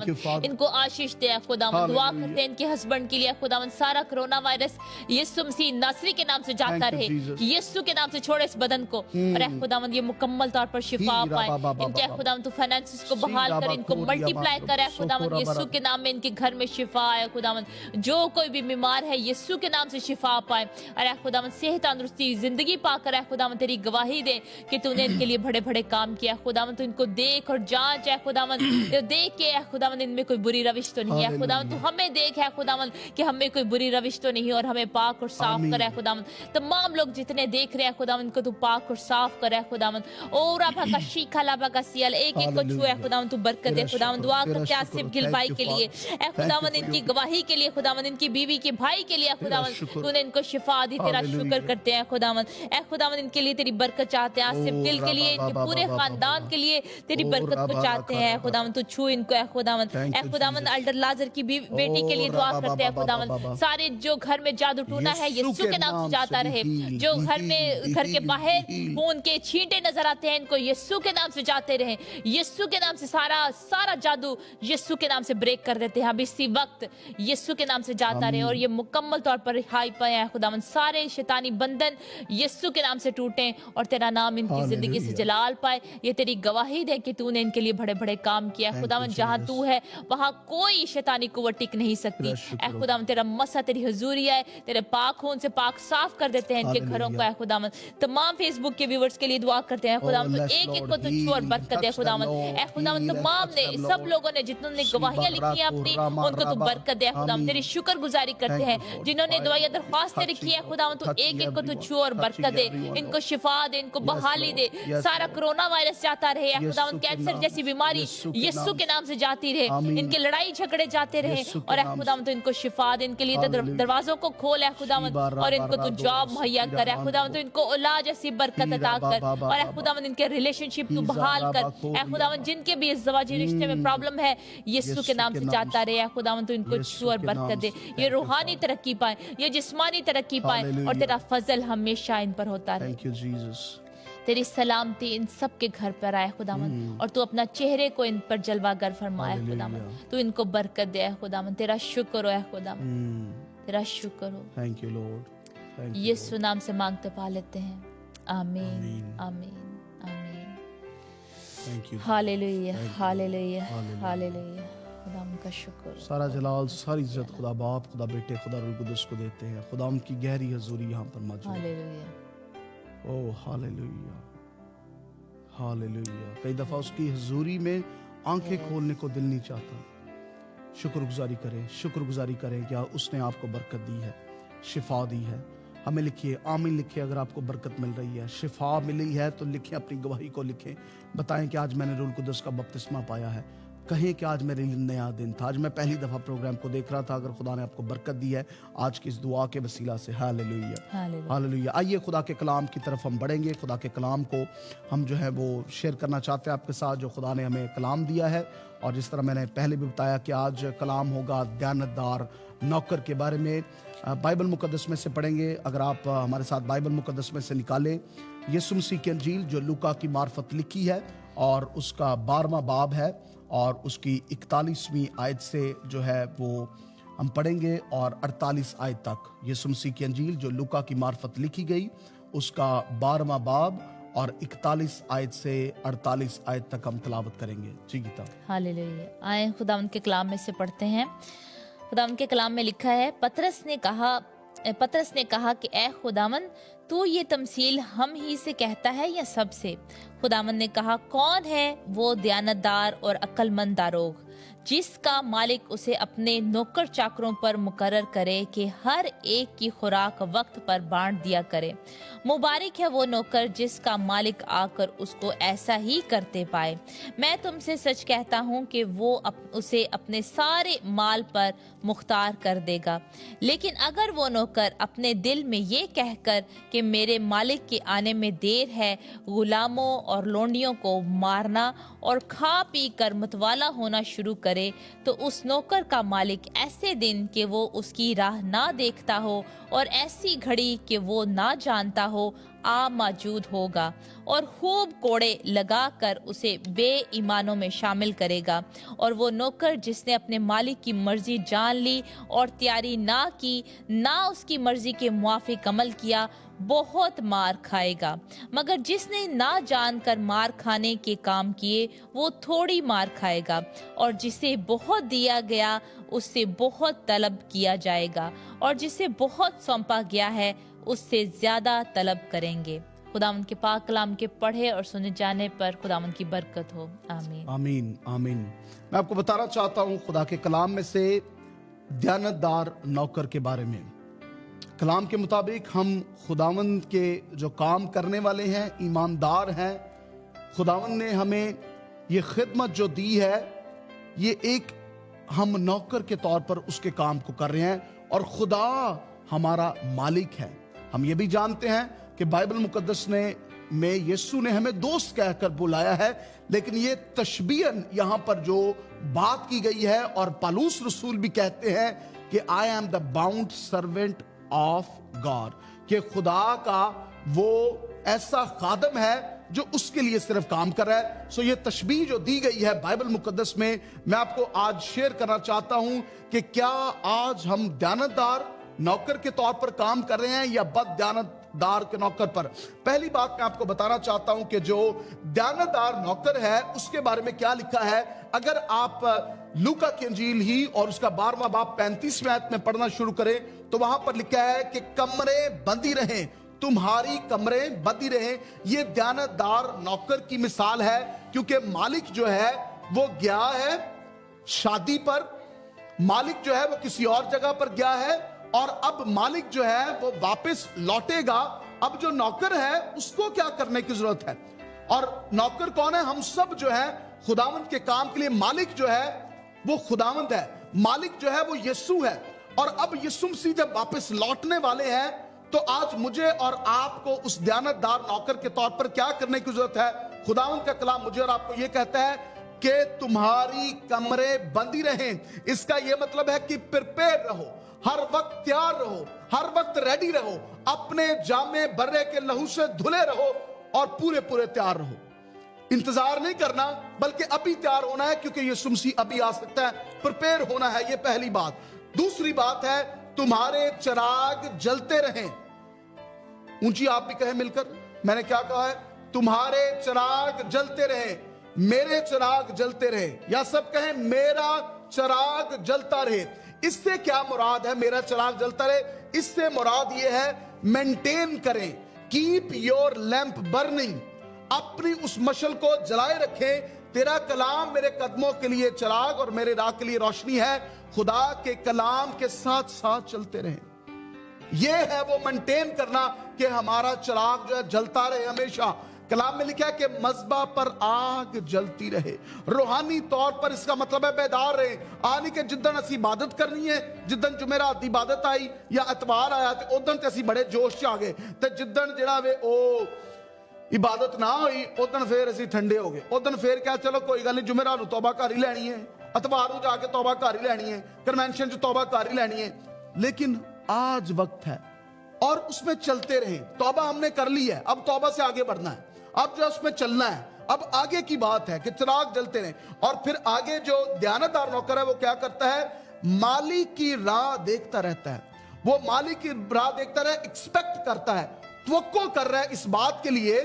इनको आशीष दे। खुदा दुआ करते हैं इनके हस्बैंड के लिए, खुदा सारा कोरोना वायरस यीशु मसीह नासरी के नाम से जाता रहे, यीशु के नाम से छोड़े इस बदन को, और खुदा ये मुकम्मल तौर पर शिफा पाए इनके। खुदा तो फाइनेंसिस को बहाल कर, इनको मल्टीप्लाई करे खुदा यीशु के नाम में, इनके घर में शिफा आए खुदा। जो कोई भी बीमार है यीशु के नाम से शिफा पाए, अरे खुदा सेहत तंदुरुस्ती जिंदगी पाकर है खुदा तेरी गवाही दे कि तूने इनके लिए बड़े बड़े काम किया। खुदा तू इनको देख और जांच है खुदा, देख के है खुदा इनमें कोई बुरी रविश तो नहीं है। खुदा तू हमें देख है खुदा कि हमें कोई बुरी रविश तो नहीं, और हमें पाक और साफ कर है खुदा। तमाम लोग जितने देख रहे हैं खुदा इनको तू पाक और साफ कर है खुदा। और का शीखा लाभा का सियल एक एक को छुए खुदा तू बरकत दे खुदा। दुआ करते आसिफ गिल भाई के लिए खुदा, इनकी गवाही के लिए खुदा, इनकी बीवी के भाई के लिए खुदा तूने इनको शिफा दी, तेरा शुक्र करते हैं खुदावन। ए खुदावन इनके लिए तेरी बरकत चाहते हैं, आसिफ गिल के लिए, इनके पूरे खानदान के लिए तेरी बरकत को चाहते हैं खुदावन। तू छू इनको है खुदावन। ए खुदावन अल्डर लाजर की बेटी के लिए दुआ करते हैं खुदावन। सारे जो घर में जादू टूना है यीशु के नाम से जाता रहे, जो घर में, घर के बाहर खून के छींटे नजर आते हैं इनको यीशु के नाम से जाते रहे, यीशु के नाम से सारा जादू यीशु के नाम से ब्रेक कर देते हैं। अब इसी वक्त यीशु के नाम से जाता रहे और ये मुकम्मल तौर पर रिहाई पाए खुदावन। सारे शैतानी बंधन यीशु के नाम से टूटे और तेरा नाम इनकी जिंदगी से जलाल पाए। ये तेरी गवाही दे कि तूने इनके लिए बड़े बड़े काम किया खुदावन। जहां तू है वहां कोई शैतानी कुव्वत टिक नहीं सकती। ऐ खुदावन तेरा मसा तेरी हुजूरी है, तेरे पाक खून से पाक साफ कर देते हैं इनके घरों को। ऐ खुदावन तमाम फेसबुक के व्यूअर्स के लिए दुआ करते हैं खुदावन, तो एक एक को तू छू और बरकत दे खुदावन। ऐ खुदावन तमाम ने, सब लोगों ने जिन्होंने गवाहियां लिखी हैं अपनी, उनको तू बरकत दे खुदावन। तेरी शुक्रगुजारी करते हैं जिन्होंने दुआएं दरख्वास्तें लिखी है खुदावन, तो एक एक को तू छू और बरकत दे, इनको शिफा दे, इनको बहाली दे। सारा कोरोना वायरस जाता रहे खुदावन, कैंसर जैसी बीमारी यीशु के नाम से जाती रहे, इनके लड़ाई झगड़े जाते रहे और खुदावन तो इनको शिफा दे, इनके लिए दरवाजों को खोल है खुदावन और इनको तो जॉब मुहैया कर खुदावन, तो इनको औलाद जैसी बरकत अता कर और खुदावन इनके रिलेशनशिप तू बहाल कर। खुदावन जिनके भी इज़्ज़वाजी रिश्ते में प्रॉब्लम है यीशु के नाम से जाता रहे खुदावन, तो इनको छू और बरकत दे। ये रूहानी तरक्की पाए, ये जिस्मानी तरक्की पाए और तेरे तेरा फजल हमेशा इन पर होता रहे। Thank you, Jesus. तेरी सलामती इन सब के घर पर आए खुदावन, और तू अपना चेहरे को इन पर जलवागर फरमाए खुदावन, तू इनको बरकत दे खुदावन। तेरा शुक्र हो खुदावन, तेरा शुक्र हो। Thank you, Lord. Thank you, यीशु नाम से मांगते पा लेते हैं, आमीन आमीन आमीन। Thank you. Hallelujah hallelujah hallelujah. खुदावन का शुक्र। सारा जलाल, सारी इज्जत खुदा बाप, खुदा बेटे, खुदा रूह कुदस को देते हैं। खुदा उनकी गहरी हजूरी यहाँ पर मौजूद है। हालेलुया। Oh hallelujah hallelujah. कई दफा उसकी हजूरी में आंखें खोलने को दिल नहीं चाहता। शुक्रगुजारी करें, शुक्रगुजारी करें क्या उसने आपको बरकत दी है, शिफा दी है। हमें लिखिए, आमीन लिखिए अगर आपको बरकत मिल रही है, शिफा मिली है तो लिखें, अपनी गवाही को लिखें, बताएं कि आज मैंने रूह कुदस का बपतिस्मा पाया है। कहें कि आज मेरे लिए नया दिन था, आज मैं पहली दफ़ा प्रोग्राम को देख रहा था। अगर खुदा ने आपको बरकत दी है आज की इस दुआ के वसीला से, हालेलुया हालेलुया। आइए खुदा के कलाम की तरफ हम बढ़ेंगे। खुदा के कलाम को हम जो है वो शेयर करना चाहते हैं आपके साथ, जो खुदा ने हमें कलाम दिया है। और जिस तरह मैंने पहले भी बताया कि आज कलाम होगा दयानतदार नौकर के बारे में। बाइबल मुकद्दस में से पढ़ेंगे, अगर आप हमारे साथ बाइबल मुकद्दस में से निकालें यीशु मसीह की अंजील जो लूका की मार्फत लिखी है, और उसका 12वां बाब है और उसकी 41वीं आयत से जो है वो हम पढ़ेंगे और 48 आयत तक। यीशु मसीह की अंजील जो लूका की मार्फत लिखी गई, उसका 12वां बाब और 41 आयत से 48 आयत तक हम तिलावत करेंगे। जी गीता। हालेलुया। आए खुदावंद के कलाम में से पढ़ते हैं। खुदावंद के कलाम में लिखा है, पतरस ने कहा कि ए खुदावंद, तू ये तमसील हम ही से कहता है या सबसे? खुदावंद ने कहा, कौन है वो दयानतदार और अक्लमंद दारोग जिसका मालिक उसे अपने नौकर चाकरों पर मुकर्रर करे कि हर एक की खुराक वक्त पर बांट दिया करे। मुबारक है वो नौकर जिसका मालिक आकर उसको ऐसा ही करते पाए। मैं तुमसे सच कहता हूँ कि वो उसे अपने सारे माल पर मुख्तार कर देगा। लेकिन अगर वो नौकर अपने दिल में ये कहकर कि मेरे मालिक के आने में देर है, गुलामों और लोंडियों को मारना और खा पी कर मतवाला होना शुरू करे, तो उस नौकर का मालिक ऐसे दिन कि वो उसकी राह ना देखता हो और ऐसी घड़ी कि वो ना जानता हो आ मौजूद होगा और खूब कोड़े लगाकर उसे बेईमानों में शामिल करेगा। और वो नौकर जिसने अपने मालिक की मर्जी जान ली और तैयारी ना की, ना उसकी मर्जी के मुआफिक अमल किया, बहुत मार खाएगा। मगर जिसने ना जानकर मार खाने के काम किए, वो थोड़ी मार खाएगा। और जिसे बहुत दिया गया उससे बहुत तलब किया जाएगा, और जिसे बहुत सौंपा गया है उससे ज्यादा तलब करेंगे। खुदावंद के पाक कलाम के पढ़े और सुने जाने पर खुदावंद की बरकत हो। आमीन आमीन आमीन। मैं आपको बताना चाहता हूँ खुदा के कलाम में से दयानतदार नौकर के बारे में। कलाम के मुताबिक हम खुदावंद के जो काम करने वाले हैं, ईमानदार हैं। खुदावंद ने हमें ये खिदमत जो दी है, ये एक हम नौकर के तौर पर उसके काम को कर रहे हैं, और खुदा हमारा मालिक है। हम ये भी जानते हैं कि बाइबल मुकद्दस में यीशु ने हमें दोस्त कहकर बुलाया है, लेकिन ये तशबीहन यहाँ पर जो बात की गई है, और पालूस रसूल भी कहते हैं कि I am the bound servant of God, कि खुदा का वो ऐसा खादम है जो उसके लिए सिर्फ काम कर रहा है। सो ये तशबीह जो दी गई है बाइबल मुकद्दस में, मैं आपको आज शेयर करना चाहता हूं कि क्या आज हम दयानतदार नौकर के तौर पर काम कर रहे हैं या बद दयानतदार के नौकर पर। पहली बात मैं आपको बताना चाहता हूं कि जो दयानतदार नौकर है उसके बारे में क्या लिखा है। अगर आप लूका की अंजील ही और उसका 12वां बाब 35वें आयत में पढ़ना शुरू करें, तो वहां पर लिखा है कि कमरे बंदी रहें, तुम्हारी कमरे बंदी रहें। ये दयानतदार नौकर की मिसाल है, क्योंकि मालिक जो है वो गया है शादी पर, मालिक जो है वो किसी और जगह पर गया है, और अब मालिक जो है वो वापस लौटेगा। अब जो नौकर है उसको क्या करने की जरूरत है, और नौकर कौन है? हम सब जो है खुदावंद के काम के लिए। मालिक जो है वो खुदावंद है, मालिक जो है वो यीशु है। और अब यीशु मसीह जब वापस लौटने वाले हैं, तो आज मुझे और आपको उस दयानतदार नौकर के तौर पर क्या करने की जरूरत है? खुदावंद का कलाम मुझे और आपको ये कहता है, کہ تمہاری کمریں بندی رہیں. اس کا یہ مطلب ہے کہ پریپیئر رہو, ہر وقت تیار رہو, ہر وقت ریڈی رہو, اپنے جامے برے کے لہو سے دھلے رہو اور پورے تیار رہو. انتظار نہیں کرنا بلکہ ابھی تیار ہونا ہے, کیونکہ یسوع مسیح ابھی آ سکتا ہے. پریپیئر ہونا ہے, یہ پہلی بات. دوسری بات ہے تمہارے چراغ جلتے رہیں. اونچی آپ بھی کہیں مل کر, میں نے کیا کہا ہے؟ تمہارے چراغ جلتے رہیں, میرے چراغ جلتے رہے, یا سب کہیں میرا چراغ جلتا رہے. اس سے کیا مراد ہے میرا چراغ جلتا رہے؟ اس سے مراد یہ ہے مینٹین کریں, کیپ یور لیمپ برننگ, اپنی اس مشل کو جلائے رکھیں. تیرا کلام میرے قدموں کے لیے چراغ اور میرے راہ کے لیے روشنی ہے. خدا کے کلام کے ساتھ ساتھ چلتے رہیں. یہ ہے وہ مینٹین کرنا کہ ہمارا چراغ جو ہے جلتا رہے ہمیشہ. کلام میں لکھا ہے کہ مذبح پر آگ جلتی رہے. روحانی طور پر اس کا مطلب ہے بیدار رہے. آنی کہ جدن اسی عبادت کرنی ہے, جدن جمعرات دی عبادت آئی یا اتوار آیا تے ادن تے اسی بڑے جوش چ آ گئے, تے جدن جڑا وے او عبادت نہ ہوئی ادن پھر اسی ٹھنڈے ہو گئے. ادن پھر کیا چلو کوئی گل نہیں, جمعرات نو توبہ کر ہی لینی ہے, اتوار نو جا کے توبہ کر ہی لینی ہے, کنونشن چ توبہ کر ہی لینی ہے. لیکن آج وقت ہے اور اس میں چلتے رہیں. توبہ ہم نے کر لی ہے, اب توبہ سے آگے بڑھنا ہے, اب جو اس میں چلنا ہے. اب آگے کی بات ہے کہ چراغ جلتے رہیں. اور پھر آگے جو دیانتدار نوکر ہے وہ کیا کرتا ہے؟ مالک کی راہ دیکھتا رہتا ہے. وہ مالک کی راہ دیکھتا رہے, ایکسپیکٹ کرتا ہے, توقع کر رہا ہے اس بات کے لیے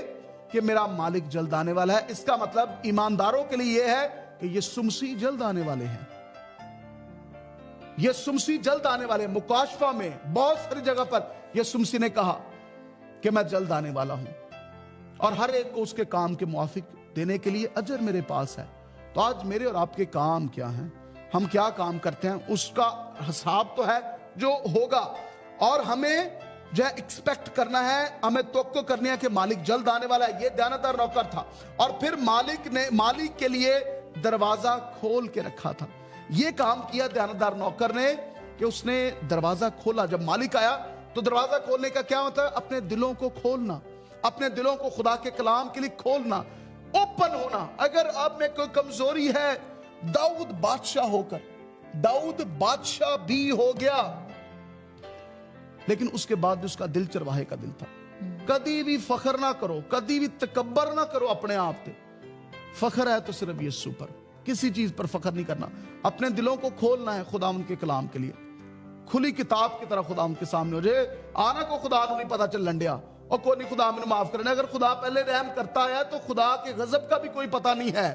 کہ میرا مالک جلد آنے والا ہے. اس کا مطلب ایمانداروں کے لیے یہ ہے کہ یسوع مسیح جلد آنے والے ہیں. یسوع مسیح جلد آنے والے. مکاشفہ میں بہت ساری جگہ پر یسوع مسیح نے کہا کہ میں جلد آنے والا ہوں اور ہر ایک کو اس کے کام کے موافق دینے کے لیے اجر میرے پاس ہے. تو آج میرے اور آپ کے کام کیا ہیں, ہم کیا کام کرتے ہیں, اس کا حساب تو ہے جو ہوگا. اور ہمیں جو ہے ایکسپیکٹ کرنا ہے, ہمیں توقع کرنی ہے کہ مالک جلد آنے والا ہے. یہ دیانتدار نوکر تھا اور پھر مالک کے لیے دروازہ کھول کے رکھا تھا. یہ کام کیا دیانتدار نوکر نے کہ اس نے دروازہ کھولا. جب مالک آیا تو دروازہ کھولنے کا کیا ہوتا ہے؟ اپنے دلوں کو کھولنا, اپنے دلوں کو خدا کے کلام کے لیے کھولنا, اوپن ہونا. اگر آپ میں کوئی کمزوری ہے, داؤد بادشاہ ہو کر, داؤد بادشاہ بھی ہو گیا لیکن اس کے بعد اس کا دل چرواہے کا دل تھا. کدی بھی فخر نہ کرو, کدی بھی تکبر نہ کرو اپنے آپ پہ. فخر ہے تو صرف یسوع پر, کسی چیز پر فخر نہیں کرنا. اپنے دلوں کو کھولنا ہے خداوند کے کلام کے لیے. کھلی کتاب کی طرح خداوند کے سامنے ہو جائے. آنا کو خدا کو نہیں پتا چل لنڈیا اور کوئی نہیں خدا میں معاف کرنا. اگر خدا پہلے رحم کرتا ہے تو خدا کے غضب کا بھی کوئی پتہ نہیں ہے.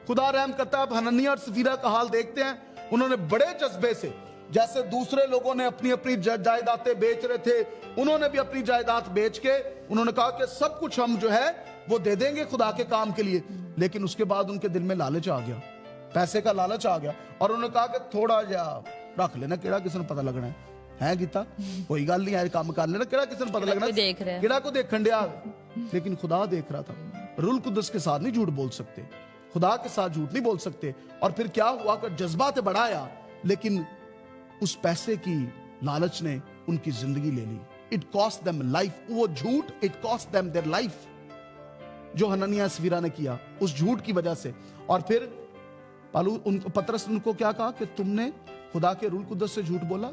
خدا رحم کرتا ہے. اب حنانیہ اور سفیرہ کا حال دیکھتے ہیں. انہوں نے بڑے جذبے سے, جیسے دوسرے لوگوں نے اپنی جائیدادیں بیچ رہے تھے, انہوں نے بھی اپنی جائیداد بیچ کے انہوں نے کہا کہ سب کچھ ہم جو ہے وہ دے دیں گے خدا کے کام کے لیے. لیکن اس کے بعد ان کے دل میں لالچ آ گیا, پیسے کا لالچ آ گیا, اور انہوں نے کہا کہ تھوڑا جا رکھ لینا, کیڑا کسی نے پتہ لگنا ہے گیتا, کوئی گل نہیں ہے, کام کر لینا, کیڑا کسی نے پتہ لگنا, کیڑا کو دیکھن دیا. لیکن خدا دیکھ رہا تھا. روح القدس کے ساتھ نہیں جھوٹ بول سکتے, خدا کے ساتھ جھوٹ نہیں بول سکتے. اور پھر کیا ہوا کہ جذبات بڑھایا, لیکن اس پیسے کی لالچ نے ان کی زندگی لے لی. It cost them life. وہ جھوٹ it cost them their life جو حنانیہ سفیرہ نے کیا اس جھوٹ کی وجہ سے. اور پھر پترس نے ان کو کیا کہا کہ تم نے خدا کے روح القدس سے جھوٹ بولا.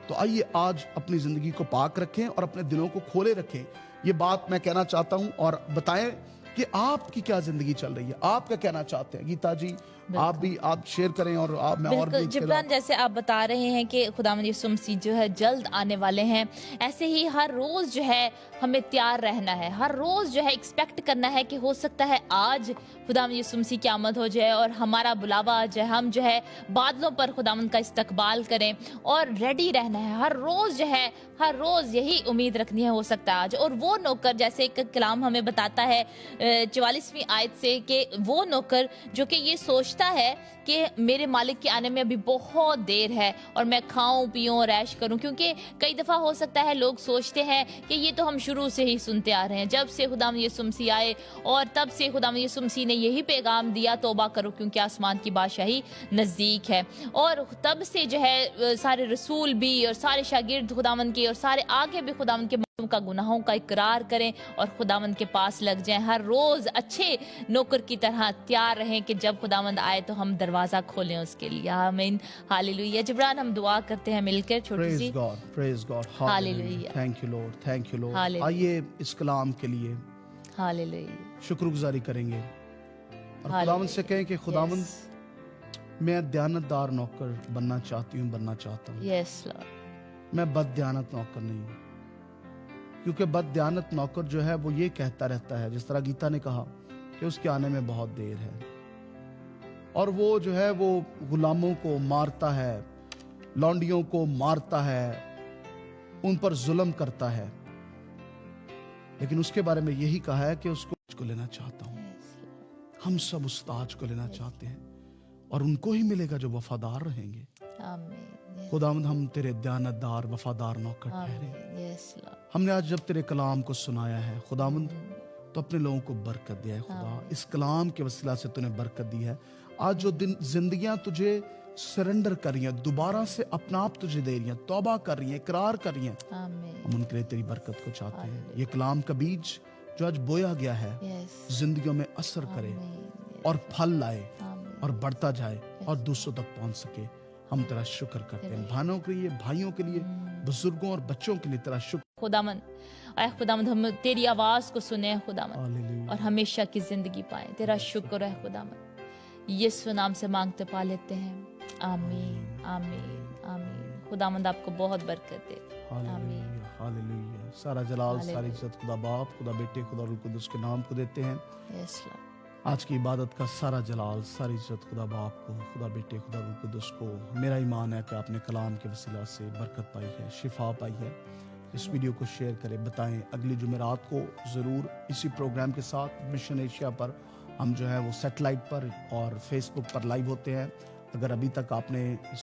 تو آئیے آج اپنی زندگی کو پاک رکھیں اور اپنے دلوں کو کھولے رکھیں. یہ بات میں کہنا چاہتا ہوں, اور بتائیں کہ آپ کی کیا زندگی چل رہی ہے, آپ کیا کہنا چاہتے ہیں. گیتا جی آپ بھی آپ شیئر کریں. اور میں اور بھی جبران, جیسے آپ بتا رہے ہیں کہ خداوند یسوع مسیح جو ہے جلد آنے والے ہیں, ایسے ہی ہر روز جو ہے ہمیں تیار رہنا ہے. ہر روز جو ہے ایکسپیکٹ کرنا ہے کہ ہو سکتا ہے آج خداوند یسوع مسیح کی آمد ہو جائے اور ہمارا بلاوا آ جائے, ہم جو ہے بادلوں پر خداوند کا استقبال کریں اور ریڈی رہنا ہے. ہر روز جو ہے, ہر روز یہی امید رکھنی ہے ہو سکتا ہے آج. اور وہ نوکر, جیسے ایک کلام ہمیں بتاتا ہے 44ویں آیت سے, کہ وہ نوکر جو کہ یہ سوچتا ہے کہ میرے مالک کے آنے میں ابھی بہت دیر ہے اور میں کھاؤں پیوں اور عیش کروں. کیونکہ کئی دفعہ ہو سکتا ہے لوگ سوچتے ہیں کہ یہ تو ہم شروع سے ہی سنتے آ رہے ہیں, جب سے خداوند یسوع مسیح آئے اور تب سے خداوند یسوع مسیح نے یہی پیغام دیا, توبہ کرو کیونکہ آسمان کی بادشاہی نزدیک ہے. اور تب سے جو ہے سارے رسول بھی اور سارے شاگرد خداوند کے اور سارے آگے بھی خداوند کے का गुनाहों का इकरार करें और खुदावंद के पास लग जाएं। हर रोज अच्छे नौकर की तरह तैयार रहें कि जब खुदावंद आए तो हम दरवाजा खोलें उसके लिए। आमीन, हालेलुया। जिब्रान, हम दुआ करते हैं मिलकर छोटी सी। Praise God, hallelujah. Thank you Lord, thank you Lord. Hallelujah. आइए इस कलाम के लिए हालेलुया। शुक्रगुजारी करेंगे और खुदावंद से कहें कि खुदावंद मैं दयानतदार नौकर बनना चाहती हूँ, बनना चाहता हूँ। Yes Lord. मैं बददयानत नौकर नहीं हूँ, क्योंकि बददयानत नौकर जो है वो ये कहता रहता है, जिस तरह गीता ने कहा कि उसके आने में बहुत देर है, और वो जो है वो गुलामों को मारता है, लौंडियों को मारता है, उन पर जुल्म करता है। लेकिन उसके बारे में यही कहा है कि उसको लेना चाहता हूँ। हम सब उस ताज को लेना चाहते हैं और उनको ही मिलेगा जो वफादार रहेंगे। आमीन। खुदावंद, हम तेरे दयानतदार वफादार नौकर ठहरे। Yes Lord. हमने आज जब तेरे कलाम को सुनाया है खुदावंद, तो अपने लोगों को बरकत दिया है खुदा। इस कलाम के वसीला से तूने बरकत दी है। आज जो दिन जिंदगियां तुझे सरेंडर कर रही हैं, दोबारा से अपना आप तुझे दे रही हैं, तौबा कर रही हैं, इकरार कर रही हैं, हम उनके लिए तेरी बरकत को चाहते हैं। ये कलाम का बीज जो आज बोया गया है जिंदगियों में असर करे और फल लाए और बढ़ता जाए और दूसरों तक पहुंच सके। हम तेरा शुक्र करते हैं, भाइयों के लिए, भाइयों के लिए, बुजुर्गों और बच्चों के लिए तेरा शुक्र। खुदामन, ऐ खुदामंद, हम तेरी आवाज को सुने खुदामन और हमेशा की जिंदगी पाए। तेरा शुक्र है खुदामन। यीशु नाम से मांगते पा लेते हैं। आमीन, आमीन, आमीन। खुदामंद आपको बहुत बरकत दे। आमीन, हालेलुया। सारा जलाल, सारी इज्जत खुदा बाप, खुदा बेटे, खुदा रूह कुदस के नाम को देते हैं। Yes Lord. आज की इबादत का सारा जलाल, सारी इज्जत खुदा बाप को, खुदा बेटे, खुदा रूह कुदस को। मेरा ईमान है कि आपने कलाम के वसीला से बरकत पाई है, शिफा पाई है। इस वीडियो को शेयर करें, बताएं। अगली जुमेरात को ज़रूर इसी प्रोग्राम के साथ मिशन एशिया पर हम जो है वो सैटेलाइट पर और फेसबुक पर लाइव होते हैं। अगर अभी तक आपने